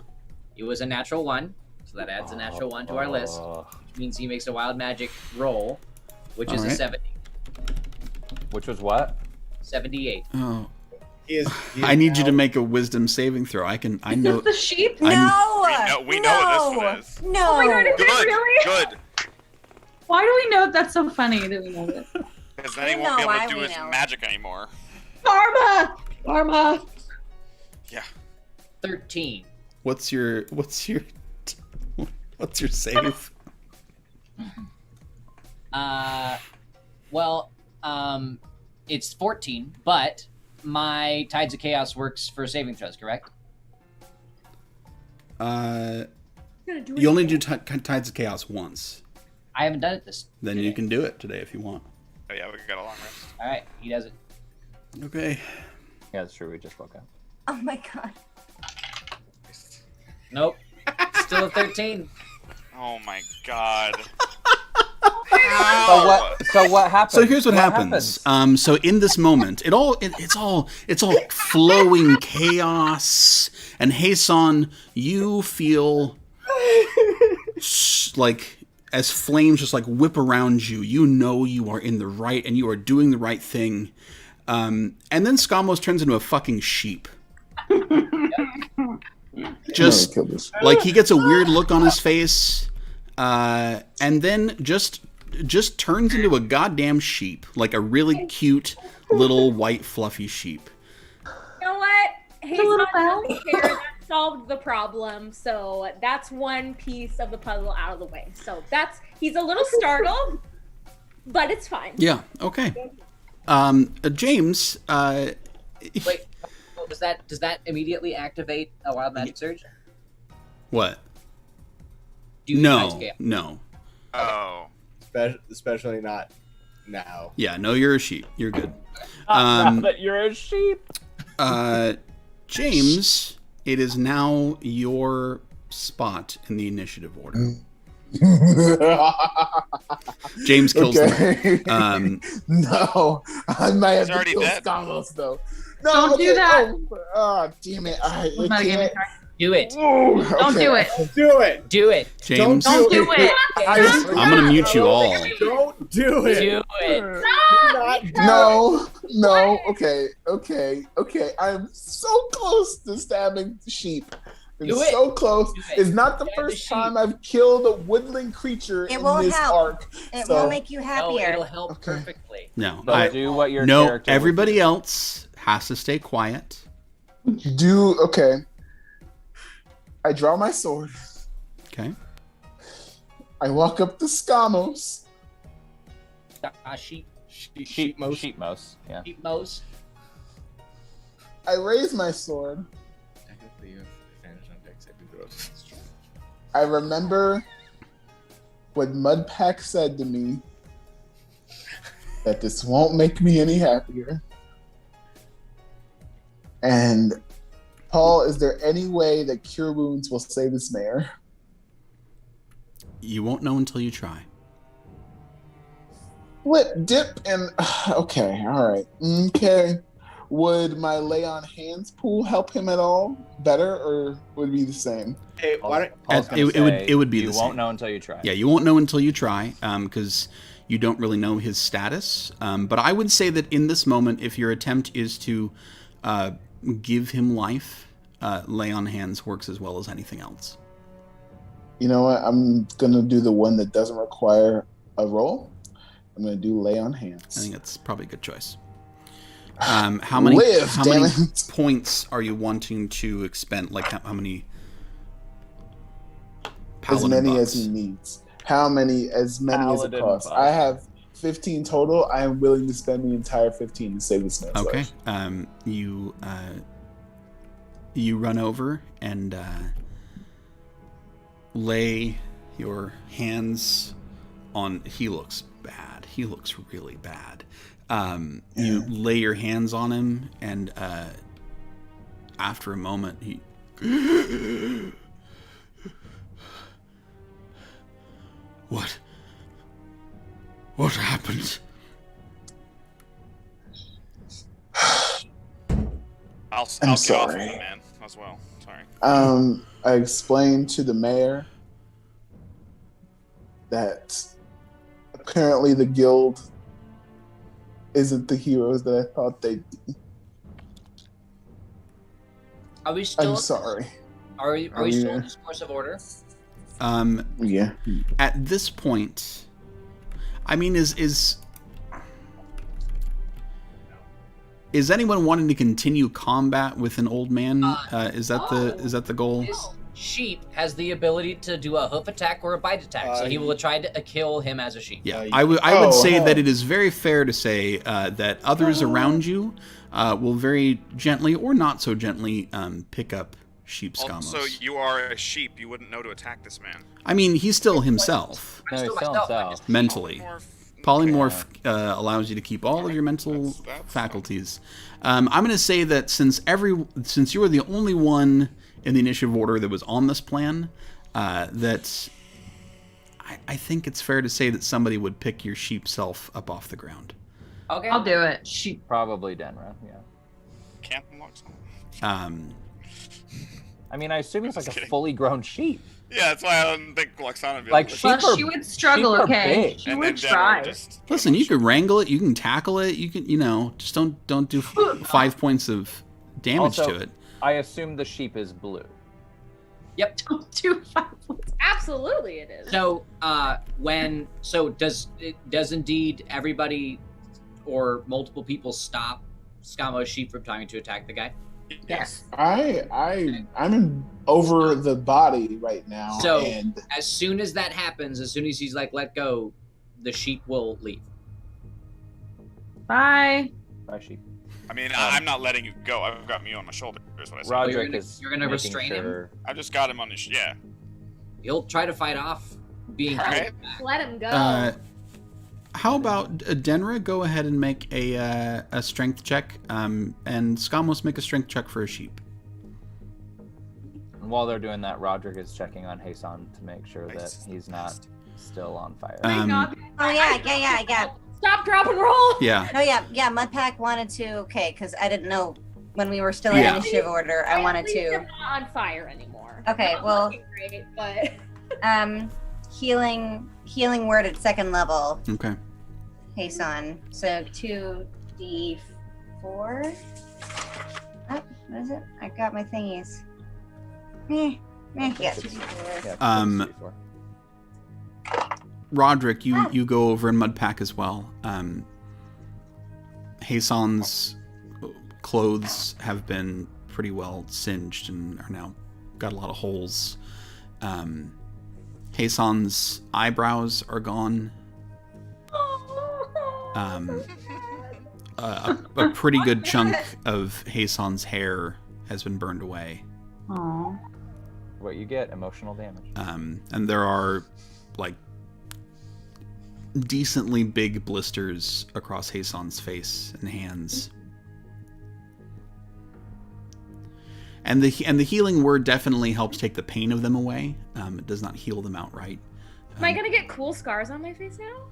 It was a natural 1, so that adds a natural 1 to our list, which means he makes a wild magic roll, which is a 70. Which was what? 78. Oh. He is I need you to now- make a wisdom saving throw. I know. The sheep? We know what this one is. No. Oh my god, is it Good, really? good. Why do we know that's so funny that we know this? Because then he won't be able to do his magic anymore. Pharma! Yeah. 13. What's your save? It's 14, but my Tides of Chaos works for saving throws, correct? You only do Tides of Chaos once. I haven't done it this. Then you can do it today if you want. Oh yeah, we got a long rest. All right, he does it. Okay. Yeah, that's true. We just woke up. Oh my god. Nope. Still a 13. Oh my god. So what happens? So here's what happens. So in this moment, it's all flowing chaos, and Hasan, you feel like as flames just like whip around you. You know you are in the right, and you are doing the right thing. And then Skamos turns into a fucking sheep. Just like he gets a weird look on his face, and then just just turns into a goddamn sheep, like a really cute little white fluffy sheep. You know what? He's little not bell. really here. That solved the problem. So that's one piece of the puzzle out of the way. So he's a little startled, but it's fine. Yeah. Okay. James. Wait, does that immediately activate a wild magic surge? What? Do you No. scale? No. Oh. Especially not now. Yeah. No. You're a sheep. You're good. Now that you're a sheep. James, it is now your spot in the initiative order. James kills them. No, I might have He's to already kill dead. Scamos though. No, Don't do that. Oh, damn it! I can't. Do it. Ooh, Don't okay. do it. Do it. Do it. James, Don't do it. I'm gonna mute you all. Don't do it. Do it. No. Okay. I'm so close to stabbing the sheep. I'm Do it. so close. Do it. It's not the Stab the first sheep. time I've killed a woodland creature It in won't this help. arc. It So- will make you No, happier. it'll help Okay. perfectly. No. Don't do what your No. character would Everybody do. else has to stay quiet. Okay. I draw my sword. Okay. I walk up to Scamos. Sheep. Sheep mouse. Yeah. Sheep mouse. I raise my sword. I remember what Mudpack said to me that this won't make me any happier. And Paul, is there any way that Cure Wounds will save this mayor? You won't know until you try. What dip and okay, all right. Okay. Would my lay on hands pool help him at all? Better, or would it be the same? Hey, why don't Paul's gonna It would be you the won't same. know until you try. Yeah, you won't know until you try, because you don't really know his status. But I would say that in this moment, if your attempt is to give him life, lay on hands works as well as anything else. You know what? I'm gonna do the one that doesn't require a roll. I'm gonna do lay on hands. I think that's probably a good choice. How many Live, how damn many it. points are you wanting to expend? Like how many? As Paladin many bucks? as he needs. As many as it Paladin costs. bucks. I have 15 total. I am willing to spend the entire 15 to save this man's Okay. life. You run over and lay your hands on. He looks bad. He looks really bad. You lay your hands on him, and after a moment, he. What happened? I'll I'm get off sorry. of the man as well. Sorry. I explained to the mayor that apparently the guild isn't the heroes that I thought they'd be. Are we still? I'm sorry. Are we still in this course of order? Yeah. At this point, I mean, is anyone wanting to continue combat with an old man? Is that the goal? This sheep has the ability to do a hoof attack or a bite attack, so he will try to kill him as a sheep. Yeah, I would say that it is very fair to say that others around you will very gently or not so gently pick up sheep scamos. Also, you are a sheep. You wouldn't know to attack this man. I mean, he's still himself I'm No, still he's still myself. himself. mentally. Polymorph allows you to keep all of your mental faculties. I'm going to say that since you were the only one in the initiative order that was on this plan, that I think it's fair to say that somebody would pick your sheep self up off the ground. Okay. I'll do it. Sheep. Probably Denra, yeah. Can't unlock something. I mean, I assume he's like Just a kidding. fully grown sheep. Yeah, that's why I don't think Luxana would be Like able to. sheep Well, are- she would struggle, sheep are okay? big. She And would then try. Denver just Listen, you can wrangle it, you can tackle it, you can, just don't do 5 points of damage Also, to it. I assume the sheep is blue. Yep. Don't do violence. Absolutely, it is. So, does indeed everybody or multiple people stop Scamo's sheep from trying to attack the guy? Yes. I'm over the body right now. So, and as soon as that happens, as soon as he's like, let go, the sheep will leave. Bye. Bye, sheep. I mean, I'm not letting you go. I've got you on my shoulder. Is what I said. Roderick you're gonna making restrain him? I just got him on his. Yeah. He'll try to fight off being All held right. back. Let him go. How about Denra? Go ahead and make a strength check, and Skamos make a strength check for a sheep. And while they're doing that, Roderick is checking on Hasan to make sure that he's not still on fire. My God. Oh yeah. Stop, drop, and roll. Yeah. Oh yeah. Mudpack wanted to. Okay, because I didn't know when we were still in Yeah. initiative order. I wanted At least to. I'm not on fire anymore. Okay, Not well- looking great, but Healing word at second level. Okay. Hasan. So 2d4. Oh, what is it? I got my thingies. Yeah, 2d4. Yeah, Roderick, you go over in Mudpack as well. Hasan's clothes have been pretty well singed and are now got a lot of holes. Hasan's eyebrows are gone. A pretty good chunk of Hasan's hair has been burned away. Aww. What you get, emotional damage. And there are like decently big blisters across Hasan's face and hands. And the healing word definitely helps take the pain of them away. It does not heal them outright. am I gonna get cool scars on my face now?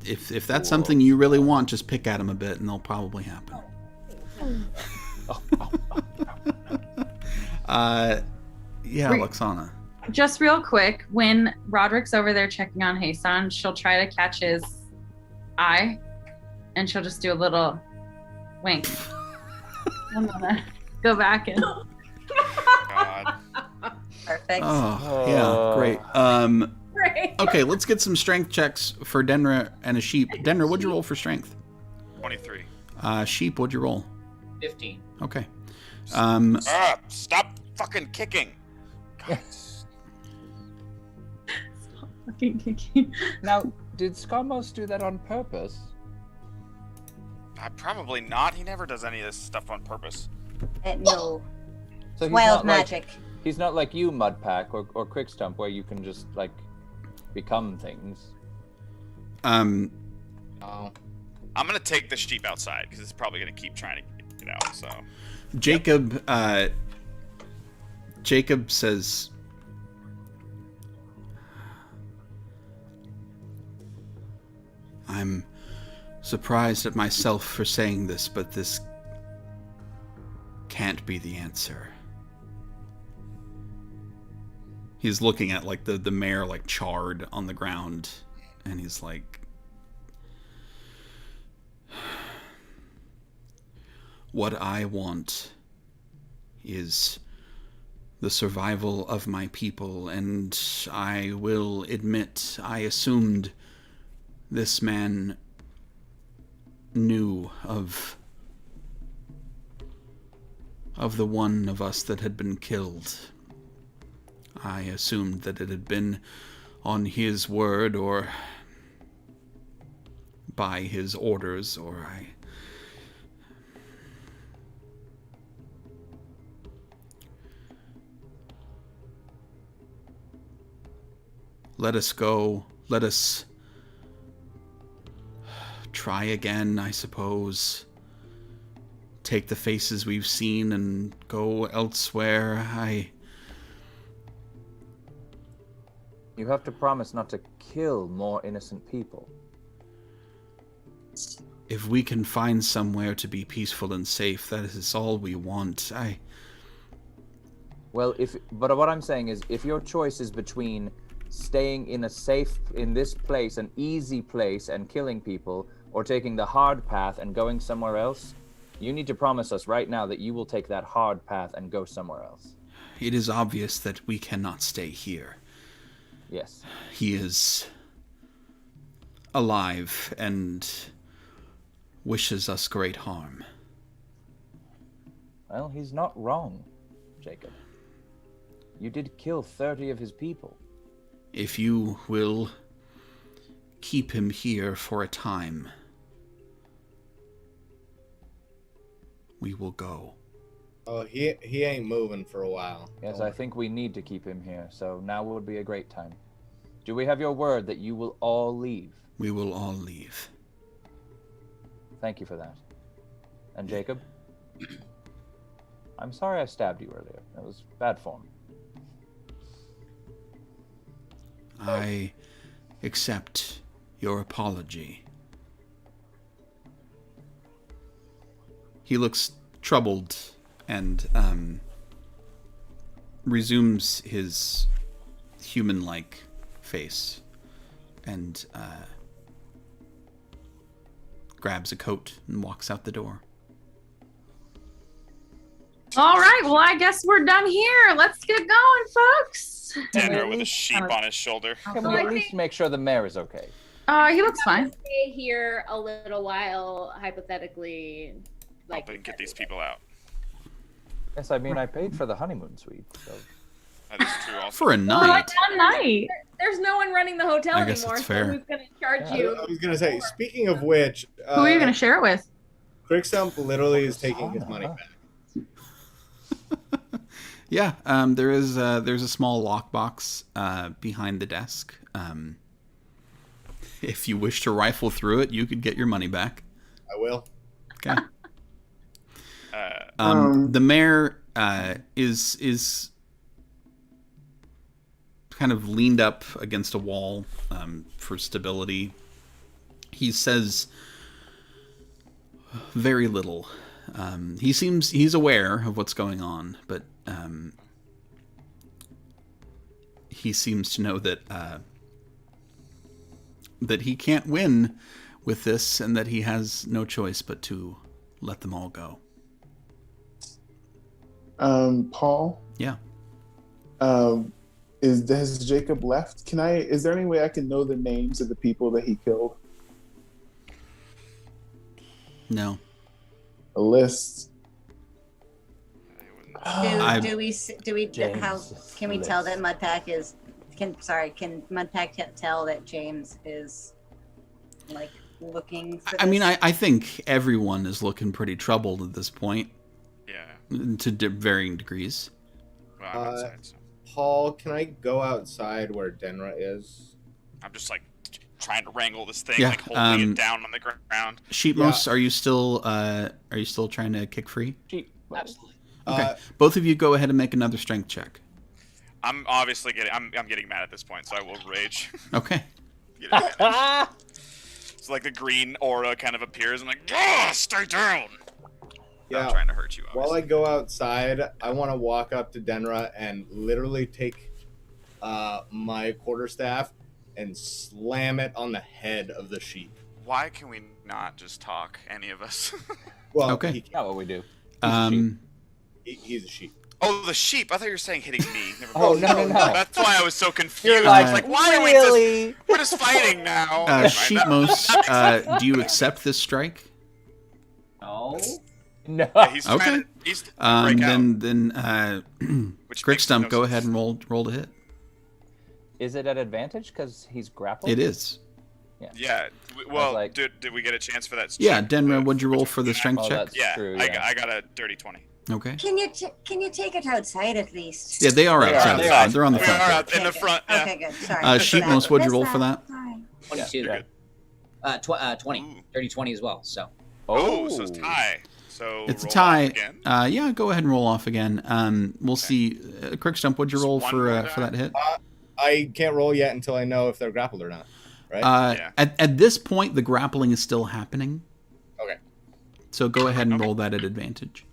If that's something you really want, just pick at them a bit, and they'll probably happen. Yeah, Luxana. Just real quick, when Roderick's over there checking on Hasan, she'll try to catch his eye, and she'll just do a little wink. I'm gonna go back and. God. Perfect. Oh, yeah, great. Great. Okay, let's get some strength checks for Denra and a sheep. Denra, what'd you roll for strength? 23. Sheep, what'd you roll? 15. Okay. Stop fucking kicking. God. Stop fucking kicking. Now, did Skamos do that on purpose? Probably not. He never does any of this stuff on purpose. No. So he's Wild not like- magic. He's not like you, Mudpack, or Quickstump, where you can just, like, become things. Oh. I'm gonna take the sheep outside because it's probably gonna keep trying to get out. So Jacob, Jacob says, I'm surprised at myself for saying this, but this can't be the answer. He's looking at like the mare like charred on the ground, and he's like, what I want is the survival of my people, and I will admit I assumed this man knew of the one of us that had been killed. I assumed that it had been on his word or by his orders, or let us go. Let us try again, I suppose. Take the faces we've seen and go elsewhere. You have to promise not to kill more innocent people. If we can find somewhere to be peaceful and safe, that is all we want. Well, but what I'm saying is, if your choice is between staying in this place, an easy place, and killing people, or taking the hard path and going somewhere else, you need to promise us right now that you will take that hard path and go somewhere else. It is obvious that we cannot stay here. Yes. He is alive and wishes us great harm. Well, he's not wrong, Jacob. You did kill 30 of his people. If you will keep him here for a time, we will go. Oh, he ain't moving for a while. Yes, I think we need to keep him here, so now would be a great time. Do we have your word that you will all leave? We will all leave. Thank you for that. And Jacob? I'm sorry I stabbed you earlier. That was bad form. I accept your apology. He looks troubled and resumes his human-like face and grabs a coat and walks out the door. All right, well, I guess we're done here. Let's get going, folks. Denver with a sheep on his shoulder. Can we at least make sure the mayor is okay? He looks fine. Stay here a little while, hypothetically. Helping get these people out. Yes, I mean, I paid for the honeymoon suite, so... That is true also. For a night. One night. There's no one running the hotel I guess anymore, it's fair. so who's going to charge you? I was gonna say, speaking of which, Who are you going to share it with? Crickstump literally is taking his money back. Yeah, there's a small lockbox behind the desk. If you wish to rifle through it, you could get your money back. I will. Okay. The mayor is kind of leaned up against a wall for stability. He says very little. He's aware of what's going on, but he seems to know that that he can't win with this, and that he has no choice but to let them all go. Paul? Yeah. Has Jacob left? Is there any way I can know the names of the people that he killed? No. A list. Do we how can we tell that Mudpack is can Mudpack tell that James is like looking for I mean, I think everyone is looking pretty troubled at this point. Yeah. To varying degrees. Well, I'm outside, so. Paul, can I go outside where Denra is? I'm just like trying to wrangle this thing, Yeah, like holding it down on the ground. Sheepmos, are you still trying to kick free? Absolutely. Okay. Both of you go ahead and make another strength check. I'm obviously I'm getting mad at this point, so I will rage. Okay. So like the green aura kind of appears. I'm like, stay down. Yeah. I'm trying to hurt you. Obviously. While I go outside, I want to walk up to Denra and literally take my quarterstaff and slam it on the head of the sheep. Why can we not just talk, any of us? Well, Okay. he can't. Not what we do. He's a sheep. Oh, the sheep. I thought you were saying hitting me. Never Oh, mind. no. That's why I was so confused. You're I was like, like, why are really? we're just fighting now? Sheepmos, do you accept this strike? No. No. Yeah, he's Okay. trying to, he's trying to break out. Then Which Crick makes Stump, no go sense. ahead and roll to hit. Is it at advantage because he's grappled? It is. Yeah. Well, like- did we get a chance for that? Yeah, check? Denra, what'd you roll for the strength Oh, check? that's Yeah, true. I got a dirty 20. Okay. Can you take it outside at least? Yeah, they are They are, outside. they are. They're on the We front. are door. out in the front. Yeah. Okay, good. Sorry. Sheepmos, what'd you roll Missed for that? Sorry. 22. You're good. 20. Mm. Dirty 20 as well, so. Oh, so it's tie. So It's a roll tie. off again. Yeah, go ahead and roll off again. We'll see. Crick Stump, what'd you Just roll one for more that hit? I can't roll yet until I know if they're grappled or not. Right? Yeah. At this point, the grappling is still happening. Okay. So go ahead and Okay. roll that at advantage.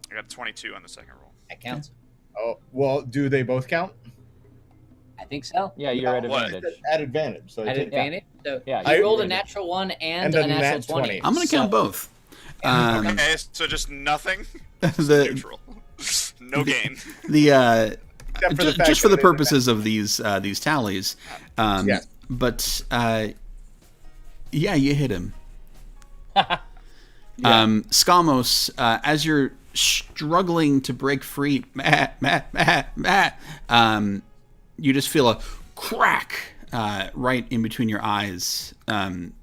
I got 22 on the second roll. That counts. Oh, well, do they both count? I think so. Yeah, you're at What? advantage. At advantage. So I At take- advantage? So Yeah, you I- rolled a natural 1 and a natural nat 20. 20. I'm going to count both. Okay, so just nothing. The Neutral. no gain. The Except for the fact just for that the it is purposes of these tallies. Yeah. But yeah, you hit him. Yeah. Skamos, as you're struggling to break free, you just feel a crack right in between your eyes. And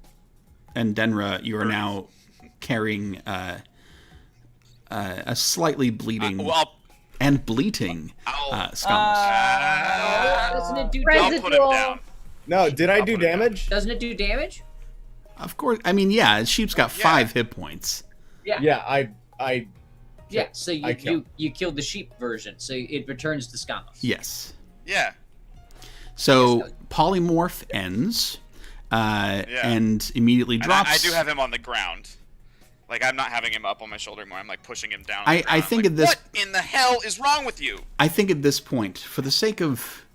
Denra, you are now carrying a slightly bleeding and bleating Skamos. Doesn't it do I'll damage? put him down. No, did I do damage? Doesn't it do damage? Of course, I mean, yeah, Sheep's got 5 hit points. Yeah, I Yeah, so I killed. you killed the sheep version, so it returns to Skamos. Yes. Yeah. So polymorph ends, and immediately And drops. I do have him on the ground. Like, I'm not having him up on my shoulder anymore. I'm, like, pushing him down on the ground. I think like, at this. what in the hell is wrong with you? I think at this point, for the sake of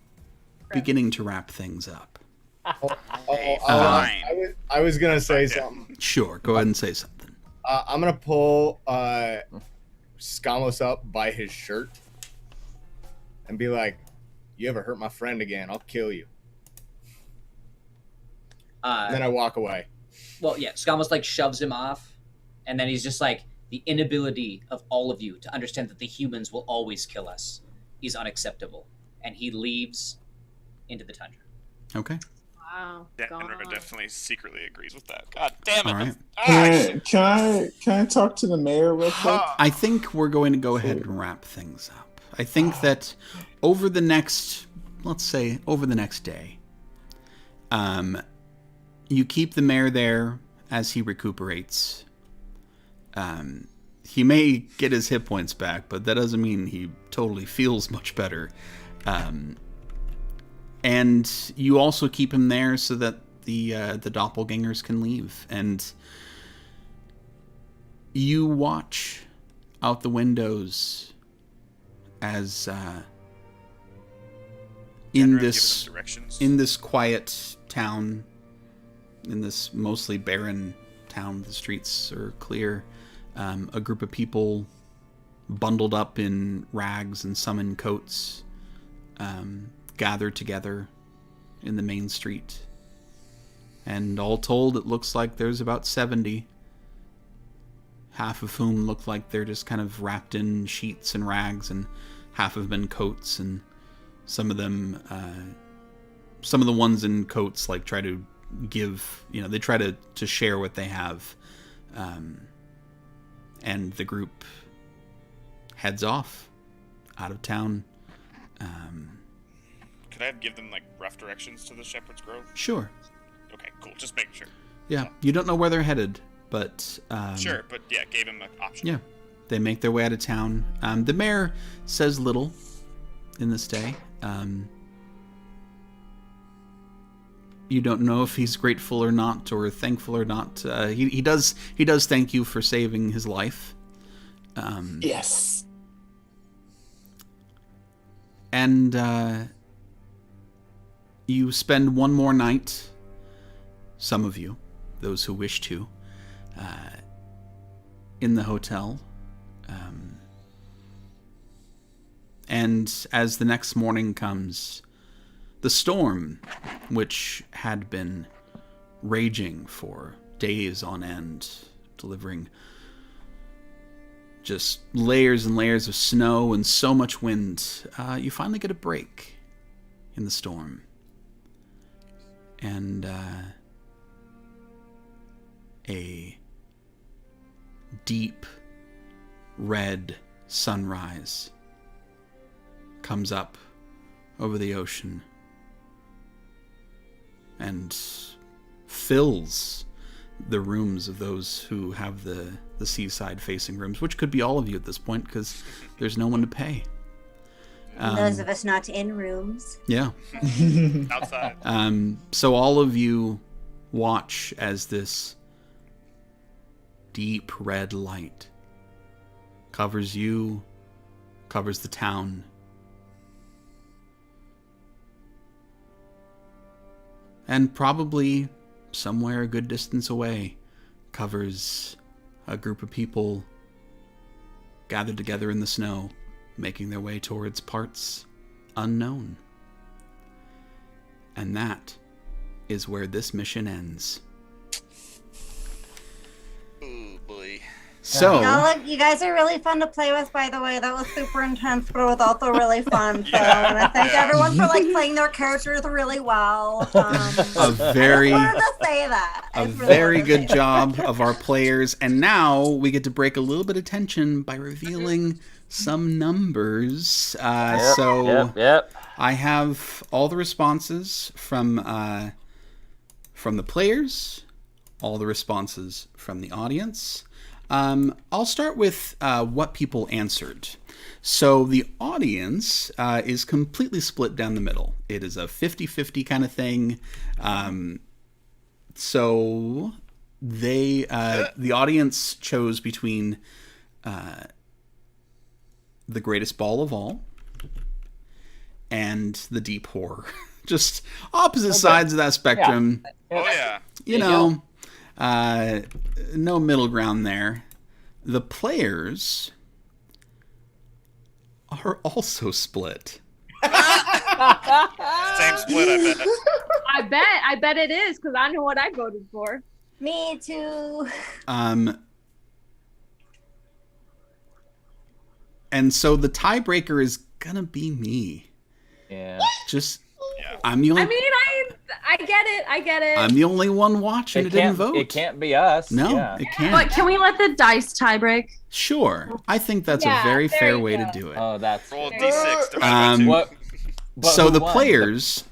beginning to wrap things up. Fine. I was gonna say something. Sure, go ahead and say something. I'm gonna pull Skamos up by his shirt and be like, "You ever hurt my friend again, I'll kill you." And then I walk away. Well, yeah, Skamos like shoves him off, and then he's just like, the inability of all of you to understand that the humans will always kill us is unacceptable. And he leaves into the tundra. Okay. Wow. Denver gone. definitely secretly agrees with that. God damn it. All right. Can I talk to the mayor real quick? I think we're going to go ahead and wrap things up. I think that over the next, let's say, over the next day, you keep the mayor there as he recuperates. He may get his hit points back, but that doesn't mean he totally feels much better. And you also keep him there so that the doppelgangers can leave. And you watch out the windows as in this quiet town, in this mostly barren town, the streets are clear. A group of people bundled up in rags and some in coats gathered together in the main street. And all told, it looks like there's about 70, half of whom look like they're just kind of wrapped in sheets and rags, and half of them in coats, and some of them, some of the ones in coats like try to give, they try to share what they have. And the group heads off out of town. Could I give them, like, rough directions to the Shepherd's Grove? Sure. Okay, cool. Just making sure. Yeah, you don't know where they're headed, but... sure, but yeah, gave him an option. Yeah, they make their way out of town. The mayor says little in this day. You don't know if he's grateful or not, or thankful or not. He does thank you for saving his life. Yes. And you spend one more night, some of you, those who wish to, in the hotel. And as the next morning comes, the storm, which had been raging for days on end, delivering just layers and layers of snow and so much wind, you finally get a break in the storm. And a deep red sunrise comes up over the ocean and fills the rooms of those who have the seaside facing rooms, which could be all of you at this point because there's no one to pay. Those of us not in rooms. Yeah. Outside. So all of you watch as this deep red light covers you, covers the town. And probably somewhere a good distance away covers a group of people gathered together in the snow making their way towards parts unknown. And that is where this mission ends. Oh boy. So, You guys are really fun to play with, by the way. That was super intense, but it was also really fun. So, and I thank everyone for playing their characters really well. a very, I wanted to say that. a very good job of our players. And now we get to break a little bit of tension by revealing some numbers. Yep. I have all the responses from the players, all the responses from the audience. I'll start with what people answered. So the audience is completely split down the middle. It is a 50-50 kind of thing. So the audience chose between the greatest ball of all and the deep horror. Just opposite sides of that spectrum. Oh yeah. You know, no middle ground there. The players are also split. Same split, I bet. I bet it is, because I know what I voted for. Me too. And so the tiebreaker is gonna be me. Yeah. I'm the only. I mean, I get it. I'm the only one watching. It didn't vote. It can't be us. No, it can't. But can we let the dice tie break? Sure, I think that's a Yeah, very there fair you way go. to do it. Oh, that's Roll d6 divided by 2. what. But So who the won? players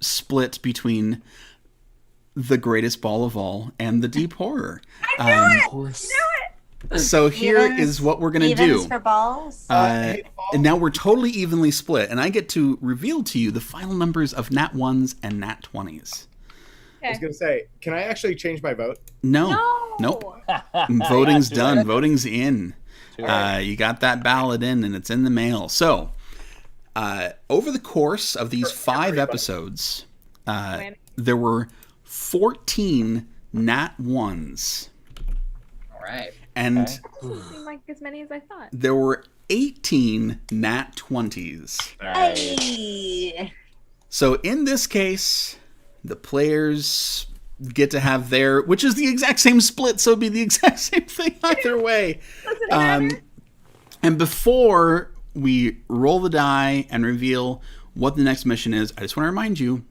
split between the greatest ball of all and the deep horror. So here is what we're gonna Evens do. for balls. And now we're totally evenly split, and I get to reveal to you the final numbers of nat 1s and nat 20s. I was gonna say, can I actually change my vote? No. Nope. Voting's too done. late. Voting's in. You got that ballot in, and it's in the mail. So, over the course of these 5 episodes, there were 14 nat 1s. All right. And Seemed like as many as I thought. there were 18 nat 20s. Hey. So in this case, the players get to have their, which is the exact same split, so it'd be the exact same thing either way. And before we roll the die and reveal what the next mission is, I just want to remind you,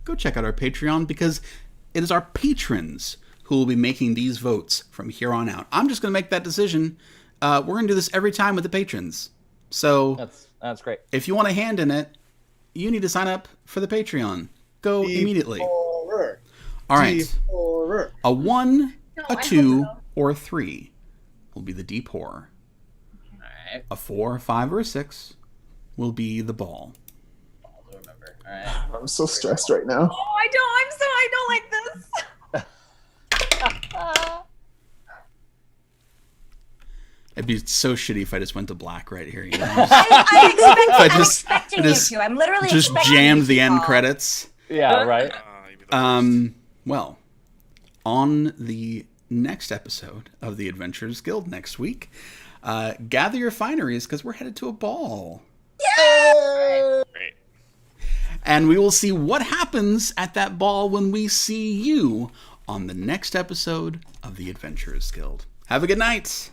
go check out our Patreon, because it is our patrons who will be making these votes from here on out. I'm just going to make that decision. We're going to do this every time with the patrons. So That's great. if you want a hand in it, you need to sign up for the Patreon. Go immediately. Horror. All right. Horror. A 1, No, a I hope 2, so. or a 3 will be the deep horror. All right. A 4, 5, or a 6 will be the ball. I'll remember. All right. I'm so stressed right now. Oh, I don't like this. It'd be so shitty if I just went to black right here. You know? I'm just- expecting I just- you to. I'm literally just expecting jammed you the to end call. credits. Yeah, right. You'd be the worst. Well, on the next episode of the Adventurers Guild next week, gather your fineries, because we're headed to a ball. Great. And we will see what happens at that ball when we see you on the next episode of the Adventurers Guild. Have a good night.